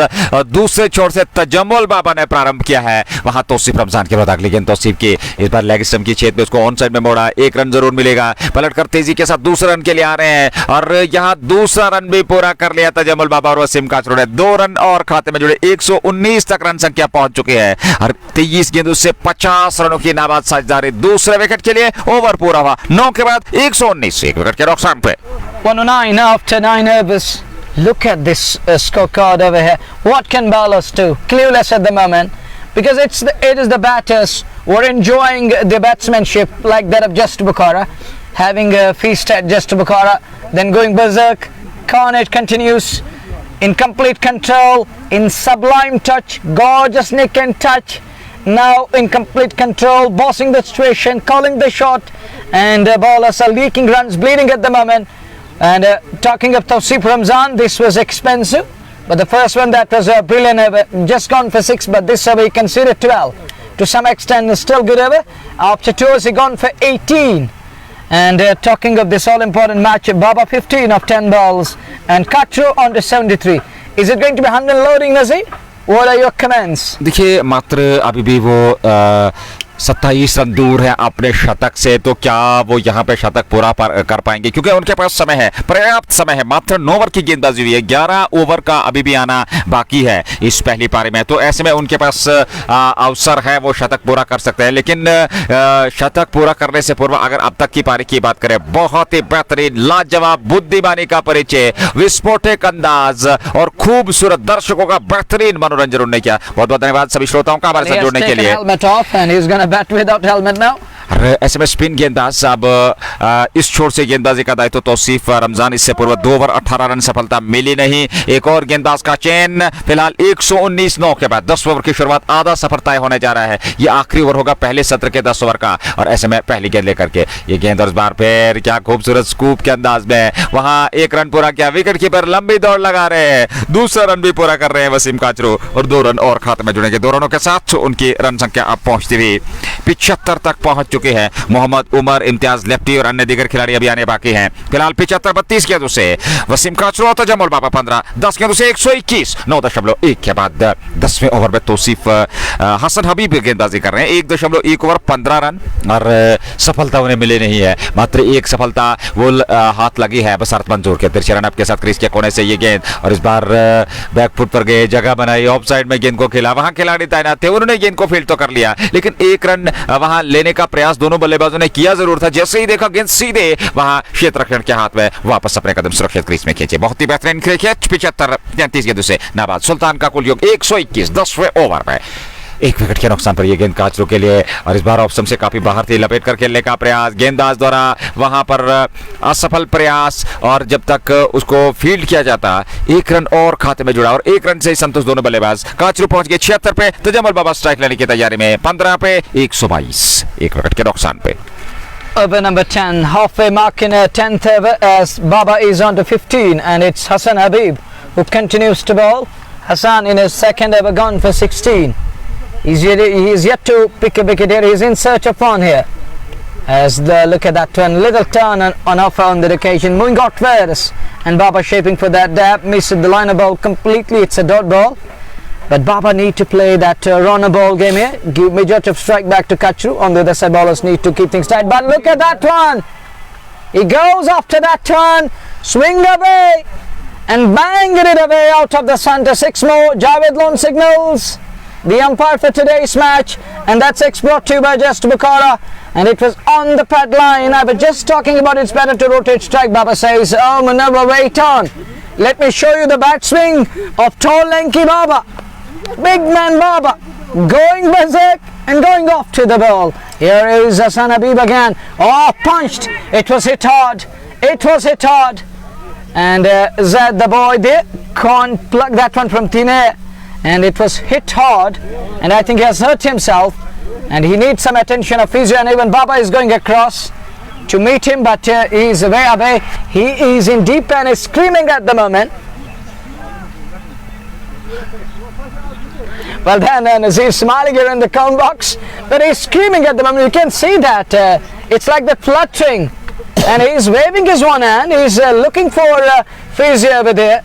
Speaker 2: दूसरे छोर से तजम्मुल बाबा ने प्रारंभ किया है। वहां तौसीफ रमजान के बाद अगली गेंद तौसीफ की, इस बार लेग स्टंप की छेद में उसको ऑन साइड में मोड़ा। 1 रन जरूर मिलेगा, पलटकर तेजी के साथ दूसरे रन के लिए आ रहे हैं और यहां दूसरा रन भी पूरा कर लिया तजम्मुल बाबा और वसीम काचरू ने। 2 रन और खाते में जुड़े, 119 तक रन संख्या पहुंच चुकी है और 23 गेंदों से 50 रनों की नाबाद साझेदारी। दूसरे विकेट के लिए ओवर पूरा हुआ। 9 के बाद 119, 1 विकेट के नुकसान पे।
Speaker 1: 109 after 9 overs. Look at this scorecard over here. What can bowlers do? Clueless at the moment, because it is the batters who are enjoying the batsmanship like that of Just Bukhara, having a feast at Just Bukhara, then going berserk. Carnage continues in complete control, in sublime touch, gorgeous nick and touch. Now in complete control, bossing the situation, calling the shot, and bowlers are leaking runs, bleeding at the moment. And talking of Tausif Ramzan, this was expensive, but the first one, that was a brilliant over, just gone for 6, but this over he considered 12. To some extent, still good over. After 2 overs, he gone for 18. And talking of this all-important match, Baba 15 of 10 balls, and Kutcher on to 73. Is it going to be 100 loading, Nazir? What are your comments?
Speaker 2: देखिए मात्र अभी भी वो 27 run दूर है अपने शतक से, तो क्या वो यहाँ पे शतक पूरा कर पाएंगे? क्योंकि उनके पास समय है, पर्याप्त समय है, मात्र 9 ओवर की गेंदबाजी हुई है, 11 ओवर का अभी भी आना बाकी है इस पहली पारी में, तो ऐसे में उनके पास अवसर है, वो शतक पूरा कर सकते हैं। लेकिन शतक पूरा करने से पूर्व अगर अब तक की पारी की बात करें, बहुत ही बेहतरीन, लाजवाब, बुद्धिमानी का परिचय, विस्फोटक अंदाज और खूबसूरत दर्शकों का बेहतरीन मनोरंजन उन्होंने किया। बहुत बहुत धन्यवाद सभी श्रोताओं का हमारे साथ जुड़ने के लिए।
Speaker 1: Bat without helmet now.
Speaker 2: ऐसे में स्पिन गेंदबाज अब इस छोर से गेंदबाजी का दायित्व तौसीफ रमजान। इससे पूर्व 2 ओवर 18 रन सफलता मिली नहीं। एक और गेंदबाज का चयन, फिलहाल 119 9 के बाद 10 ओवर की शुरुआत, आधा सफर तय होने जा रहा है। ये आखिरी ओवर होगा पहले सत्र के 10 ओवर का, और ऐसे में पहली गेंद लेकर के ये गेंद और इस बार फिर क्या खूबसूरत स्कूप के अंदाज में वहां 1 रन पूरा किया। विकेट कीपर लंबी दौड़ लगा रहे हैं, दूसरा रन भी पूरा कर रहे हैं वसीम काचरू, और 2 रन और खाते में जुड़ेंगे। 2 रनों के साथ उनकी रन संख्या अब पहुंचती हुई 75 तक पहुंच चुके हैं। मोहम्मद उमर, इम्तियाज लेफ्टी और अन्य दीगर खिलाड़ी अभी आने बाकी हैं। फिलहाल 75-32 गेंदों से वसीम काचरू और तजम्मुल बाबा 15, 10 गेंदों से 121, 9.1 के बाद 10वें ओवर में तौसीफ हसन हबीब गेंदबाजी कर रहे हैं। 1.1 ओवर 15 रन, और सफलता उन्हें मिली नहीं है, मात्र एक सफलता वो हाथ लगी है बसरत मंजूर के। तिरछे रन के साथ क्रीज के कोने से ये गेंद, और इस बार बैकफुट पर गए, जगह बनाई, ऑफ साइड में गेंद को खेला, वहां खिलाड़ी तैनात थे, उन्होंने गेंद को फील्ड तो कर लिया, लेकिन 1 रन वहां लेने का प्रयास दोनों बल्लेबाजों ने किया जरूर था। जैसे ही देखा गेंद सीधे वहां क्षेत्र रक्षण के हाथ में, वापस अपने कदम सुरक्षित क्रीज में खींचे। बहुत ही बेहतरीन क्रिकेट। 75-33 गेंदों से नाबाद सुल्तान का कुल योग 121 10वें ओवर में। 1 विकेट के नुकसान पर यह गेंद काचरू के लिए, और इस बार ऑप्शन से काफी बाहर थी, लपेट कर खेलने का प्रयास, गेंदबाज द्वारा वहां पर असफल प्रयास, और जब तक उसको फील्ड किया जाता 1 रन और खाते में जुड़ा, और 1 रन से ही संतुष्ट दोनों बल्लेबाज। काचरू पहुंच गए 76 पे, तजम्मुल बाबा स्ट्राइक लेने की तैयारी में 15 पे 122, 1 विकेट के नुकसान पे।
Speaker 1: Over number 10, halfway mark in a 10th over as Baba is on to 15, and it's Hassan Habib who continues to bowl. Hassan in his second over gone for 16. He's yet to pick a wicket here. He's in search of one here. As the look at that one, little turn on offer on the occasion. Moving outwards, and Baba shaping for that dab, missed the liner ball completely. It's a dot ball. But Baba need to play that runner ball game here. Give majority of strike back to Kachu. On the other side, bowlers need to keep things tight. But look at that one. He goes after that turn, swing away, and bang it away out of the centre. 6 more. Javed Lone signals the umpire for today's match, and that 6 brought to you by Just Bukhara, and it was on the pad line. I was just talking about it's better to rotate strike. Baba says, "Oh, Munawwar, wait on. Let me show you the bat swing of tall, lanky Baba." Big man Baba going berserk and going off to the ball. Here is Hassan Habib again. Oh, punched. It was hit hard. It was hit hard. And Zed, the boy there, can't plug that one from thin air. And it was hit hard. And I think he has hurt himself. And he needs some attention of physio. And even Baba is going across to meet him. But he is way away. He is in deep and is screaming at the moment. Well then, Nazir smiling here in the count box, but he's screaming at the moment. You can see that it's like the fluttering, and he's waving his one hand. He's looking for physio over there,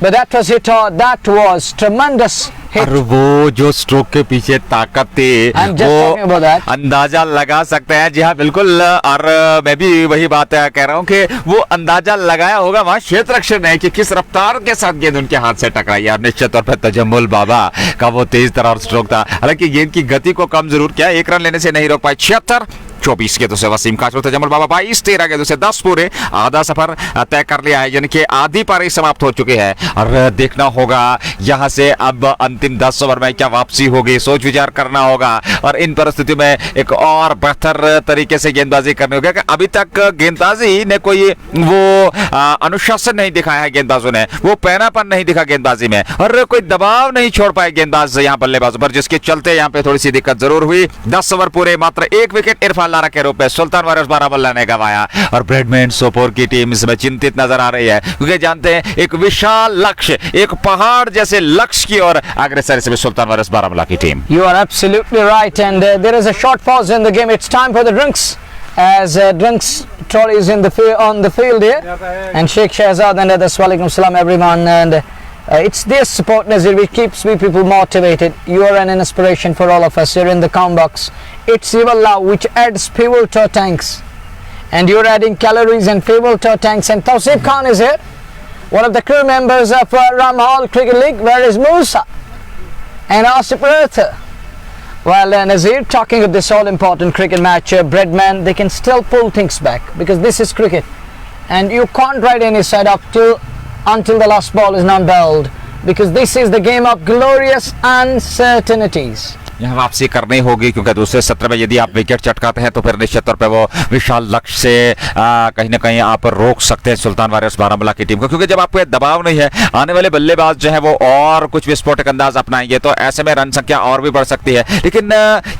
Speaker 1: but that was hit hard. That was tremendous hit.
Speaker 2: और वो जो stroke के पीछे ताकत थी, वो अंदाजा लगा सकते हैं। जी हाँ, बिल्कुल। और मैं भी वही बात कह रहा हूँ कि वो अंदाजा लगाया होगा वहाँ क्षेत्र रक्षण है कि किस रफ्तार के साथ गेंद उनके हाथ से टकराई। और निश्चित तौर पर तजम्मुल बाबा का वो तेज तर्रार स्ट्रोक था, हालांकि गेंद की गति को कम जरूर किया, 1 रन लेने से नहीं रोक पाए। 76-24 गेंदों से वसीम काचरू, तजम्मुल बाबा 22-13 गेंदों से 10 पूरे, आधा सफर तय कर लिया है, यानी कि आधी पारी समाप्त हो चुकी है। और देखना होगा यहाँ से अब अंतिम 10 ओवर में क्या वापसी होगी, सोच विचार करना होगा, और इन परिस्थितियों में एक और बेहतर तरीके से गेंदबाजी करनी होगी। अभी तक गेंदबाजी ने कोई वो अनुशासन नहीं दिखाया है, गेंदबाजों ने वो पैनापन नहीं दिखा गेंदबाजी में, और कोई दबाव नहीं छोड़ पाए गेंदबाज यहाँ बल्लेबाजों पर, जिसके चलते यहाँ पे थोड़ी सी दिक्कत जरूर हुई। 10 ओवर पूरे, मात्र 1 विकेट इरफान लारा के रूप में सुल्तान वारियर्स बारामुल्ला ने गंवाया, और ब्रैडमैन सोपोर की टीम इसमें चिंतित नजर आ रही है, क्योंकि जानते हैं एक विशाल लक्ष्य, एक पहाड़ जैसे लक्ष्य की ओर अग्रसर इसमें सुल्तान वारियर्स बारामुल्ला की team.
Speaker 1: You are absolutely right, and there is a short pause in the game. It's time for the drinks, as drinks trolley is on the field here, and Sheikh Shahzad and others. Walaikum salam everyone, and It's this support, Nazir, which keeps we people motivated. You are an inspiration for all of us here in the comment box. It's your love which adds fuel to our tanks. And you're adding calories and fuel to our tanks. And Tausif Khan is here, one of the crew members of Ramhal Cricket League. Where is Musa? And Asif Arthur. Well, Nazir, talking of this all-important cricket match, Breadman, they can still pull things back because this is cricket. And you can't ride any side up until the last ball is not bowled, because this is the game of glorious uncertainties.
Speaker 2: यहाँ वापसी करनी होगी क्योंकि दूसरे सत्र में यदि आप विकेट चटकाते हैं तो फिर निश्चित तौर पे वो विशाल लक्ष्य से कहीं ना कहीं आप रोक सकते हैं सुल्तान वारियर्स बारामूला की टीम को, क्योंकि जब आपको दबाव नहीं है, आने वाले बल्लेबाज जो है वो और कुछ विस्फोटक अंदाज अपनाएंगे तो ऐसे में रन संख्या और भी बढ़ सकती है। लेकिन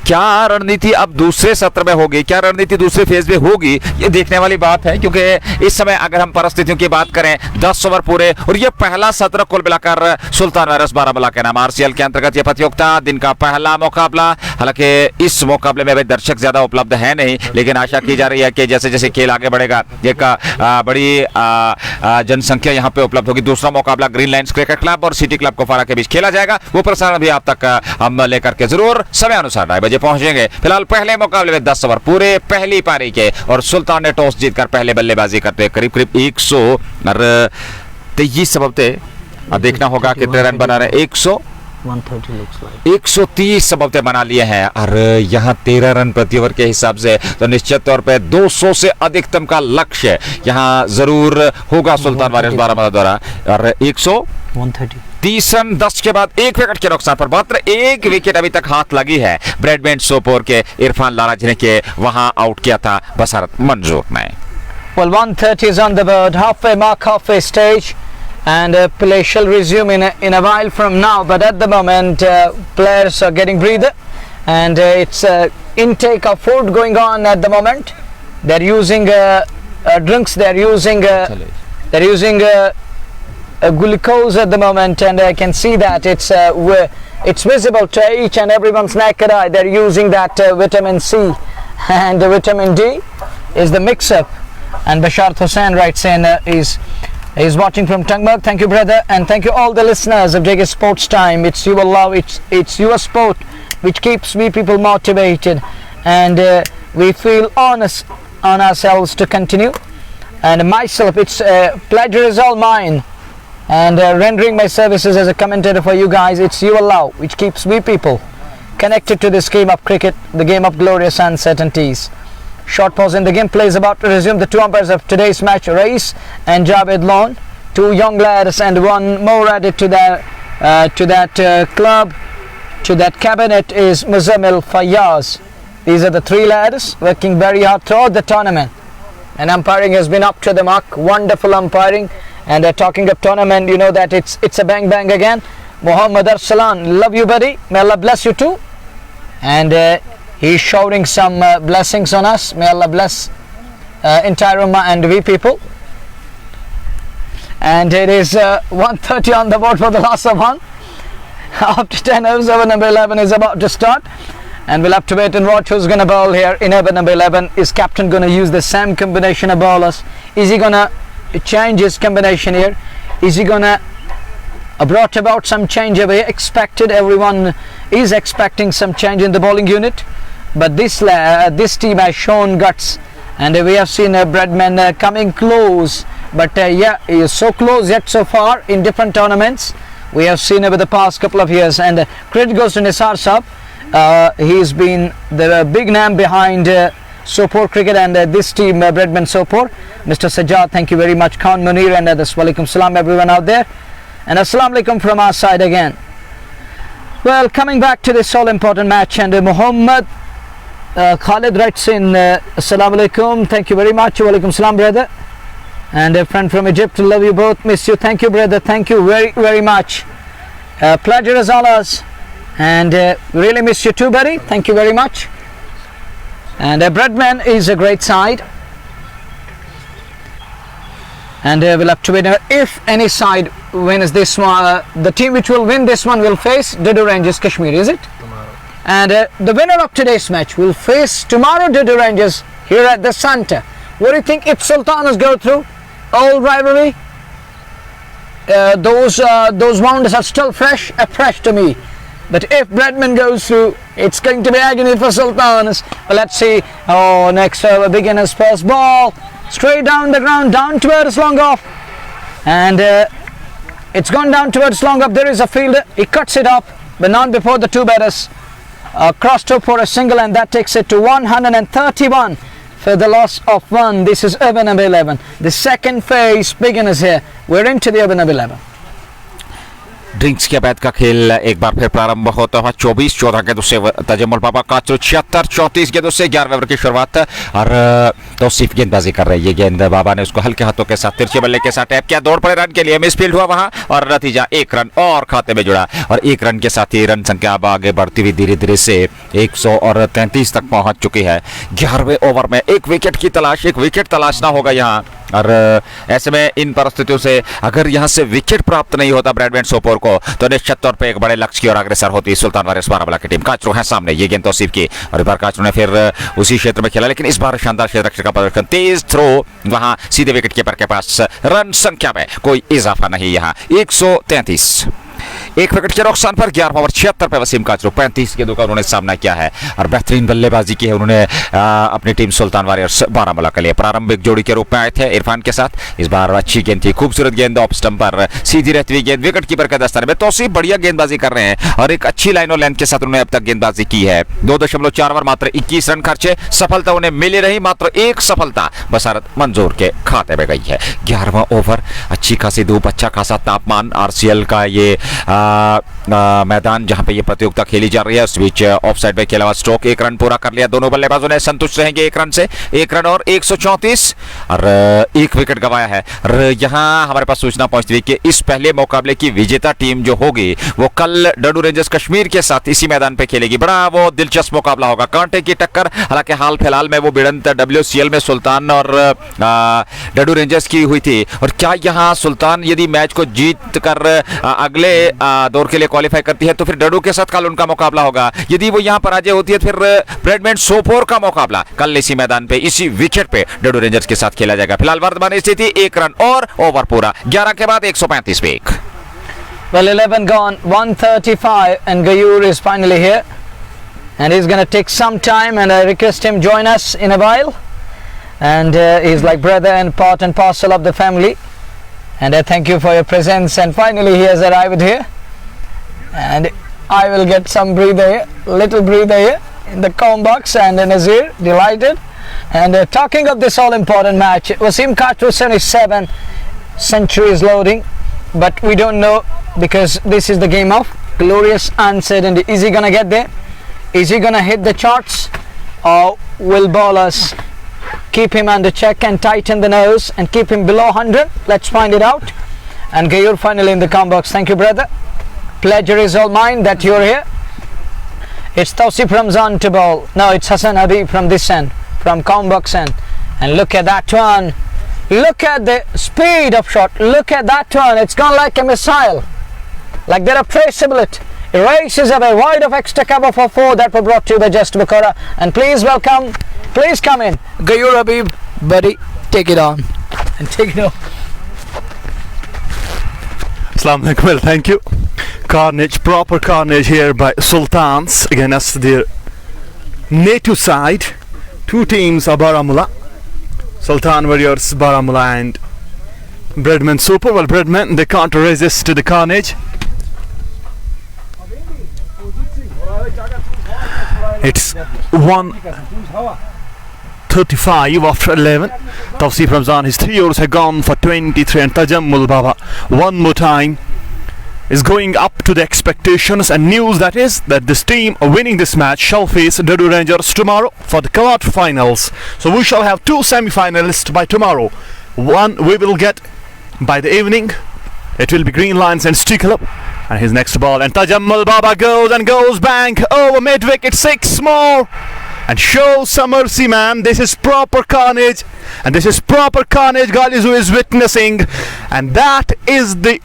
Speaker 2: क्या रणनीति अब दूसरे सत्र में होगी, क्या रणनीति दूसरे फेज में होगी, ये देखने वाली बात है। क्योंकि इस समय अगर हम परिस्थितियों की बात करें, 10 ओवर पूरे और ये पहला सत्र कुल मिलाकर सुल्तान वारियर्स बारामूला के नाम आरसीएल के अंतर्गत ये प्रतियोगिता दिन का पहला मुकाबला। हालांकि इस मुकाबले में भाई दर्शक ज्यादा उपलब्ध है नहीं, लेकिन आशा की जा रही है कि जैसे जैसे खेल आगे बढ़ेगा एक बड़ी जनसंख्या यहां पे उपलब्ध होगी। दूसरा मुकाबला ग्रीन लाइंस क्रिकेट क्लब और सिटी क्लब कुपवारा के बीच खेला जाएगा। वो प्रसारण भी आप तक हम लेकर के जरूर समय अनुसार 2:30 बजे पहुंचेंगे। फिलहाल पहले मुकाबले में 10 ओवर पूरे पहली पारी के और सुल्तान ने टॉस जीतकर पहले बल्लेबाजी करते हुए करीब करीब 123 सबब थे। अब देखना होगा कितने रन बना रहे। 130 सबब बना लिए हैं और यहाँ 13 रन प्रति ओवर के हिसाब से तो निश्चित तौर पे 200 से अधिकतम का लक्ष्य यहाँ जरूर होगा सुल्तान वारियर्स बारामूला द्वारा। और 130 रन 10 के बाद 1 विकेट के नुकसान पर मात्र 1 विकेट अभी तक हाथ लगी है ब्रैडमैन सोपोर के इरफान लारा जिन्हें के वहां आउट किया था बसरत मंजूर ने।
Speaker 1: Well, 130 is on the board, halfway mark, halfway stage. And play shall resume in a while from now, but at the moment players are getting breather, and it's intake of food going on at the moment. They're using drinks, they're using glucose at the moment, and I can see that it's visible to each and everyone's naked eye. They're using that vitamin C and the vitamin D is the mix-up. And Bashar Hussain writes in He's watching from Tangmarg. Thank you, brother, and thank you all the listeners of JK Sports Time. It's your love, it's your sport which keeps we people motivated, and we feel honest on ourselves to continue. And myself, it's pleasure is all mine, and rendering my services as a commentator for you guys. It's your love which keeps we people connected to this game of cricket, the game of glorious uncertainties. Short pause in the game, play is about to resume. The two umpires of today's match, Rais and Javed Lon, two young lads and one more added to that club, to that cabinet is Muzammil Fayyaz. These are the 3 lads working very hard throughout the tournament, and umpiring has been up to the mark. Wonderful umpiring. And talking of tournament, you know that it's a bang bang again. Muhammad Arsalan, love you buddy, may Allah bless you too. And he's showering some blessings on us. May Allah bless entire Ummah and we people. And it is 130 on the board for the last of one. After 10 overs, over number 11 is about to start. And we'll have to wait and watch who's going to bowl here. In over number 11, is captain going to use the same combination of bowlers? Is he going to change his combination here? Is he going to brought about some change over here? Expected, everyone is expecting some change in the bowling unit. But this team has shown guts, and we have seen Breadman coming close, but yeah, he is so close yet so far in different tournaments we have seen over the past couple of years. And credit goes to Nisar Saab. He's been the big name behind Sopor Cricket and this team, Breadman Sopor. Mr. Sajjad, thank you very much. Khan Munir and others. Walaikum salam everyone out there, and assalamu alaikum from our side again. Well, coming back to this all important match, and Muhammad Khalid writes in assalamu alaikum, thank you very much. Walaikum salam brother, and a friend from Egypt, love you both, miss you. Thank you brother, thank you very much. Pleasure is all ours, and really miss you too buddy, thank you very much. And Breadman is a great side, and we'll have to wait. If any side wins this one, the team which will win this one will face Dudu Rangers Kashmir, is it? And the winner of today's match will face tomorrow Dudu Rangers here at the Santa. What do you think if Sultanas go through all rivalry? those wounds are still fresh to me. But if Bradman goes through, it's going to be agony for Sultans. But let's see. Oh, next over, beginner's first ball. Straight down the ground, down towards long off. And it's gone down towards long off. There is a fielder. He cuts it up, but not before the two batters crossed up for a single, and that takes it to 131 for the loss of one. This is over number 11. The second phase beginners here. We're into the over number 11.
Speaker 2: Drinks के बाद का खेल एक बार फिर प्रारंभ होता हुआ 24-14 गेंदों से तजम्मुल बाबा का 76-34 गेंदों से 11 ओवर की शुरुआत। और तौसीफ गेंदबाजी कर रहे हैं। ये गेंद बाबा ने उसको हल्के हाथों के साथ तिरछे बल्ले के साथ टैप किया, दौड़ पड़े रन के लिए, मिसफील्ड हुआ वहां और नतीजा 1 रन और खाते में जुड़ा। और 1 रन के साथ ही रन संख्या अब आगे बढ़ती हुई धीरे धीरे से 133 तक पहुंच चुकी है। 11वें ओवर में एक विकेट तलाशना होगा यहाँ। और ऐसे में इन परिस्थितियों से अगर यहां से विकेट प्राप्त नहीं होता ब्रैडमैन सोपोर को, तो निश्चित तौर पे एक बड़े लक्ष्य की ओर अग्रसर होती सुल्तान वारियर्स बारामूला की टीम। काचरू है सामने, ये गेंद तौसीफ की, और इस बार काचरू ने फिर उसी क्षेत्र में खेला, लेकिन इस बार शानदार क्षेत्र रक्षक का प्रदर्शन, तेज थ्रो वहां सीधे विकेट कीपर के पास। रन संख्या में कोई इजाफा नहीं यहाँ, 133। एक विकेट के नुकसान पर 11 ओवर 76 पे वसीम काचरू 35 गेंदों का उन्होंने सामना किया है और बेहतरीन बल्लेबाजी की है उन्होंने अपनी टीम सुल्तान वारियर्स बारामूला के लिए। प्रारंभिक जोड़ी के रूप में आए थे इरफान के साथ, इस बार अच्छी गेंद थी, खूबसूरत गेंद ऑफ स्टंप पर सीधी रहती हुई गेंद विकेट कीपर के दस्ताने में। तौसीफ बढ़िया गेंदबाजी कर रहे हैं और एक अच्छी लाइन और लेंथ के साथ उन्होंने अब तक गेंदबाजी की है। 2.4 ओवर मात्र 21 रन खर्चे, सफलता उन्हें मिली रही मात्र एक सफलता बसारत मंजूर के खाते में गई है। 11वां ओवर, अच्छी खासी धूप, अच्छा खासा तापमान, आरसीएल का ये मैदान जहां पे ये प्रतियोगिता खेली जा रही है, उस बीच ऑफ साइड में खेला हुआ स्ट्रोक 1 रन पूरा कर लिया। दोनों बल्लेबाजों ने संतुष्ट रहेंगे 1 रन से, 1 रन और 134 और 1 विकेट गंवाया है। और यहां हमारे पास सूचना पहुंचती है कि इस पहले मुकाबले की विजेता टीम जो होगी वो कल डडू रेंजर्स कश्मीर के साथ इसी मैदान पे खेलेगी। बड़ा वो दिलचस्प मुकाबला होगा, कांटे की टक्कर। हालांकि हाल फिलहाल में वो भिड़ंत WCL में सुल्तान और डडू रेंजर्स की हुई थी, और क्या यहां सुल्तान यदि मैच को जीत कर अगले दौर के लिए क्वालिफाई करती है तो फिर डडू के साथ कल उनका मुकाबला होगा। यदि वो यहां पराजय होती है तो फिर ब्रैडमैन सोपोर का मुकाबला कल इसी मैदान पे इसी विकेट पे डडू रेंजर्स के साथ खेला जाएगा। फिलहाल वर्तमान स्थिति 1 रन और ओवर पूरा, 11 के बाद 135 पे 1।
Speaker 1: Well, 11 gone, 135, and Gayur is finally here, and he's going to take some time, and I request him join us in a while, and he's like brother and part and parcel of the family, and I thank you for your presence. And finally he has arrived here, and I will get some breather here, little breather here in the com box, and Nazir delighted. And talking of this all important match, Wasim Kachru 77 centuries loading, but we don't know, because this is the game of glorious uncertainty. Is he gonna get there? Is he gonna hit the charts, or will bowlers keep him under check and tighten the nose and keep him below 100? Let's find it out. And Gayur finally in the com box. Thank you, brother. Pleasure is all mine that you're here. It's Tausif Ramzan to bowl. No, it's Hassan Habib from this end, from com box end. And look at that one. Look at the speed of shot. Look at that one. It's gone like a missile, like they're appraisable it. It races away wide of extra cover for 4 that were brought to you by Just Bukhara. And please welcome, please come in, Gayur Habib, buddy, take it on and take it off.
Speaker 3: Assalamu alaikum. Well, thank you. Carnage, proper carnage here by Sultans against their native side. Two teams are Baramula, Sultan Warriors Baramula and Bradman Super. Well, Bradman, they can't resist the carnage. It's 1:35 after 11. Tausif Ramzan, his 3 overs have gone for 23, and Tajammul Baba one more time is going up to the expectations, and news that is that this team winning this match shall face Dadu Rangers tomorrow for the quarter-finals. So we shall have 2 semi-finalists by tomorrow. One we will get by the evening. It will be Green Lions and Steel Club. And his next ball, and Tajammul Baba goes and goes bank over mid-wicket, 6 more. And show some mercy, man. This is proper carnage, and this is proper carnage Galizu is witnessing, and that is the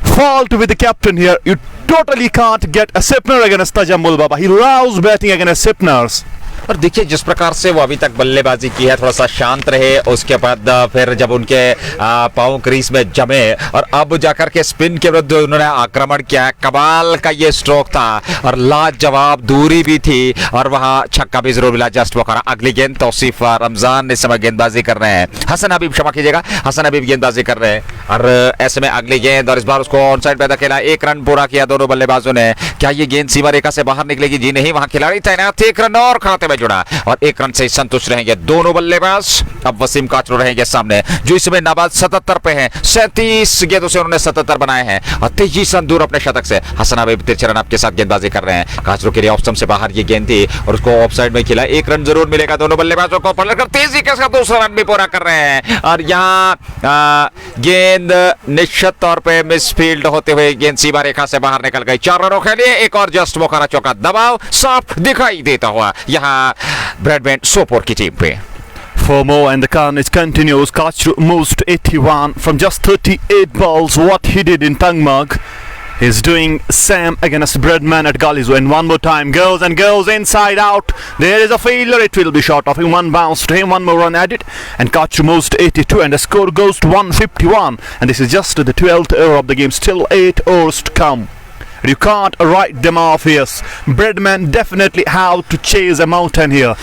Speaker 3: fault with the captain here. You totally can't get a Sipner against Tajammul Baba. He loves batting against Sipners.
Speaker 2: और देखिए जिस प्रकार से वो अभी तक बल्लेबाजी की है, थोड़ा सा शांत रहे, उसके बाद फिर जब उनके पाँव क्रीज में जमे और अब जाकर के स्पिन के विरुद्ध उन्होंने आक्रमण किया है। कमाल का ये स्ट्रोक था और लाजवाब दूरी भी थी और वहां छक्का भी जरूर मिला। जस्ट वो करा। अगली गेंद तौसीफ रमजान इस समय गेंदबाजी कर रहे हैं। हसन हबीब, क्षमा कीजिएगा, हसन हबीब गेंदबाजी कर रहे हैं और ऐसे में अगली गेंद और इस बार उसको ऑन साइड पे धकेला। 1 रन पूरा किया दोनों बल्लेबाजों ने। क्या ये गेंद सीमा रेखा से बाहर निकलेगी? जी नहीं, वहां खिलाड़ी तैनात। 1 रन और खाते में जुड़ा और 1 रन से संतुष्ट रहेंगे दोनों बल्लेबाज। अब वसीम काचरू रहेंगे सामने जो इस समय नाबाद 77 पे हैं। 37 गेंदों से उन्होंने 77 बनाए हैं और 23 रन दूर अपने शतक से। हसन हबीब तिरछे रन आपके साथ गेंदबाजी कर रहे हैं। काचरू के लिए ऑफ स्टंप से बाहर ये गेंद थी और उसको ऑफ साइड में खिला। 1 रन जरूर मिलेगा दोनों बल्लेबाजों को। पलटकर तेजी के साथ दूसरा रन भी पूरा कर रहे हैं और यहाँ गेंद निश्चित तौर पे मिसफील्ड होते हुए गेंद सीमा रेखा से बाहर निकल गई। 4 रनों के लिए एक और जस्ट मौका चौका। दबाव साफ दिखाई देता हुआ यहाँ ब्रैडमैन सोपोर की टीम पे।
Speaker 3: For more, and the carnage continues. Kachru moves to 81 from just 38 balls. What he did in Tangmarg, he's doing Sam against Breadman at Galizo. And one more time, goes and goes inside out. There is a failure. It will be short of him. One bounce to him. One more run added. And Kachru moves to 82. And the score goes to 151. And this is just the 12th over of the game. Still 8 overs to come. You can't write them off here. Breadman definitely have to chase a mountain here.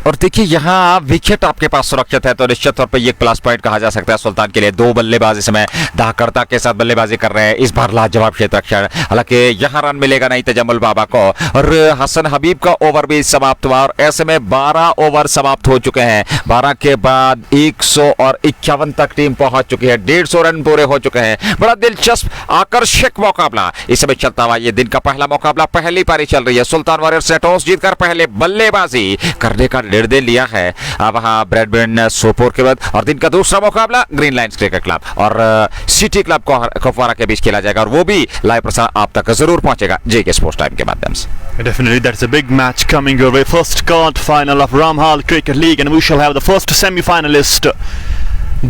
Speaker 2: और देखिए यहाँ wicket आपके पास सुरक्षित है तो निश्चित तौर पे ये प्लस पॉइंट कहा जा सकता है सुल्तान के लिए। 2 बल्लेबाज इस समय दाहकर्ता के साथ बल्लेबाजी कर रहे हैं। इस बार लाजवाब क्षेत्ररक्षण, हालांकि यहाँ रन मिलेगा नहीं तजम्मुल बाबा को। और हसन हबीब का ओवर भी समाप्त हुआ और ऐसे में 12 ओवर समाप्त हो चुके हैं। 12 के बाद 151 तक टीम पहुंच चुकी है। 150 रन पूरे हो चुके हैं। बड़ा दिलचस्प आकर्षक मुकाबला इस समय चलता हुआ। ये दिन का पहला मुकाबला, पहली पारी चल रही है। सुल्तान वॉरियर्स ने टॉस जीतकर पहले बल्लेबाजी करने का निर्णय लिया है। वहां ब्रैडमैन सोपोर के बाद और दिन का दूसरा मुकाबला ग्रीन लाइन्स क्रिकेट क्लब और सिटी क्लब कुपवारा के बीच खेला जाएगा और वो भी लाइव प्रसारण आप तक जरूर पहुंचेगा जेके स्पोर्ट्स टाइम के माध्यम से।
Speaker 3: Definitely, that's a big match coming your way. First card final of Ramhal Cricket League, and we shall have the first semi-finalist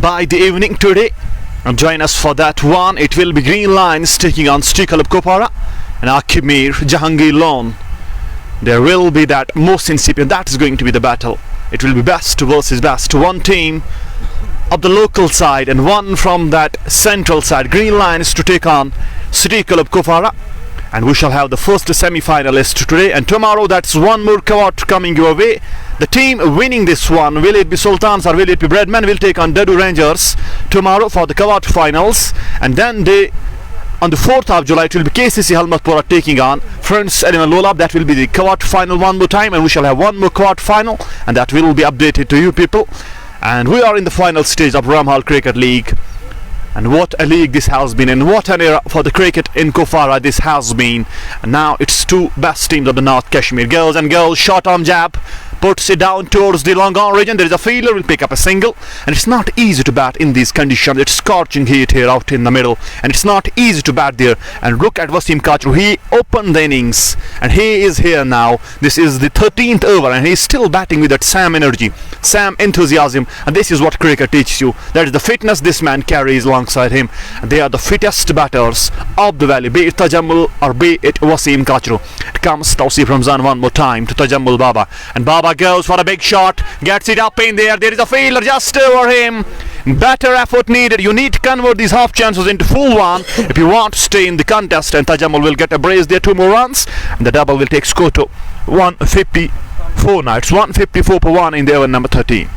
Speaker 3: by the evening today. And join us for that one. It will be Green Lions taking on City Club Kupwara and Akimir Jahangir Lawn. There will be that Mohsin Sipian. That is going to be the battle. It will be best versus best. One team of the local side and one from that central side. Green Lions to take on City Club Kupwara. And we shall have the first semi-finalist today. And tomorrow, that's one more cohort coming your way. The team winning this one, will it be Sultans or will it be Breadman, will take on Dadu Rangers tomorrow for the cohort finals. And then on the 4th of July, it will be KCC Halmatpura taking on Friends Animal Lolab. That will be the quart final one more time, and we shall have one more quart final, and that will be updated to you people. And we are in the final stage of Ramhal Cricket League. And what a league this has been, and what an era for the cricket in Kupwara this has been. And now it's 2 best teams of the North Kashmir. Girls and girls, short arm jab, puts it down towards the long on region. There is a fielder, will pick up a single, and it's not easy to bat in these conditions. It's scorching heat here out in the middle, and it's not easy to bat there. And look at Wasim Kachru. He opened the innings, and he is here now. This is the 13th over, and he's still batting with that Sam energy, Sam enthusiasm, and this is what cricket teaches you. That is the fitness this man carries alongside him. They are the fittest batters of the valley, be it Tajammul or be it Wasim Kachru. It comes Tawseef Ramzan one more time to Tajammul Baba, and Baba goes for a big shot, gets it up in there. There is a fielder just over him. Better effort needed. You need to convert these half chances into full one if you want to stay in the contest. And Tajammul will get a brace there, 2 more runs, and the double will take score to 154 now. It's 154 per 1 in the over number 13.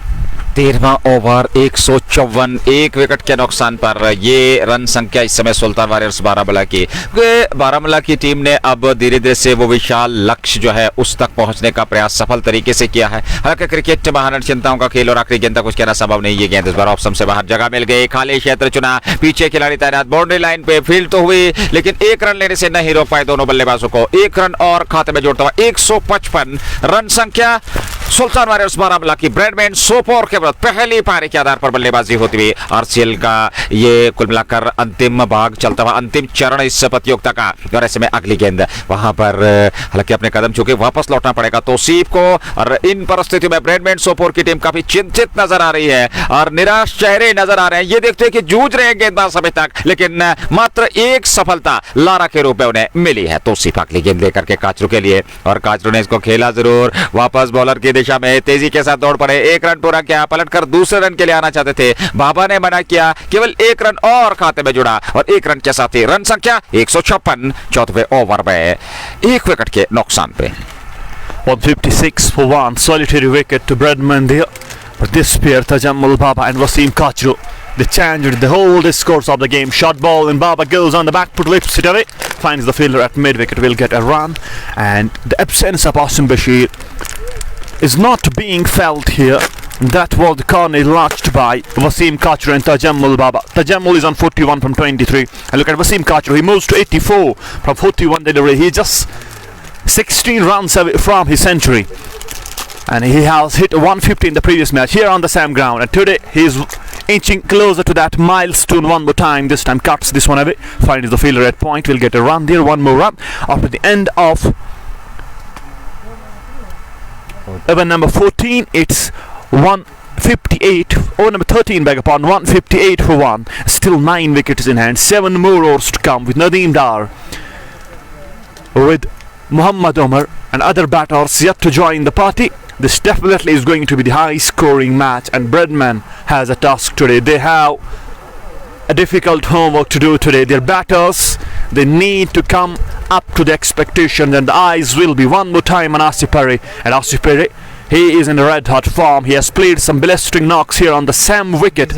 Speaker 2: 13वां over 154, 1 wicket के नुकसान पर ये run संख्या इस समय सुल्तान warriors Baramulla की team ने अब धीरे धीरे से वो विशाल लक्ष्य जो है उस तक पहुंचने का प्रयास सफल तरीके से किया है। हालांकि क्रिकेट महान चिंताओं का खेल और आखिरी गेंद तक कुछ कहना संभव नहीं। ये गेंद इस बार ऑफ स्टंप से बाहर जगह मिल गई, खाली क्षेत्र चुना, पीछे खिलाड़ी तैनात, बाउंड्री लाइन पे फील्ड तो हुई लेकिन 1 रन लेने से नहीं रोक पाए दोनों बल्लेबाजों को। 1 रन और खाते में जोड़ता हुआ 155 रन संख्या सुल्तान वॉरियर्स बारामूला की। ब्रैडमैन सोपोर के पहली पारी के आधार पर बल्लेबाजी होती हुई आरसीएल का ये कुल मिलाकर अंतिम भाग चलता हुआ, अंतिम चरण इस प्रतियोगिता का। और ऐसे में अगली गेंद वहां पर हालांकि अपने कदम चुके वापस लौटना पड़ेगा तौसीफ को। और इन परिस्थितियों में ब्रैडमैन सोपोर की टीम काफी चिंतित नजर आ रही है और निराश चेहरे नजर आ रहे हैं। ये देखते हैं कि जूझ रहे हैं गेंदबाज अभी तक, लेकिन मात्र 1 सफलता लारा के रूप में उन्हें मिली है। तौसीफ अगली गेंद लेकर के काचरू के लिए, और काचरू ने इसको खेला जरूर, वापस बॉलर की दिशा में तेजी के साथ दौड़ पड़े, 1 रन पूरा किया, पलटकर दूसरे रन के लिए आना चाहते थे, बाबा ने मना किया, केवल 1 रन और खाते में जुड़ा और 1 रन के साथ ही रन संख्या 156 चौथे ओवर में 1 विकेट के नुकसान पे।
Speaker 3: 156 for 1, solitary wicket to Bradman there. But this pair, Tajammul Baba and Wasim Kachru, they changed the whole discourse of the game. Short ball and Baba goes on the back foot, lifts it away, finds the fielder at mid-wicket, will get a run. And the absence of Asim Bashir is not being felt here. That was the corner launched by Wasim Kachru and Tajammul Baba. Tajammul is on 41 from 23. And look at Wasim Kachru, he moves to 84 from 41 delivery. He just 16 runs away from his century. And he has hit 150 in the previous match here on the same ground, and today he is inching closer to that milestone one more time. This time cuts this one away, finds the fielder at point, will get a run there, one more run after the end of over number 14. It's 158, over number 13 beg upon, 158 for 1. Still 9 wickets in hand, 7 more overs to come with Nadeem Dar, with Muhammad Omar and other batters yet to join the party. This definitely is going to be the high scoring match, and Bradman has a task today. They have a difficult homework to do today. Their batters, they need to come up to the expectations, and the eyes will be one more time on Asif Perry. And Asif Perry, he is in a red hot form. He has played some blistering knocks here on the same wicket,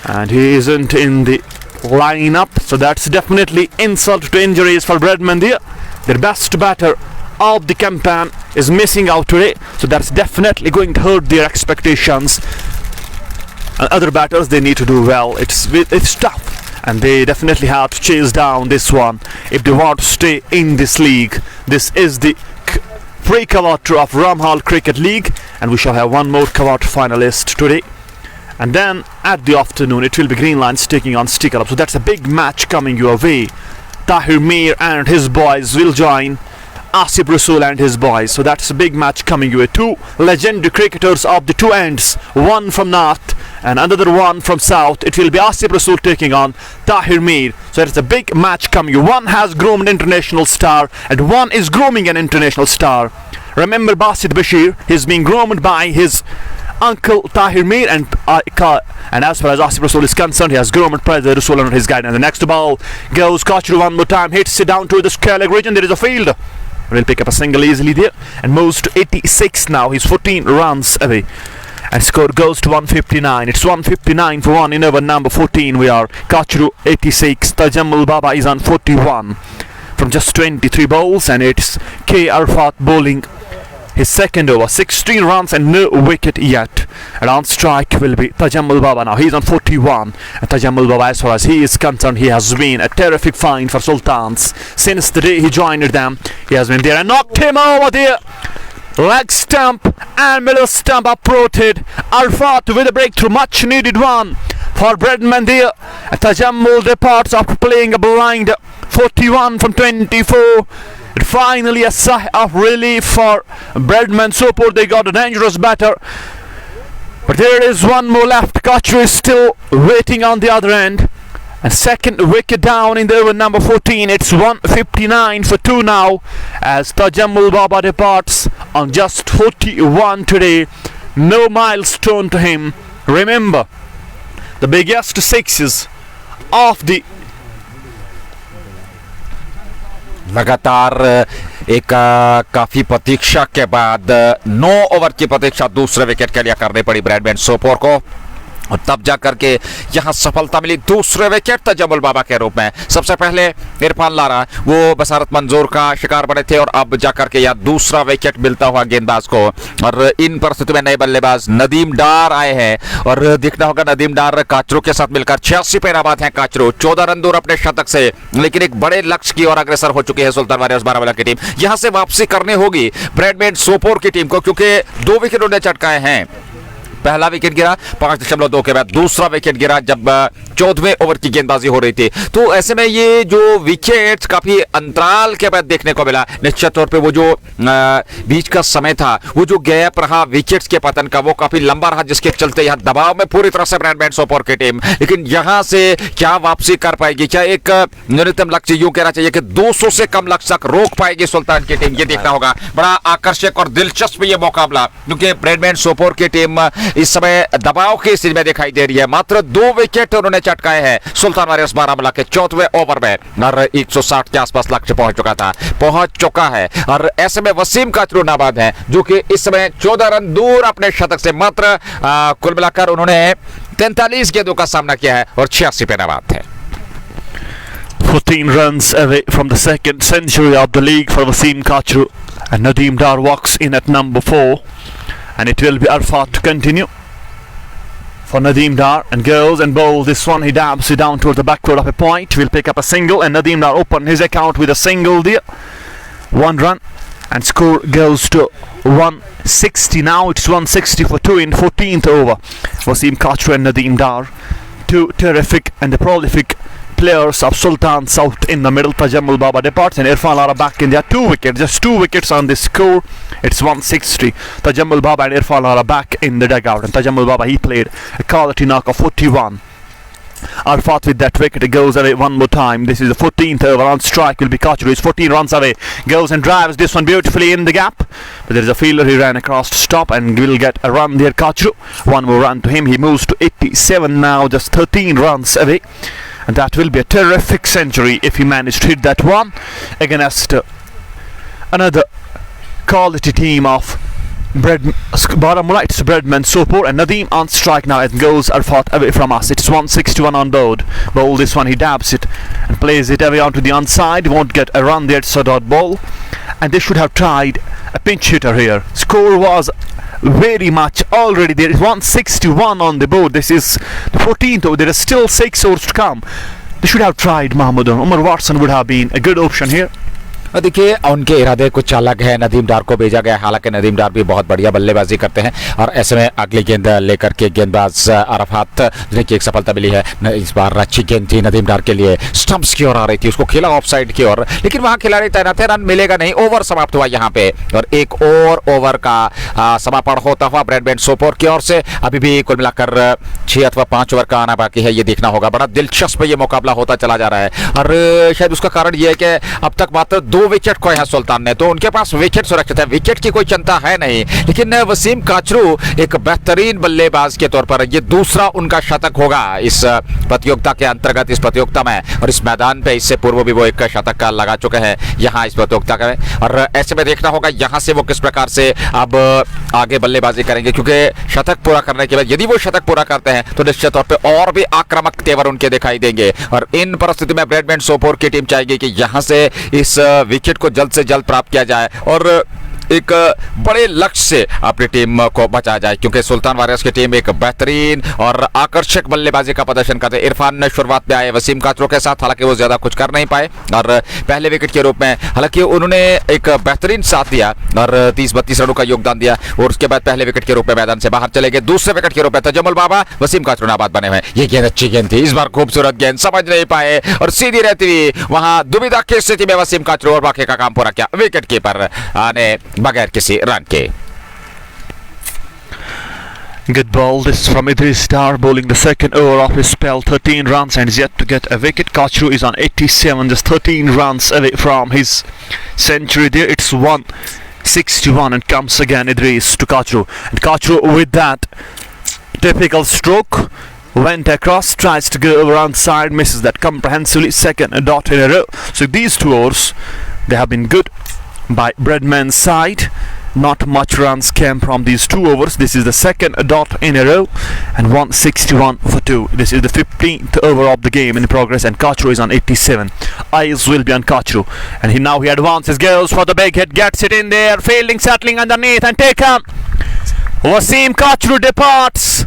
Speaker 3: and he isn't in the lineup, so that's definitely insult to injuries for Bradman there. Their best batter of the campaign is missing out today, so that's definitely going to hurt their expectations. And other batters, they need to do well. It's tough, and they definitely have to chase down this one if they want to stay in this league. This is the pre-Kawat of Ramhal Cricket League, and we shall have one more Kawat finalist today. And then at the afternoon it will be Green Lions taking on Sticker Up. So that's a big match coming your way. Tahir Mir and his boys will join Asif Rasool and his boys. So that's a big match coming your way. 2 legendary cricketers of the 2 ends, one from north and another one from south. It will be Asif Rasool taking on Tahir Mir. So it's a big match coming. One has groomed an international star and one is grooming an international star. Remember Basit Bashir, he's being groomed by his uncle Tahir Mir, and as far as Asif Rasool is concerned, he has groomed President Rasool under his guidance. And the next ball goes Kachru one more time, hits it down to the square leg region. There is a field. Will pick up a single easily there and moves to 86 now. He's 14 runs away, and score goes to 159. It's 159 for 1 in over number 14. We are Kachru 86, Tajammul Baba is on 41 from just 23 balls, and it's K. Arfat bowling his second over, 16 runs and no wicket yet. And on strike will be Tajammul Baba now. He's on 41. And Tajammul Baba, as far as he is concerned, he has been a terrific find for Sultans since the day he joined them. He has been there and knocked him over there. Leg stump and middle stump uprooted. Arfat with a breakthrough, much needed one for Bradman there. And Tajammul departs after playing a blind 41 from 24. And finally a sigh of relief for Bradman Sopur. They got a dangerous batter, but there is one more left. Kachru is still waiting on the other end, and second wicket down in the over number 14. It's 159 for 2 now as Tajammul Baba departs on just 41 today. No milestone to him. Remember, the biggest sixes of the
Speaker 2: लगातार एक काफी प्रतीक्षा के बाद 9 over की प्रतीक्षा दूसरे wicket के लिए करनी पड़ी ब्रैडमैन सोपोर को, और तब जाकर के यहां सफलता मिली दूसरे विकेट तजम्मुल बाबा के रूप में। सबसे पहले इरफान लारा वो बसारत मंजूर का शिकार बने थे, और अब जाकर के यहां दूसरा विकेट मिलता हुआ गेंदबाज को। और इन परिस्थितियों में नए बल्लेबाज नदीम डार आए हैं, और देखना होगा नदीम डार काचरू के साथ मिलकर 86 पे नाबाद हैं। काचरू 14 रन दूर अपने शतक से, लेकिन एक बड़े लक्ष्य की ओर अग्रसर हो चुकी है सुल्तान वारियर्स बारामूला की टीम। यहां से वापसी करनी होगी ब्रैडमैन सोपोर की टीम को, क्योंकि 2 विकेट उन्हें चटकाए हैं। पहला विकेट गिरा 5.2 के बाद, दूसरा विकेट गिरा जब 14वें ओवर की गेंदबाजी हो रही थी। तो ऐसे में ये जो विकेट काफी अंतराल के बाद देखने को मिला। निश्चित तौर पे वो जो बीच का समय था, वो जो गैप रहा विकेट्स के पतन का, वो काफी लंबा रहा, जिसके चलते यहाँ दबाव में पूरी तरह से ब्रैडमैन सोपोर की टीम, लेकिन यहाँ से क्या वापसी कर पाएगी, क्या एक न्यूनतम लक्ष्य यूं कहना चाहिए कि 200 से कम लक्ष्य तक रोक पाएगी सुल्तान की टीम, ये देखना होगा। बड़ा आकर्षक और दिलचस्प ये मुकाबला, क्योंकि ब्रैडमैन सोपोर की टीम इस समय दबाव की स्थिति में दिखाई दे रही है। मात्र 2 विकेट उन्होंने चटकाए हैं सुल्तान वारियर्स बारामूला के 14वें ओवर में, और 160 के आसपास लक्ष्य पहुंच चुका है। और ऐसे में वसीम काचरू नाबाद है, जो कि इस समय 14 रन दूर अपने शतक से, मात्र कुल मिलाकर उन्होंने 43 गेंदों का सामना किया है और 86 पे नाबाद है।
Speaker 3: 14 runs away from the second century of the league for Wasim Kachru, and Nadeem Dar walks in at number 4, and it will be Arfat to continue for Nadeem Dar, and goes and bowls this one. He dabs it down towards the backward of a point, will pick up a single, and Nadeem Dar open his account with a single there. 1 run, and score goes to 160. Now it's 160 for 2 in 14th over. Wasim Kachru and Nadeem Dar, two terrific and prolific players of Sultan South in the middle. Tajammul Baba departs, and Irfan Lara back in there. 2 wickets, just 2 wickets on this score. It's 160. Tajammul Baba and Irfan Lara back in the dugout, and Tajammul Baba, he played a quality knock of 41. Arfat with that wicket, it goes away one more time. This is the 14th over. On strike will be Kachru. He's 14 runs away. Goes and drives this one beautifully in the gap, but there is a fielder. He ran across to stop and will get a run there. Kachru, one more run to him. He moves to 87 now, just 13 runs away, and that will be a terrific century if he managed to hit that one against another quality team of Baramulla. It's Bradman Sopor, and Nadeem on strike now, and goes Arfat away from us. It's 161 on board. Bowl this one, he dabs it and plays it away onto the onside. Won't get a run there. It's a dot ball, and they should have tried a pinch hitter here. Score was very much already there. Is 161 on the board. This is the 14th over. There are still 6 overs to come. They should have tried Mahmoodun. Umar Watson would have been a good option here.
Speaker 2: देखिए उनके इरादे कुछ अलग है। नदीम डार को भेजा गया, हालांकि नदीम डार भी बहुत बढ़िया बल्लेबाजी करते हैं, और ऐसे में अगली गेंद लेकर के गेंदबाज अरफात, जिन्हें की एक सफलता मिली है। इस बार अच्छी गेंद थी नदीम डार के लिए, स्टंप्स की ओर आ रही थी, उसको खेला ऑफ साइड की ओर, लेकिन वहां खिलाड़ी तैनात है, रन मिलेगा नहीं। ओवर समाप्त हुआ यहाँ पे, और एक और ओवर का समापन होता हुआ ब्रैडमैन सोपोर की ओर से। अभी भी कुल मिलाकर 6 अथवा 5 ओवर का आना बाकी है, ये देखना होगा। बड़ा दिलचस्प ये मुकाबला होता चला जा रहा है, और शायद उसका कारण ये है कि अब तक मात्र 2 विकेट खोए हैं सुल्तान ने, तो उनके पास विकेट सुरक्षित है, विकेट की कोई चिंता है नहीं। लेकिन वसीम काचरू एक बेहतरीन बल्लेबाज के तौर पर ये दूसरा उनका शतक होगा इस प्रतियोगिता के अंतर्गत, इस प्रतियोगिता में, और इस मैदान पे इससे पूर्व भी वो एक शतक का लगा चुके हैं यहाँ इस प्रतियोगिता में। और ऐसे में देखना होगा यहाँ से वो किस प्रकार से अब आगे बल्लेबाजी करेंगे, क्योंकि शतक पूरा करने के बाद यदि वो शतक पूरा करते हैं तो निश्चित तौर पे और भी आक्रामक तेवर उनके दिखाई देंगे। और इन परिस्थिति में ब्रैडमैन सोपोर की टीम चाहेगी कि यहाँ से इस विकेट को जल्द से जल्द प्राप्त किया जाए और एक बड़े लक्ष्य से अपनी टीम को बचाया जाए, क्योंकि सुल्तान वारियर्स की टीम एक बेहतरीन और आकर्षक बल्लेबाजी का प्रदर्शन करते हैं। इरफान ने शुरुआत में आए वसीम काचरू के साथ, हालांकि वो ज्यादा कुछ कर नहीं पाए, और पहले विकेट के रूप में हालांकि उन्होंने एक बेहतरीन साथ दिया और 30-32 रनों का योगदान दिया, और उसके बाद पहले विकेट के रूप में मैदान से बाहर चले गए। दूसरे विकेट के रूप में तजम्मुल बाबा, वसीम काचरू नाबाद बने हुए। ये गेंद अच्छी गेंद थी, इस बार खूबसूरत गेंद, समझ नहीं पाए और सीधी रहती हुई वहां दुविधा की स्थिति में वसीम काचरू और बाकी का काम पूरा किया, विकेट कीपर आने बगैर किसी रन के।
Speaker 3: Good ball this from Idris Dar, bowling the second over of his spell, 13 runs and is yet to get a wicket. Kachru is on 87, just 13 runs away from his century there. It's 161 and comes again Idris to Kachru, and Kachru with that typical stroke went across, tries to go over on side, misses that comprehensively, second dot in a row. So these 2 overs, they have been good by Bradman's side. Not much runs came from these 2 overs. This is the second dot in a row, and 161 for 2. This is the 15th over of the game in progress, and Kachru is on 87. Eyes will be on Kachru, and now he advances, goes for the big hit, gets it in there, fielding settling underneath and taken. Wasim Kachru departs,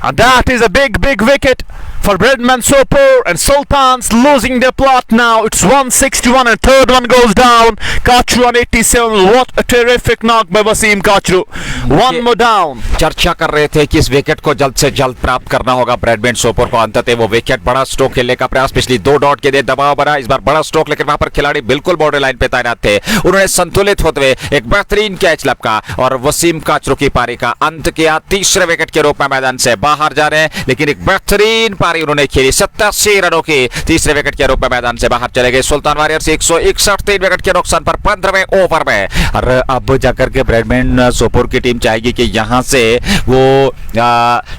Speaker 3: and that is a big wicket for Breadman Sopor, and Sultans losing their plot now. It's 161 and third one goes down. Kachru on 87. What a terrific knock by Wasim Kachru. One more down.
Speaker 2: चर्चा कर रहे थे कि इस wicket को जल्द से जल्द प्राप्त करना होगा ब्रैडमैन सोपोर को। अंततः वो विकेट, बड़ा स्ट्रोक खेलने का प्रयास, पिछली 2 डॉट के लिए दबाव बना, इस बार बड़ा स्ट्रोक, लेकिन वहां पर खिलाड़ी बिल्कुल बॉर्डर लाइन पे तैनात थे। उन्होंने संतुलित होते हुए एक बेहतरीन कैच लपका और वसीम काचरू की पारी का अंत किया। तीसरे विकेट के रूप में मैदान से बाहर जा रहे हैं, लेकिन एक बेहतरीन पारी उन्होंने खेली। 87 रनों की तीसरे विकेट के रूप में मैदान से बाहर चले गए सुल्तान वॉरियर्स 161 3 विकेट के नुकसान पर 15वें ओवर में। और अब जाकर के ब्रैडमैन सोपोर की टीम चाहेगी कि यहां से वो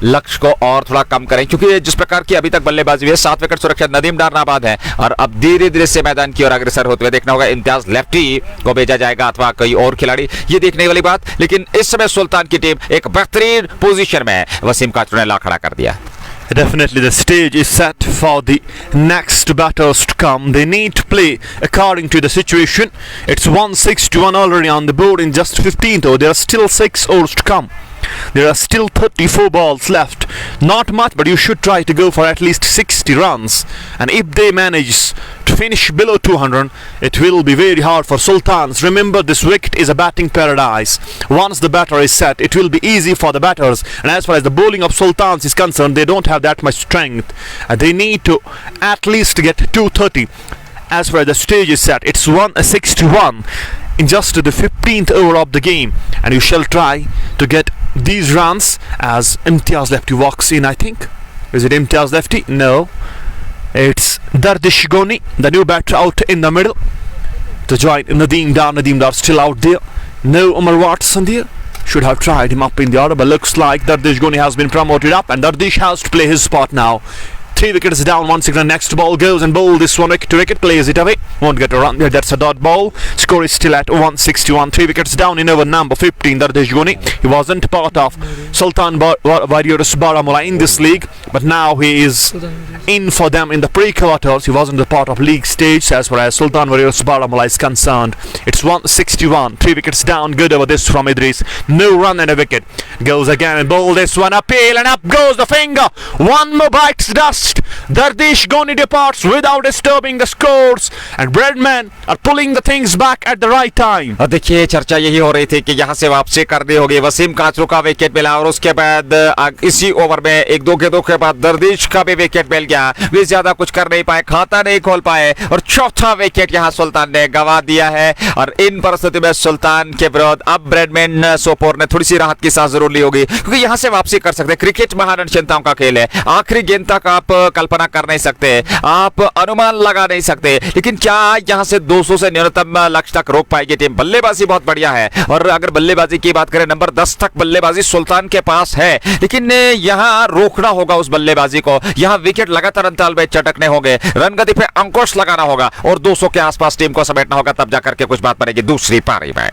Speaker 2: लक्ष्य को और थोड़ा कम करें, क्योंकि जिस प्रकार की अभी तक बल्लेबाजी हुई है, 7 विकेट सुरक्षित नदीम डार नाबाद है और अब धीरे धीरे से मैदान की ओर अग्रसर होते हुए देखना होगा इम्तियाज लेफ्टी को भेजा जाएगा अथवा कोई और खिलाड़ी, ये देखने वाली बात। लेकिन इस समय सुल्तान की टीम एक बेहतरीन पोजीशन में है। वसीम काचरू ने ला खड़ा कर दिया।
Speaker 3: Definitely the stage is set for the next batters to come. They need to play according to the situation. It's 161 already on the board in just 15th over. There are still 6 overs to come. There are still 34 balls left. Not much, but you should try to go for at least 60 runs. And if they manage to finish below 200, it will be very hard for Sultans. Remember, this wicket is a batting paradise. Once the batter is set, it will be easy for the batters. And as far as the bowling of Sultans is concerned, they don't have that much strength. They need to at least get 230. As far as the stage is set, it's 161 in just the 15th over of the game, and you shall try to get these runs as Imtiaz Lefty walks in. I think, is it Imtiaz Lefty? No, it's Dardish Goni, the new batter, out in the middle to join Nadeem Dar. Nadeem Dar still out there. No Umar Watson there. Should have tried him up in the order, but looks like Dardish Goni has been promoted up, and Dardish has to play his spot now. 3 wickets down, 1 second. Next ball goes and bowl this one wicket to wicket, plays it away, won't get a run there. That's a dot ball. Score is still at 161. 3 wickets down in over number 15. Dardish Goni. He wasn't part of Sultan Warriors Baramulla in this league, but now he is in for them in the pre-quarters. He wasn't a part of league stage as far as Sultan Warriors Baramulla is concerned. It's 161. 3 wickets down. Good over this from Idris. No run and a wicket. Goes again and bowl this one appeal, and up goes the finger. One more bites dust. Dardish Goni departs without disturbing the scores, and Breadman are pulling the things back at the right time.
Speaker 2: और देखिए, चर्चा यही हो रही थी कि यहाँ से वापसी करनी होगी। वसीम काचरू का विकेट मिला और उसके बाद इसी ओवर में 1-2 गेंदों के बाद दर्दिश का भी विकेट मिल गया। वे ज्यादा कुछ कर नहीं पाए, खाता नहीं खोल पाए और चौथा विकेट यहाँ सुल्तान ने गंवा दिया है। और इन परिस्थिति में सुल्तान के विरोध अब ब्रैडमैन सोपोर ने थोड़ी सी राहत की सांस जरूर ली होगी, क्योंकि यहाँ से वापसी कर सकते। क्रिकेट महाअनिश्चितताओं का खेल है। आखिरी गेंद तक आप कल्पना कर नहीं सकते, आप अनुमान लगा नहीं सकते, लेकिन क्या यहां से 200 से न्यूनतम लक्ष्य तक रोक पाएगी टीम? बल्लेबाजी बहुत बढ़िया है, और अगर बल्लेबाजी की बात करें, नंबर 10 तक बल्लेबाजी सुल्तान के पास है, लेकिन यहां रोकना होगा उस बल्लेबाजी को। यहां विकेट लगातार अंतराल में चटकने होंगे, रन गति पे अंकुश लगाना होगा और 200 के आसपास टीम को समेटना होगा, तब जाकर के कुछ बात बनेगी दूसरी पारी में।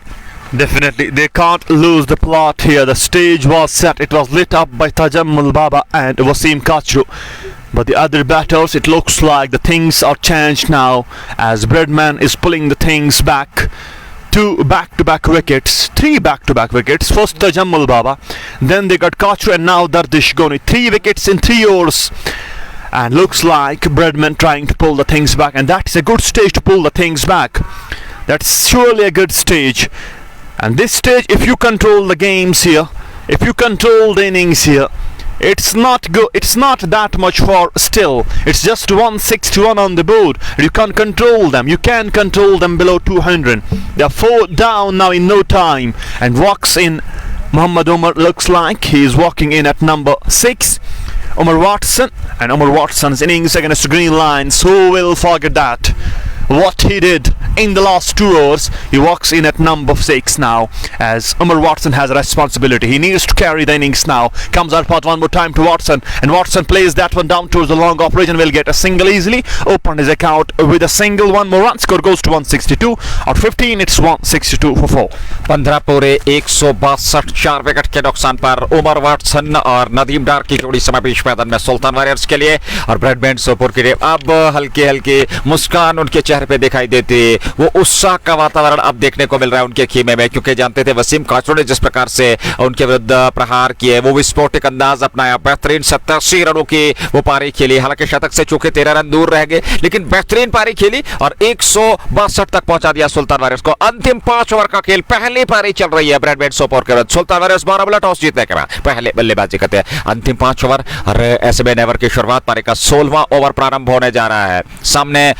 Speaker 3: Definitely, they can't lose the plot here. The stage was set. It was lit up by Tajammul Baba and Wasim Kachru. But the other batters, it looks like the things are changed now, as Breadman is pulling the things back. 2 back-to-back wickets, 3 back-to-back wickets. First Tajammul Baba, then they got Kachru, and now Dardish Goni. 3 wickets in 3 overs. And looks like Breadman trying to pull the things back, and that's a good stage to pull the things back. That's surely a good stage. And this stage, if you control the games here, if you control the innings here, it's not good. It's not that much for still. It's just 161 on the board. You can't control them. You can control them below 200. They are 4 down now in no time. And walks in Muhammad Umar. Looks like he is walking in at number 6. Umar Watson, and Umar Watson's innings against Green Lions. Who will forget that? What he did in the last 2 overs. He walks in at number 6 now, as Umar Watson has a responsibility. He needs to carry the innings now. Comes out part one more time to Watson, and Watson plays that one down towards the long operation. Will get a single easily. Open his account with a single. 1 more run. Score goes to 162. Out 15, it's 162 for 4.
Speaker 2: 15 पूरे 162 4 wicket के नुकसान पर Umar Watson और नदीम डार की जोड़ी समय बीच मैदान में सुल्तान वॉरियर्स के लिए। और ब्रैडमैन सोपोर के लिए अब हल्की हल्की मुस्कान उनके चेहरे चेहरे पे दिखाई देती, वो उत्साह का वातावरण अब देखने को मिल रहा है उनके खेमे में, क्योंकि जानते थे वसीम काचरू ने जिस प्रकार से उनके विरुद्ध प्रहार किए, वो विस्फोटक अंदाज अपनाया, बेहतरीन 87 रनों की वो पारी खेली। हालांकि शतक से चूके 13 रन दूर रह गए, लेकिन बेहतरीन पारी खेली और 162 तक पहुंचा दिया सुल्तान वारियर्स को। अंतिम 5 ओवर का खेल, पहली पारी चल रही है ब्रैडमैन सोपोर के विरुद्ध। सुल्तान वारियर्स बारामूला टॉस जीतने के बाद पहले बल्लेबाजी करते हैं। अंतिम 5 ओवर और ऐसे में नेवर की शुरुआत, पारी का 16वां ओवर प्रारंभ होने जा रहा है। सामने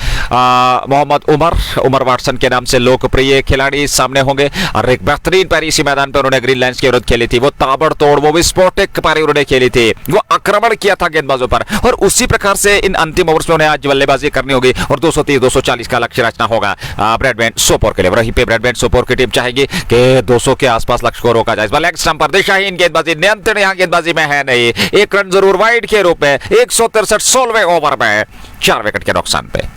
Speaker 2: मोहम्मद उमर वाटसन के नाम से लोकप्रिय खिलाड़ी सामने होंगे और एक बेहतरीन पारी इसी मैदान पर उन्होंने ग्रीन लाइन्स के विरुद्ध खेली थी। वो ताबड़तोड़, वो विस्फोटक पारी उन्होंने खेली थी, वो आक्रमण किया था गेंदबाजों पर और उसी प्रकार से इन अंतिम ओवर्स में उन्हें आज बल्लेबाजी करनी होगी और 230-240 का लक्ष्य रचना होगा ब्रैडमैन सोपोर के लिए। वहीं पे ब्रैडमैन सोपोर की टीम चाहेगी कि 200 के आसपास लक्ष्य को रोका जाए। इस बार लेग स्टंप पर दिशाहीन गेंदबाजी, नियंत्रण यहां गेंदबाजी में है नहीं। 1 रन जरूर वाइड के रूप में 163 16वें ओवर में 4 विकेट के नुकसान पे।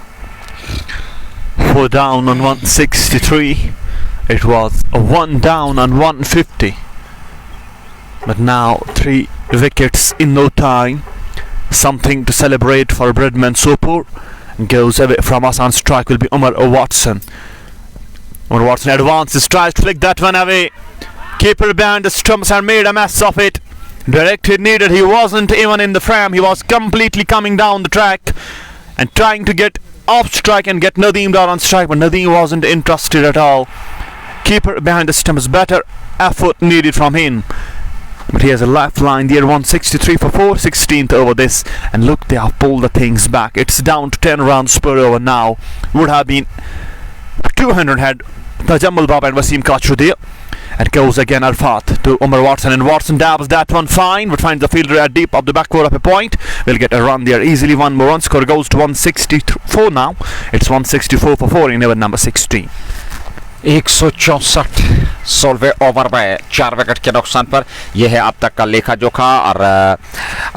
Speaker 3: 4 down on 163. It was 1 down on 150. But now 3 wickets in no time. Something to celebrate for Bradman Sopor. Goes away from us on strike will be Umar Watson. Umar Watson advances, tries to flick that one away. Keeper behind the stumps and made a mess of it. Directed needed, he wasn't even in the frame, he was completely coming down the track and trying to get off strike and get Nadeem Dar on strike, but Nadeem wasn't interested at all. Keeper behind the stumps, better effort needed from him, but he has a lifeline there. 163 for 4, 16th over this, and look, they have pulled the things back. It's down to 10 runs per over now. Would have been 200 had Tajammul Baba and Wasim Kachu there. And goes again Arfat to Umar Watson, and Watson dabs that one fine, but finds the fielder at deep of the backward of a point. Will get a run there easily. One more run, score goes to 164 now. It's 164 for 4 in over number 16.
Speaker 2: 164 16वें over में 4 wicket के नुकसान पर। यह है अब तक का लेखा जोखा और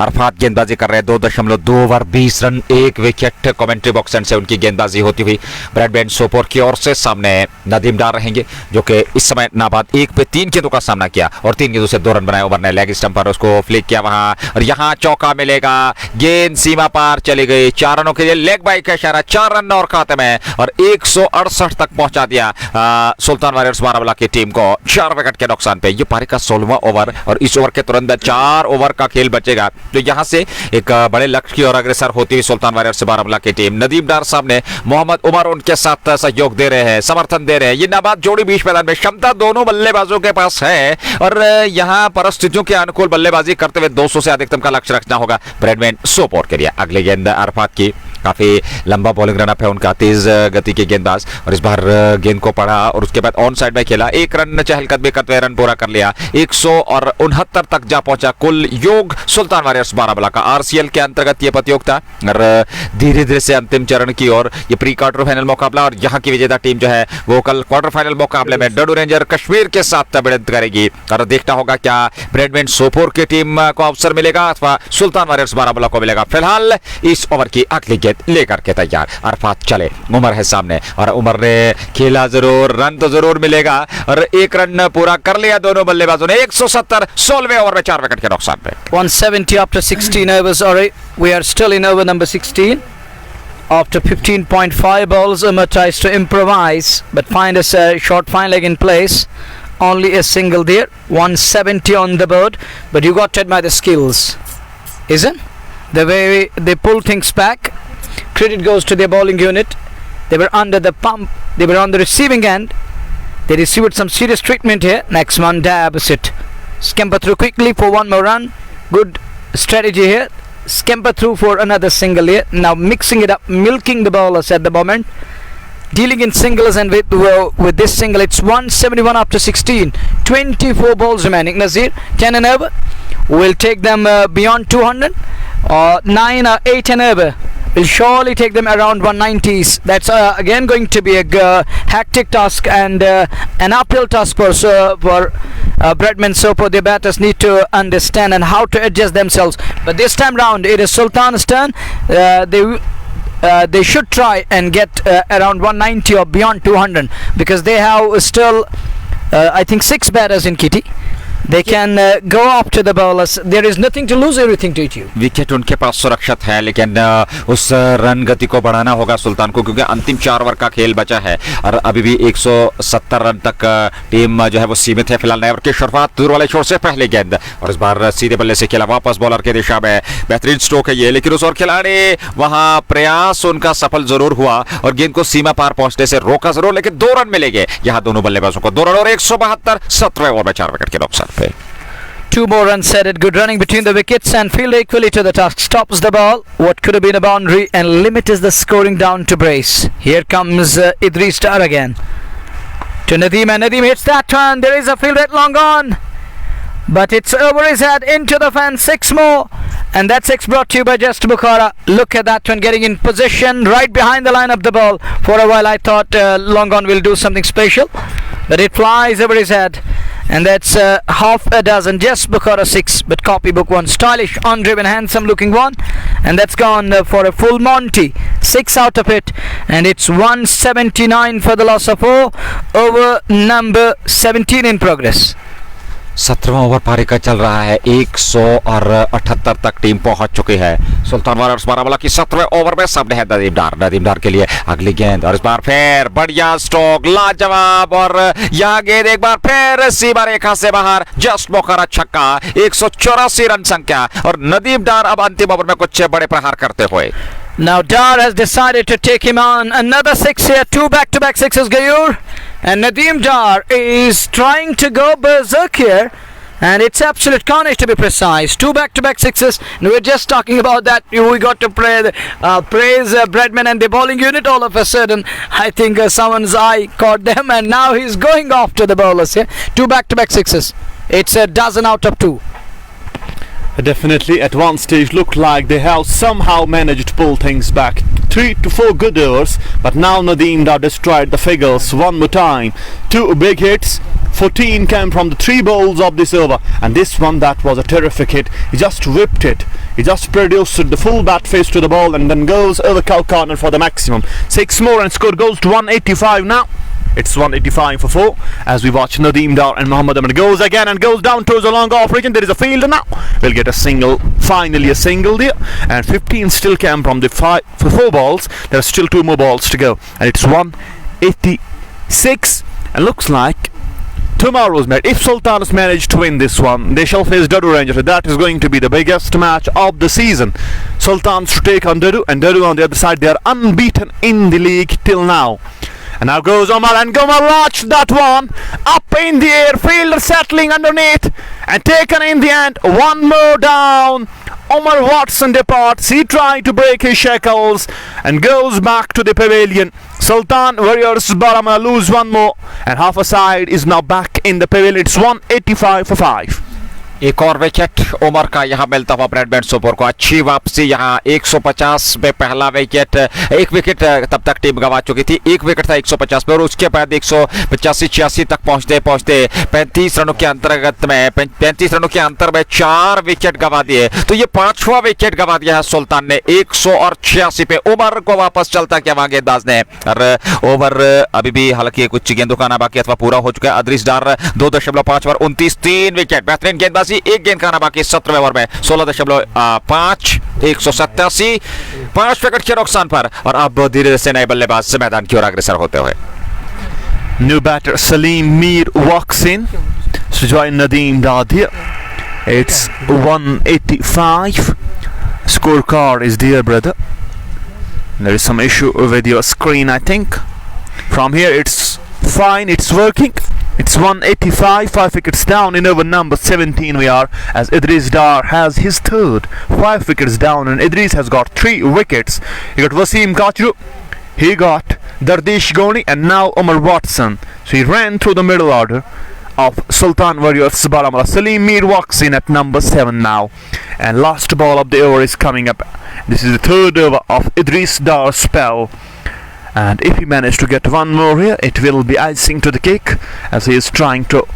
Speaker 2: अरफात गेंदबाजी कर रहे हैं 2.2 over 20 run 1 wicket. Commentary box and से उनकी गेंदबाजी होती हुई ब्रैडमैन सोपोर की ओर से। सामने नदीम डार रहेंगे जो कि इस समय नाबाद 1 पे 3 गेंदों का सामना किया और 3 गेंदों से 2 रन बनाए। ओवर ने लेग स्टंप पर उसको फ्लिक किया वहां और यहां चौका मिलेगा। गेंद सीमा पार चली गई। 4 रनों के लिए लेग बाइक का इशारा, 4 रन और खाते में और 168 तक पहुंचा दिया सुल्तान वारियर्स बारामूला की टीम को 4 विकेट के नुकसान पे। ये पारी का 16वां ओवर और इस ओवर के तुरंत 4 ओवर का खेल बचेगा, तो यहां से एक बड़े लक्ष्य की ओर अग्रसर होती हुई सुल्तान वारियर्स बारामूला की टीम। नदीम डार सामने, मोहम्मद उमर उनके साथ सहयोग दे रहे हैं, समर्थन दे रहे हैं। ये नाबाद जोड़ी बीच मैदान में, क्षमता दोनों बल्लेबाजों के पास है और यहां परिस्थितियों के अनुकूल बल्लेबाजी करते हुए 200 से अधिकतम का लक्ष्य रखना होगा ब्रैडमैन सोपोर के लिए। अगले गेंद अरफात की, काफी लंबा बॉलिंग रनअप है उनका, तेज गति के गेंदबाज, और इस बार गेंद को पढ़ा और उसके बाद ऑन साइड में खेला। 1 रन चहलकदमी करते हुए रन पूरा कर लिया। 169 तक जा पहुंचा कुल योग सुल्तान वारियर्स बारामूला का। आरसीएल के अंतर्गत ये प्रतियोगिता और धीरे धीरे से अंतिम चरण की ओर ये प्री क्वार्टर फाइनल मुकाबला, और यहाँ की विजेता टीम जो है वो कल क्वार्टर फाइनल मुकाबले में डडू रेंजर कश्मीर के साथ भिड़ंत करेगी। और देखना होगा क्या ब्रैडमैन सोपोर की टीम को अवसर मिलेगा अथवा सुल्तान वारियर्स बारामूला को मिलेगा। फिलहाल इस ओवर की अगली गेंद लेकर के तैयार अरफात चले, उमर है सामने और उमर ने खेला जरूर, रन तो जरूर मिलेगा और 1 रन पूरा कर लिया दोनों बल्लेबाजों ने। 170 16वें ओवर में 4 विकेट के नुकसान पे।
Speaker 1: 170 after 16 overs. Alright, we are still in over number 16. After 15.5 balls, Umar tries to improvise but find a short fine leg in place. Only a single there. 170 on the board, but you got to admire the skills, isn't the way they pull things back. Credit goes to their bowling unit. They were under the pump, they were on the receiving end. They received some serious treatment here. Next one, dabs it, scamper through quickly for 1 more run. Good strategy here. Scamper through for another single here. Now mixing it up, milking the bowlers at the moment, dealing in singles, and with this single it's 171 after 16. 24 balls remaining. Nazir, 10 and over will take them beyond 200. 9 or 8 and over will surely take them around 190s. That's again going to be a hectic task and an uphill task for Bradman Sopo. The batters need to understand and how to adjust themselves. But this time round, it is Sultan's turn. They should try and get around 190 or beyond 200 because they have still, I think, 6 batters in kitty. They can go up to the bowlers. There is nothing to lose, everything to you.
Speaker 2: Wicket उनके पास सुरक्षित है, लेकिन उस run गति को बढ़ाना होगा सुल्तान को, क्योंकि अंतिम 4 ओवर का खेल बचा है और अभी भी 170 रन तक टीम जो है वो सीमित है। फिलहाल नए ओवर की शुरुआत दूर वाले छोर से पहले गेंद, और इस बार सीधे बल्ले से खेला वापस बॉलर की दिशा में। बेहतरीन स्ट्रोक है ये, लेकिन उस ओर खिलाड़ी वहां प्रयास उनका सफल जरूर हुआ और गेंद को सीमा पार पहुंचने से रोका जरूर, लेकिन 2 रन मिलेंगे यहाँ दोनों बल्लेबाजों को। 2 रन और 172, 17वें ओवर में 4 विकेट के नुकसान पे।
Speaker 1: 2 more runs added. Good running between the wickets and fielder equally to the task. Stops the ball. What could have been a boundary and limits the scoring down to brace. Here comes Idris Dar again. To Nadeem, and Nadeem hits that one. There is a field at long on. But it's over his head into the fence. 6 more. And that 6 brought to you by Just Bukhara. Look at that one getting in position right behind the line of the ball. For a while I thought long on will do something special. But it flies over his head. And that's half a dozen. Just Bukhara 6, but copybook 1. Stylish, undriven, handsome looking one. And that's gone for a full Monty. 6 out of it. And it's 179 for the loss of 4. Over number 17 in progress.
Speaker 2: 17वां over पारी का चल रहा है। 178 तक team पहुंच चुकी है। सुल्तान warriors Baramulla की 17वें ओवर में सामने है नदीम डार के लिए अगली गेंद, और इस बार फिर बढ़िया स्ट्रोक, लाजवाब, और यह गेंद एक बार फिर सीमा रेखा से बाहर। जस्ट बुखारा छक्का, 184 रन संख्या, और नदीम डार अब अंतिम ओवर में कुछ बड़े प्रहार करते हुए।
Speaker 1: Now Dar has decided to take him on. Another 6 here. 2 back-to-back sixes, Gayur. And Nadeem Dar is trying to go berserk here. And it's absolute carnage, to be precise. 2 back-to-back sixes. And we're just talking about that. We got to praise Bradman and the bowling unit all of a sudden. I think someone's eye caught them. And now he's going off to the bowlers here. 2 back-to-back sixes. It's a dozen out of 2.
Speaker 3: Definitely at one stage looked like they have somehow managed to pull things back. 3 to 4 good overs, but now Nadeem Dar destroyed the figures one more time. 2 big hits, 14 came from the 3 bowls of this over, and this one, that was a terrific hit. He just whipped it. He just produced the full bat face to the ball and then goes over cow corner for the maximum. 6 more and score goes to 185 now. It's 185 for 4 as we watch Nadeem Dar and Mohammad Aman goes again and goes down towards the long off region. There is a fielder now. We'll get a single, finally a single there, and 15 still came from the 4 balls. There are still 2 more balls to go, and it's 186, and looks like tomorrow's match, if Sultans manage to win this one, they shall face Dadu Rangers. That is going to be the biggest match of the season. Sultans to take on Dadu, and Dadu on the other side. They are unbeaten in the league till now. And now goes Omar, and Omar launched that one up in the air, fielder settling underneath and taken in the end. 1 more down. Omar Watson departs. He tried to break his shackles and goes back to the pavilion. Sultan Warriors Baramula lose 1 more, and half a side is now back in the pavilion. It's 185 for 5.
Speaker 2: एक और wicket Umar का यहाँ मिलता हुआ Bradman Sopore को। अच्छी वापसी यहाँ 150 में पहला विकेट। 1 विकेट तब तक टीम गंवा चुकी थी। 1 विकेट था 150 पे, और उसके बाद 185-86 तक पहुंचते 35 रनों के अंतर्गत में 35 रनों के अंतर में 4 विकेट गंवा दिए। तो ये 5वां विकेट गंवा दिया है सुल्तान ने 186 पे। उमर को वापस चलता किया वहां गेंदबाज ने, और ओवर अभी भी हालांकि कुछ गेंदों का आना बाकी अथवा पूरा हो चुका है। इदरीस डार 2.5 ओवर 29, 3 विकेट। बेहतरीन गेंदबाजी। 1 गेंद का आना बाकी 17वें ओवर में 16.5, 187, 5 विकेट के नुकसान पर, और अब धीरे से नए बल्लेबाज मैदान की ओर अग्रसर होते हुए।
Speaker 3: New batter Salim Mir walks in to join Nadeem Dar here. It's 185. Scorecard is there, brother. There is some issue with your screen, I think. From here it's fine, it's working. It's 185, 5 wickets down in over number 17 we are, as Idris Dar has his third. 5 wickets down, and Idris has got 3 wickets. He got Wasim Kachru, he got Dardish Goni, and now Omar Watson. So he ran through the middle order of Sultan Warriors Baramula. Salim Mir walks in at number 7 now, and last ball of the over is coming up. This is the 3rd over of Idris Dar's spell, and if he managed to get 1 more here, it will be icing to the cake, as he is trying to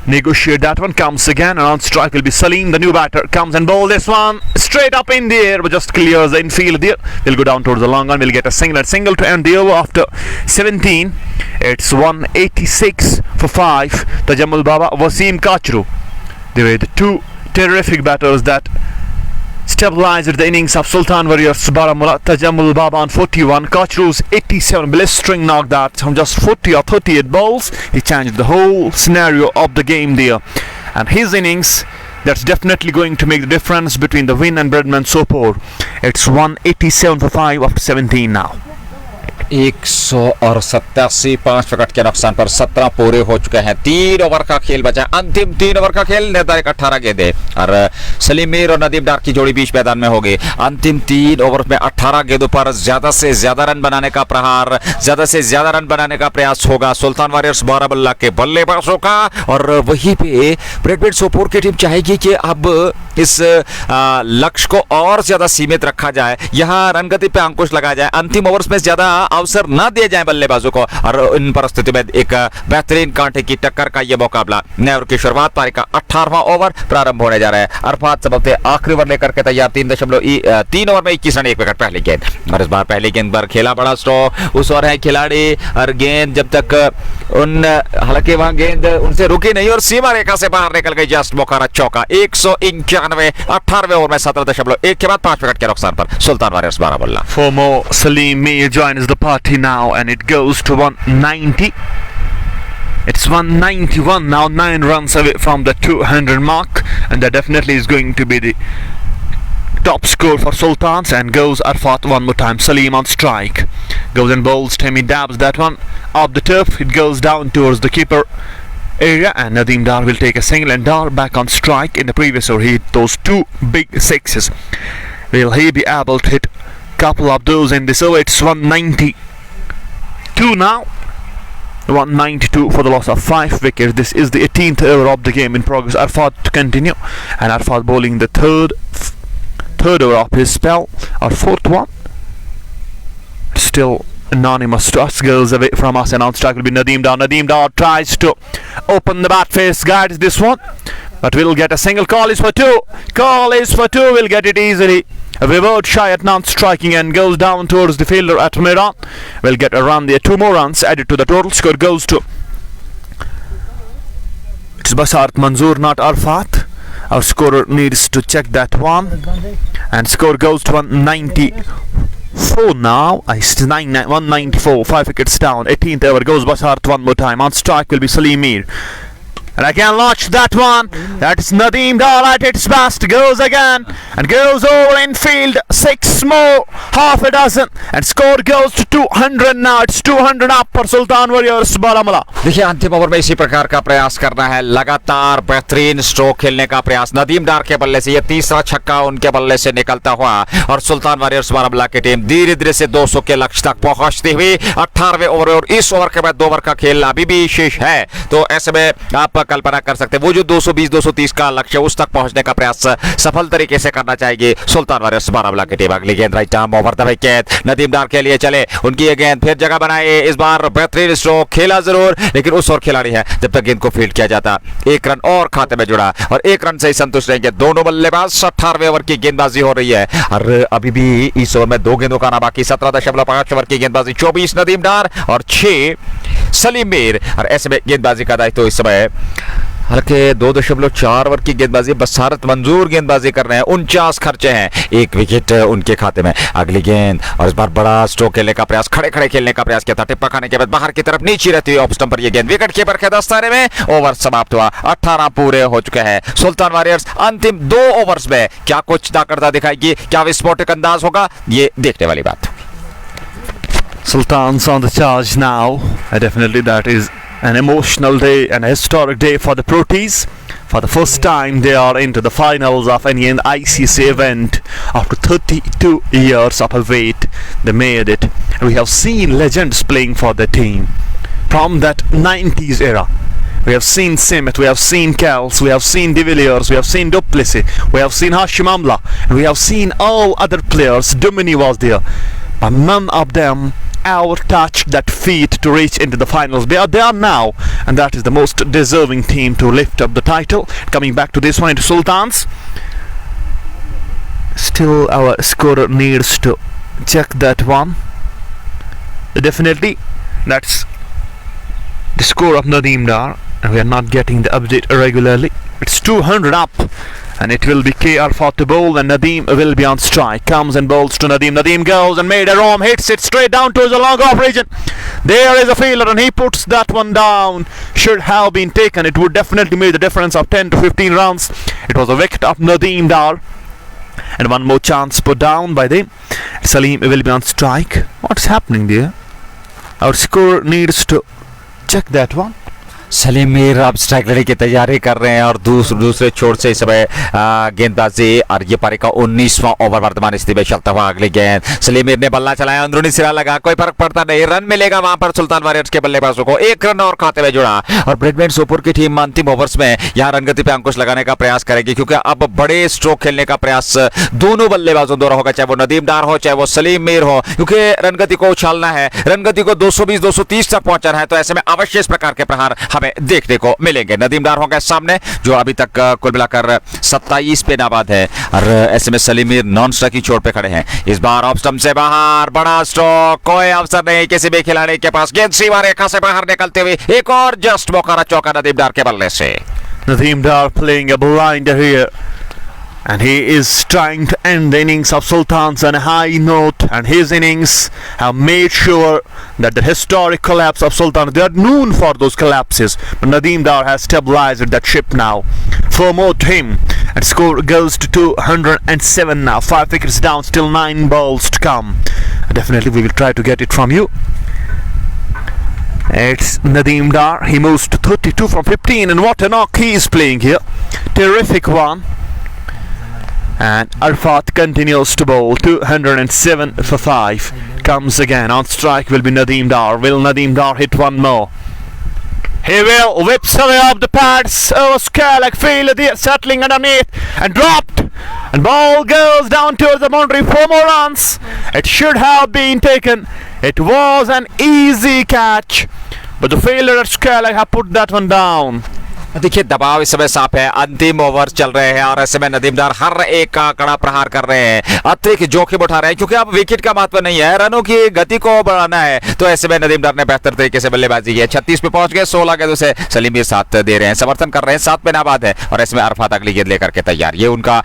Speaker 3: negotiate that one. Comes again, and on strike will be Salim, the new batter. Comes and bowl this one straight up in the air, but just clears the infield there. Will go down towards the long one. Will get a single to end the over after 17. It's 186 for 5. Tajammul Baba, Wasim Kachru. They were the two terrific batters that stabilized the innings of Sultan Warriors Baramulla. Tajammul Baba on 41, Kachru's 87 blistering knock that from just 40 or 38 balls. He changed the whole scenario of the game there, and his innings, that's definitely going to make the difference between the win and Bradman Sopor. It's 187 for 5 after 17 now.
Speaker 2: 187 5 wicket के नुकसान पर 17 पूरे हो चुके हैं। 3 over का खेल बचा, अंतिम 3 ओवर का खेल। निर्धारित 18 गेंदें और सलीम मीर और नदीम डार की जोड़ी बीच मैदान में होगी। अंतिम 3 ओवर में 18 गेंदों पर ज्यादा से ज्यादा रन बनाने का प्रहार, ज्यादा से ज्यादा रन बनाने का प्रयास होगा सुल्तान वॉरियर्स बारामुल्ला के बल्लेबाजों का। और वहीं पे ब्रैडमैन सोपोर की टीम चाहेगी कि अब इस लक्ष्य को और ज्यादा सीमित रखा जाए, यहाँ रनगति पे अंकुश लगाया जाए, अंतिम ओवर्स में ज्यादा अवसर ना दिए जाए बल्लेबाजों को। और इन परिस्थिति में एक बेहतरीन कांटे की टक्कर का यह मुकाबला। नए ओवर की शुरुआत, पारी का 18वां ओवर प्रारंभ होने जा रहा है। अरफात सबसे आखिरी ओवर लेकर के तैयार। 3 ओवर में 21 रन 1 विकेट पहली गेंद। और इस बार पहली गेंद पर खेला बड़ा स्ट्रोक, उस ओवर है खिलाड़ी और गेंद जब तक हालांकि वहां गेंद उनसे रुकी नहीं और सीमा रेखा से बाहर निकल गई। जस्ट मुखारा चौका। 191 18वें ओवर में 17.1 के बाद 5 विकेट के नुकसान पर Sultan Warriors Baramulla.
Speaker 3: For more, Salim Mir joins the party now, and it goes to 190. It's 191 now, 9 runs away from the 200 mark, and that definitely is going to be the top score for Sultans. And goes Arfat one more time. Salim on strike, goes and bowls. Tammy dabs that one off the turf. It goes down towards the keeper area, and Nadeem Dar will take a single, and Dar back on strike. In the previous over, he hit those 2 big sixes. Will he be able to hit couple of those in this over? It's 192 now. 192 for the loss of 5 wickets. This is the 18th over of the game in progress. Arfat to continue, and Arfat bowling the third over of his spell, or 4th one. Still anonymous to us, goes away from us, and on strike will be Nadeem Dar. Nadeem Dar tries to open the bat face, guides this one, but will get a single. Call is for 2. Call is for 2. Will get it easily. Revert shy at non-striking and goes down towards the fielder at Miran. Will get a run there. 2 more runs added to the total score. Goes to, it's Basharat Manzoor, not Arfat. Our scorer needs to check that one, and score goes to 194 now. 194, 5 wickets down. 18th over, goes Basharat one more time. On strike will be Salim Mir, and again launch that one. That's Nadeem Dar at its best. Goes again and goes over in field. 6 more, half a dozen, and score goes to 200 now. It's 200 up for Sultan Warriors Baramulla.
Speaker 2: देखिए अंतिम over में इसी प्रकार का प्रयास करना है, लगातार बेहतरीन स्ट्रोक खेलने का प्रयास। नदीम डार के बल्ले से ये तीसरा छक्का उनके बल्ले से निकलता हुआ, और सुल्तान वॉरियर्स बारामुल्ला की टीम धीरे धीरे से 200 के लक्ष्य तक पहुंचती हुई। 18वें ओवर और इस ओवर के बाद 2 ओवर का खेल अभी भी शेष है, तो ऐसे में आप कल्पना कर सकते हैं वो जो 220-230 का लक्ष्य उस तक पहुंचने का प्रयास सफल तरीके से करना चाहिए सुल्तान वॉरियर्स बारामुल्ला की टीम। अगली गेंद right arm over the wicket, Nadeem Dar के लिए चले, उनकी ये गेंद फिर जगह बनाए। इस बार बेहतरीन स्ट्रोक खेला जरूर, लेकिन उस और खिलाड़ी है जब तक गेंद को फील्ड किया जाता। 1 रन और खाते में जुड़ा, और 1 रन से ही संतुष्ट रहेंगे दोनों बल्लेबाज। 18वें ओवर की गेंदबाजी हो रही है, और अभी भी इस ओवर में 2 गेंदों का आना बाकी। 17.5 ओवर की गेंदबाजी, 24 नदीम डार और 6 सलीम मीर, और ऐसे में गेंदबाजी का दायित्व इस समय हालांकि 2.4 ओवर की गेंदबाजी बसारत मंजूर गेंदबाजी कर रहे हैं। 49 खर्चे हैं, 1 विकेट उनके खाते में। अगली गेंद, और इस बार बड़ा स्ट्रोक खेलने का प्रयास, खड़े खड़े खेलने का प्रयास किया था। टिप्पा खाने के बाद बाहर की तरफ नीचे रहती हुई ऑफ स्टंप पर यह गेंद विकेट कीपर के दस्ताने में। ओवर समाप्त हुआ, 18 पूरे हो चुके हैं। सुल्तान वॉरियर्स अंतिम 2 ओवर्स में क्या कुछ ताकतदा दिखाएगी, क्या विस्फोटक अंदाज होगा, ये देखने वाली बात।
Speaker 3: Sultans on the charge now. Definitely that is an emotional day and a historic day for the Proteas. For the first time they are into the finals of any ICC event after 32 years of a wait. They made it. We have seen legends playing for the team from that 90s era. We have seen Simmet, we have seen Kels, we have seen De Villiers, we have seen Duplessis, we have seen Hashim Amla, and we have seen all other players. Dumini was there, but none of them out-touched that feat to reach into the finals. They are now, and that is the most deserving team to lift up the title. Coming back to this one into Sultans. Still our scorer needs to check that one. Definitely that's the score of Nadeem Dar, and we are not getting the update regularly. It's 200 up, and it will be KR for to bowl, and Nadeem will be on strike. Comes and bowls to Nadeem. Nadeem goes and made a arm, hits it straight down towards the long off region. There is a fielder, and he puts that one down. Should have been taken. It would definitely make the difference of 10 to 15 runs. It was a wicket of Nadeem Dar, and one more chance put down by them. Salim will be on strike. What's happening there? Our scorer needs to check that one.
Speaker 2: Salim Mir अब strike लेने की तैयारी कर रहे हैं और दूसरे छोर से इस समय गेंदबाजी, और ये पारी का 19वां ओवर वर्तमान स्थिति में चलता हुआ अगली गेंद सलीम मीर ने बल्ला चलाया, अंदरूनी सिरा लगा, कोई फर्क पड़ता नहीं, रन मिलेगा वहां पर सुल्तान वॉरियर्स के बल्लेबाजों को। एक रन और खाते में जुड़ा, और ब्रैडमैन सोपोर की टीम अंतिम ओवर्स में यहां रनगति पे अंकुश लगाने का प्रयास करेगी, क्योंकि अब बड़े स्ट्रोक खेलने का प्रयास दोनों बल्लेबाजों द्वारा होगा, चाहे वो नदीम डार हो चाहे वो सलीम मीर हो, क्योंकि रनगति को उछालना है, रनगति को 220-230 तक पहुंचना है। तो ऐसे में अवश्य इस प्रकार के प्रहार हमें देखने को मिलेंगे। नदीम डार होंगे सामने, जो अभी तक कुल मिलाकर 27 पे नाबाद है, और ऐसे में सलीम मीर नॉन स्ट्राइक की चोट पे खड़े हैं। इस बार ऑफ स्टंप से बाहर बड़ा स्ट्रोक, कोई अवसर नहीं किसी भी खिलाड़ी के पास, गेंद सीमा रेखा से बाहर निकलते हुए एक और जस्ट मौका चौका नदीम डार के बल्ले से।
Speaker 3: Nadeem Dar playing a blinder here, and he is trying to end the innings of Sultans on a high note, and his innings have made sure that the historic collapse of Sultans, they are known for those collapses, but Nadeem Dar has stabilized that ship now. 4 more to him, and score goes to 207 now. 5 wickets down, still 9 balls to come. Definitely we will try to get it from you. It's Nadeem Dar, he moves to 32 from 15, and what a knock he is playing here. Terrific one. And Arfat continues to bowl. 207 for 5. Comes again. On strike will be Nadeem Dar. Will Nadeem Dar hit one more? He will. Whips away off the pads. Oh, Scarlett field there, settling underneath and dropped. And ball goes down towards the boundary. 4 more runs. It should have been taken. It was an easy catch, but the fielder at Scarlett have put that one down.
Speaker 2: देखिए दबाव इस समय साफ है, अंतिम over चल रहे हैं, और ऐसे में नदीम डार हर एक का कड़ा प्रहार कर रहे हैं, अतिरिक्त जोखिम उठा रहे हैं, क्योंकि अब विकेट का महत्व नहीं है, रनों की गति को बढ़ाना है। तो ऐसे में नदीम डार ने बेहतर तरीके से बल्लेबाजी की है। 36 पे पहुंच गए, 16 गेंदों से सलीम मीर साथ दे रहे हैं, समर्थन कर रहे हैं, 7 पे नाबाद है, और ऐसे में अरफात अगली गेंद लेकर के तैयार। ये उनका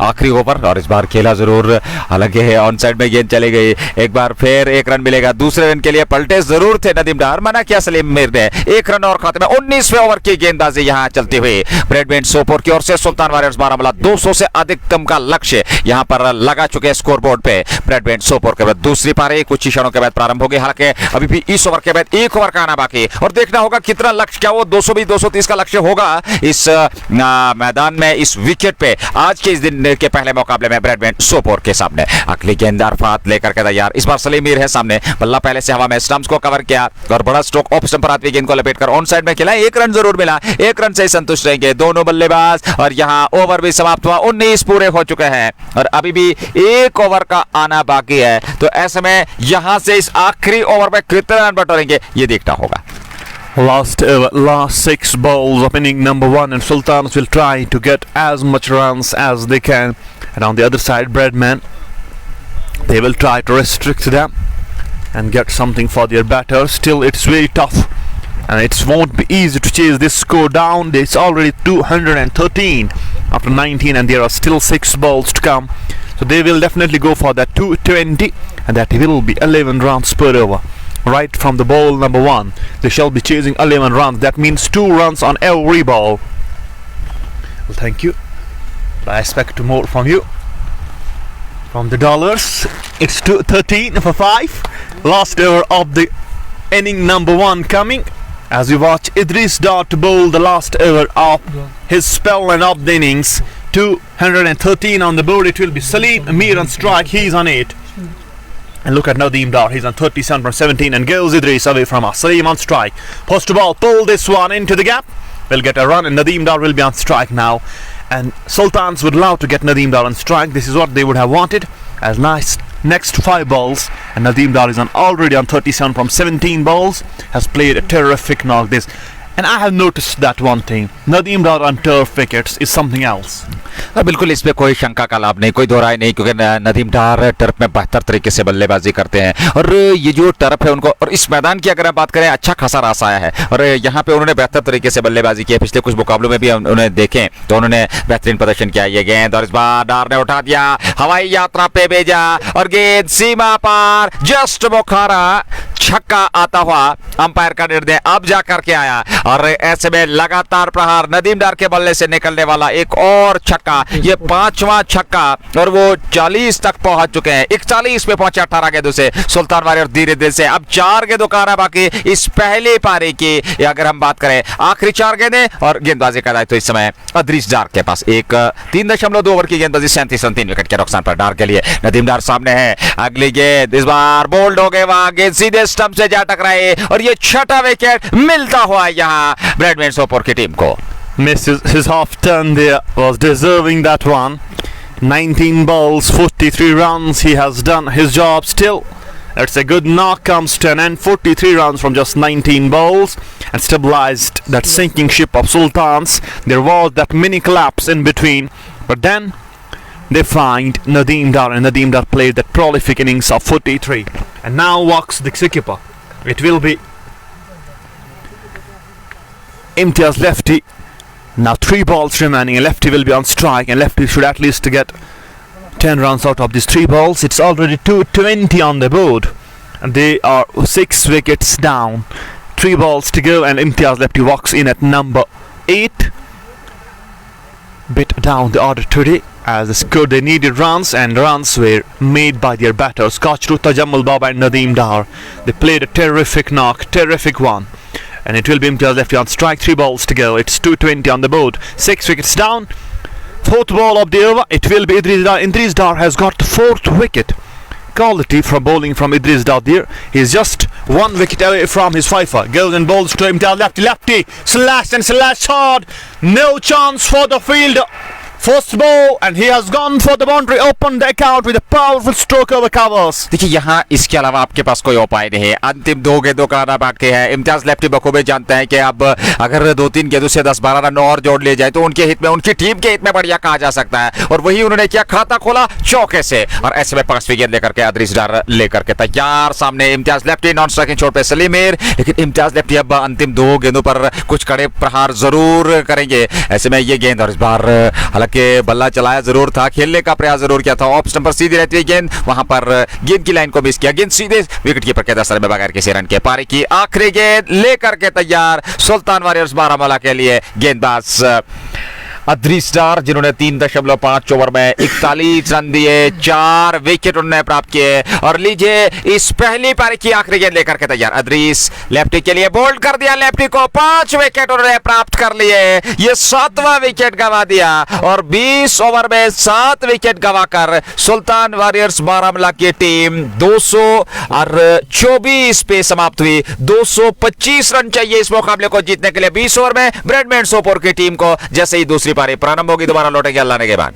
Speaker 2: आखिरी ओवर, और इस बार खेला जरूर, हालांकि ऑन साइड में गेंद चली गई, एक बार फिर 1 रन मिलेगा। दूसरे रन के लिए पलटे जरूर थे नदीम डार, मना किया सलीम मीर ने। 1 रन और खाते में 19वें ओवर की गेंदबाजी यहां चलती हुई ब्रैडमैन सोपोर की ओर से। सुल्तान वॉरियर्स बारामूला 200 से अधिकतम का लक्ष्य यहां पर लगा चुके स्कोरबोर्ड पे ब्रैडमैन सोपोर के बाद। दूसरी पारी कुछ ही क्षणों के बाद प्रारंभ होगी, हालांकि अभी भी इस ओवर के बाद 1 ओवर का आना बाकी, और देखना होगा कितना लक्ष्य, क्या वो 220-230 का लक्ष्य होगा इस मैदान में, इस विकेट पे आज के इस दिन के पहले मुकाबले में ब्रैडमैन सोपोर के सामने। अगली गेंद अरफात लेकर के तैयार, इस बार सलीम मीर है सामने, बल्ला पहले से हवा में, स्टंप्स को कवर किया और बड़ा स्ट्रोक ऑफ स्टंप पर आती गेंद को लपेटकर ऑन साइड में खेला। 1 रन जरूर मिला, 1 रन से संतुष्ट रहेंगे दोनों बल्लेबाज, और यहां ओवर भी समाप्त हुआ। 19 पूरे हो चुके हैं और अभी भी 1 ओवर का आना बाकी है। तो ऐसे में यहां से इस आखिरी ओवर में कितने रन बटोरेंगे ये देखना होगा।
Speaker 3: Last 6 balls of inning number 1, and Sultans will try to get as much runs as they can. And on the other side, Breadman, they will try to restrict them and get something for their batters. Still, it's very tough, and it won't be easy to chase this score down. It's already 213 after 19, and there are still 6 balls to come. So they will definitely go for that 220, and that will be 11 runs per over. Right from the ball number 1, they shall be chasing 11 runs. That means 2 runs on every ball. Well, thank you. I expect more from you. From the dollars, it's 13 for 5. Last over of the inning number 1 coming. As we watch Idris Dar to bowl the last over of his spell and of the innings. 213 on the board. It will be Salim Mir on strike. He's on 8. And look at Nadeem Dar. He's on 37 from 17, and goes Idris away from us. Salim on strike. Post ball. Pull this one into the gap. We'll get a run, and Nadeem Dar will be on strike now. And Sultans would love to get Nadeem Dar on strike. This is what they would have wanted. As nice next 5 balls, and Nadeem Dar is already on 37 from 17 balls, has played a terrific knock this. And I have noticed that one thing, Nadeem Dar on turf wickets is something else.
Speaker 2: बिल्कुल इस पे कोई शंका का लाभ नहीं, कोई दो राय नहीं, क्योंकि नदीम डार टर्फ में बेहतर तरीके से बल्लेबाजी करते हैं और ये जो टर्फ है उनको, और इस मैदान की अगर हम बात करें, अच्छा खासा रास आया है और यहाँ पे उन्होंने बेहतर तरीके से बल्लेबाजी की है। पिछले कुछ मुकाबलों में भी उन्हें देखें तो उन्होंने बेहतरीन प्रदर्शन किया। ये गेंद और इस बार डार ने उठा दिया, हवाई यात्रा पे भेजा और गेंद सीमा पार, जस्ट मुखारा, छक्का आता हुआ। अंपायर का निर्णय अब जा करके आया और ऐसे में लगातार प्रहार, नदीम डार के बल्ले से निकलने वाला एक और छक्का, ये 5वां छक्का और वो 40 तक पहुंच चुके हैं। 41 पे पहुंचे 18 गेंदों से सुल्तान वारियर धीरे धीरे से। अब 4 गेंदों का बाकी इस पहले पारी की, अगर हम बात करें आखिरी 4 गेंदें, और गेंदबाजी का दायित्व इस समय अदरीस डार के पास। एक 3.2 ओवर की गेंदबाजी, 37 रन 3 विकेट के नुकसान पर डार के लिए। नदीम डार सामने है, अगली गेंद इस बार बोल्ड हो गए, वहां गेंद सीधे स्टंप से जा टकराए और ये 6वां विकेट मिलता हुआ यहां ब्रैडमैन सोपोर की टीम को।
Speaker 3: Misses his half turn there, was deserving that one. 19 balls, 43 runs, he has done his job still. It's a good knock, comes to an end, 43 runs from just 19 balls and stabilized that sinking ship of Sultans. There was that mini collapse in between, but then they find Nadeem Dar, and Nadeem Dar played that prolific innings of 43. And now walks the skipper. It will be Imtiaz lefty. Now 3 balls remaining, and lefty will be on strike, and lefty should at least get 10 runs out of these 3 balls. It's already 220 on the board, and they are 6 wickets down. 3 balls to go, and Imtiaz lefty walks in at number 8. Bit down the order today, as they scored they needed runs, and runs were made by their batters Kachru, Tajammul Baba and Nadeem Dar. They played a terrific knock, terrific one. And it will be Imtiaz lefty on strike, 3 balls to go. It's 220 on the board, 6 wickets down. 4th ball of the over, it will be Idris Dar. Idris Dar has got the 4th wicket. Quality from bowling from Idris Dar there. He's just 1 wicket away from his fifer. Goes and bowls to Imtiaz lefty, slash and slash hard. No chance for the fielder. First ball, and he has gone for the boundary, opened the account with a powerful stroke over covers.
Speaker 2: देखिए यहाँ इसके अलावा आपके पास कोई उपाय नहीं है। अंतिम 2 गेंदों का आना बाकी है। इम्तियाज लेफ्टी बखूबी जानते हैं कि अब अगर 2-3 गेंदों से 10-12 रन और जोड़ लिए जाए तो उनके हित में, उनकी टीम के हित में बढ़िया कहा जा सकता है, और वही उन्होंने किया। खाता खोला चौके से और ऐसे में 5वीं गेंद लेकर के अदरीस डार लेकर के तैयार। सामने इम्तियाज लेफ्टी, नॉन स्ट्राइकिंग छोड़ पे सलीम मीर, लेकिन इम्तियाज लेफ्टी अब अंतिम 2 गेंदों पर कुछ कड़े प्रहार जरूर करेंगे। ऐसे में ये गेंद, और इस बार हालांकि बल्ला चलाया जरूर था, खेलने का प्रयास जरूर किया था, ऑफ स्टंप पर सीधी रहती है गेंद, वहां पर गेंद की लाइन को मिस किया। गेंद सीधे विकेट कीपर के दस्तक में बगैर किसी रन के। पारी की आखिरी गेंद लेकर के तैयार सुल्तान वारियर्स बारामूला के लिए गेंदबाज अदरीस डार, जिन्होंने 3.5 ओवर में 41 रन दिए, 4 विकेट उन्होंने प्राप्त किए। और लीजिए इस पहली पारी की आखिरी गेंद लेकर के तैयार अदरीस लेफ्टी के लिए, बोल्ड कर दिया लेफ्टी को, 5 विकेट उन्होंने प्राप्त कर लिए। ये 7वां विकेट गंवा दिया और 20 ओवर में 7 विकेट गंवाकर सुल्तान वारियर्स बारामूला की टीम 224 पे समाप्त हुई। 225 रन चाहिए इस मुकाबले को जीतने के लिए 20 ओवर में ब्रैडमैन सोपोर की टीम को। जैसे ही दूसरी पारी प्रारंभ होगी, दोबारा लौटेंगे अल्लाह ने के बाद।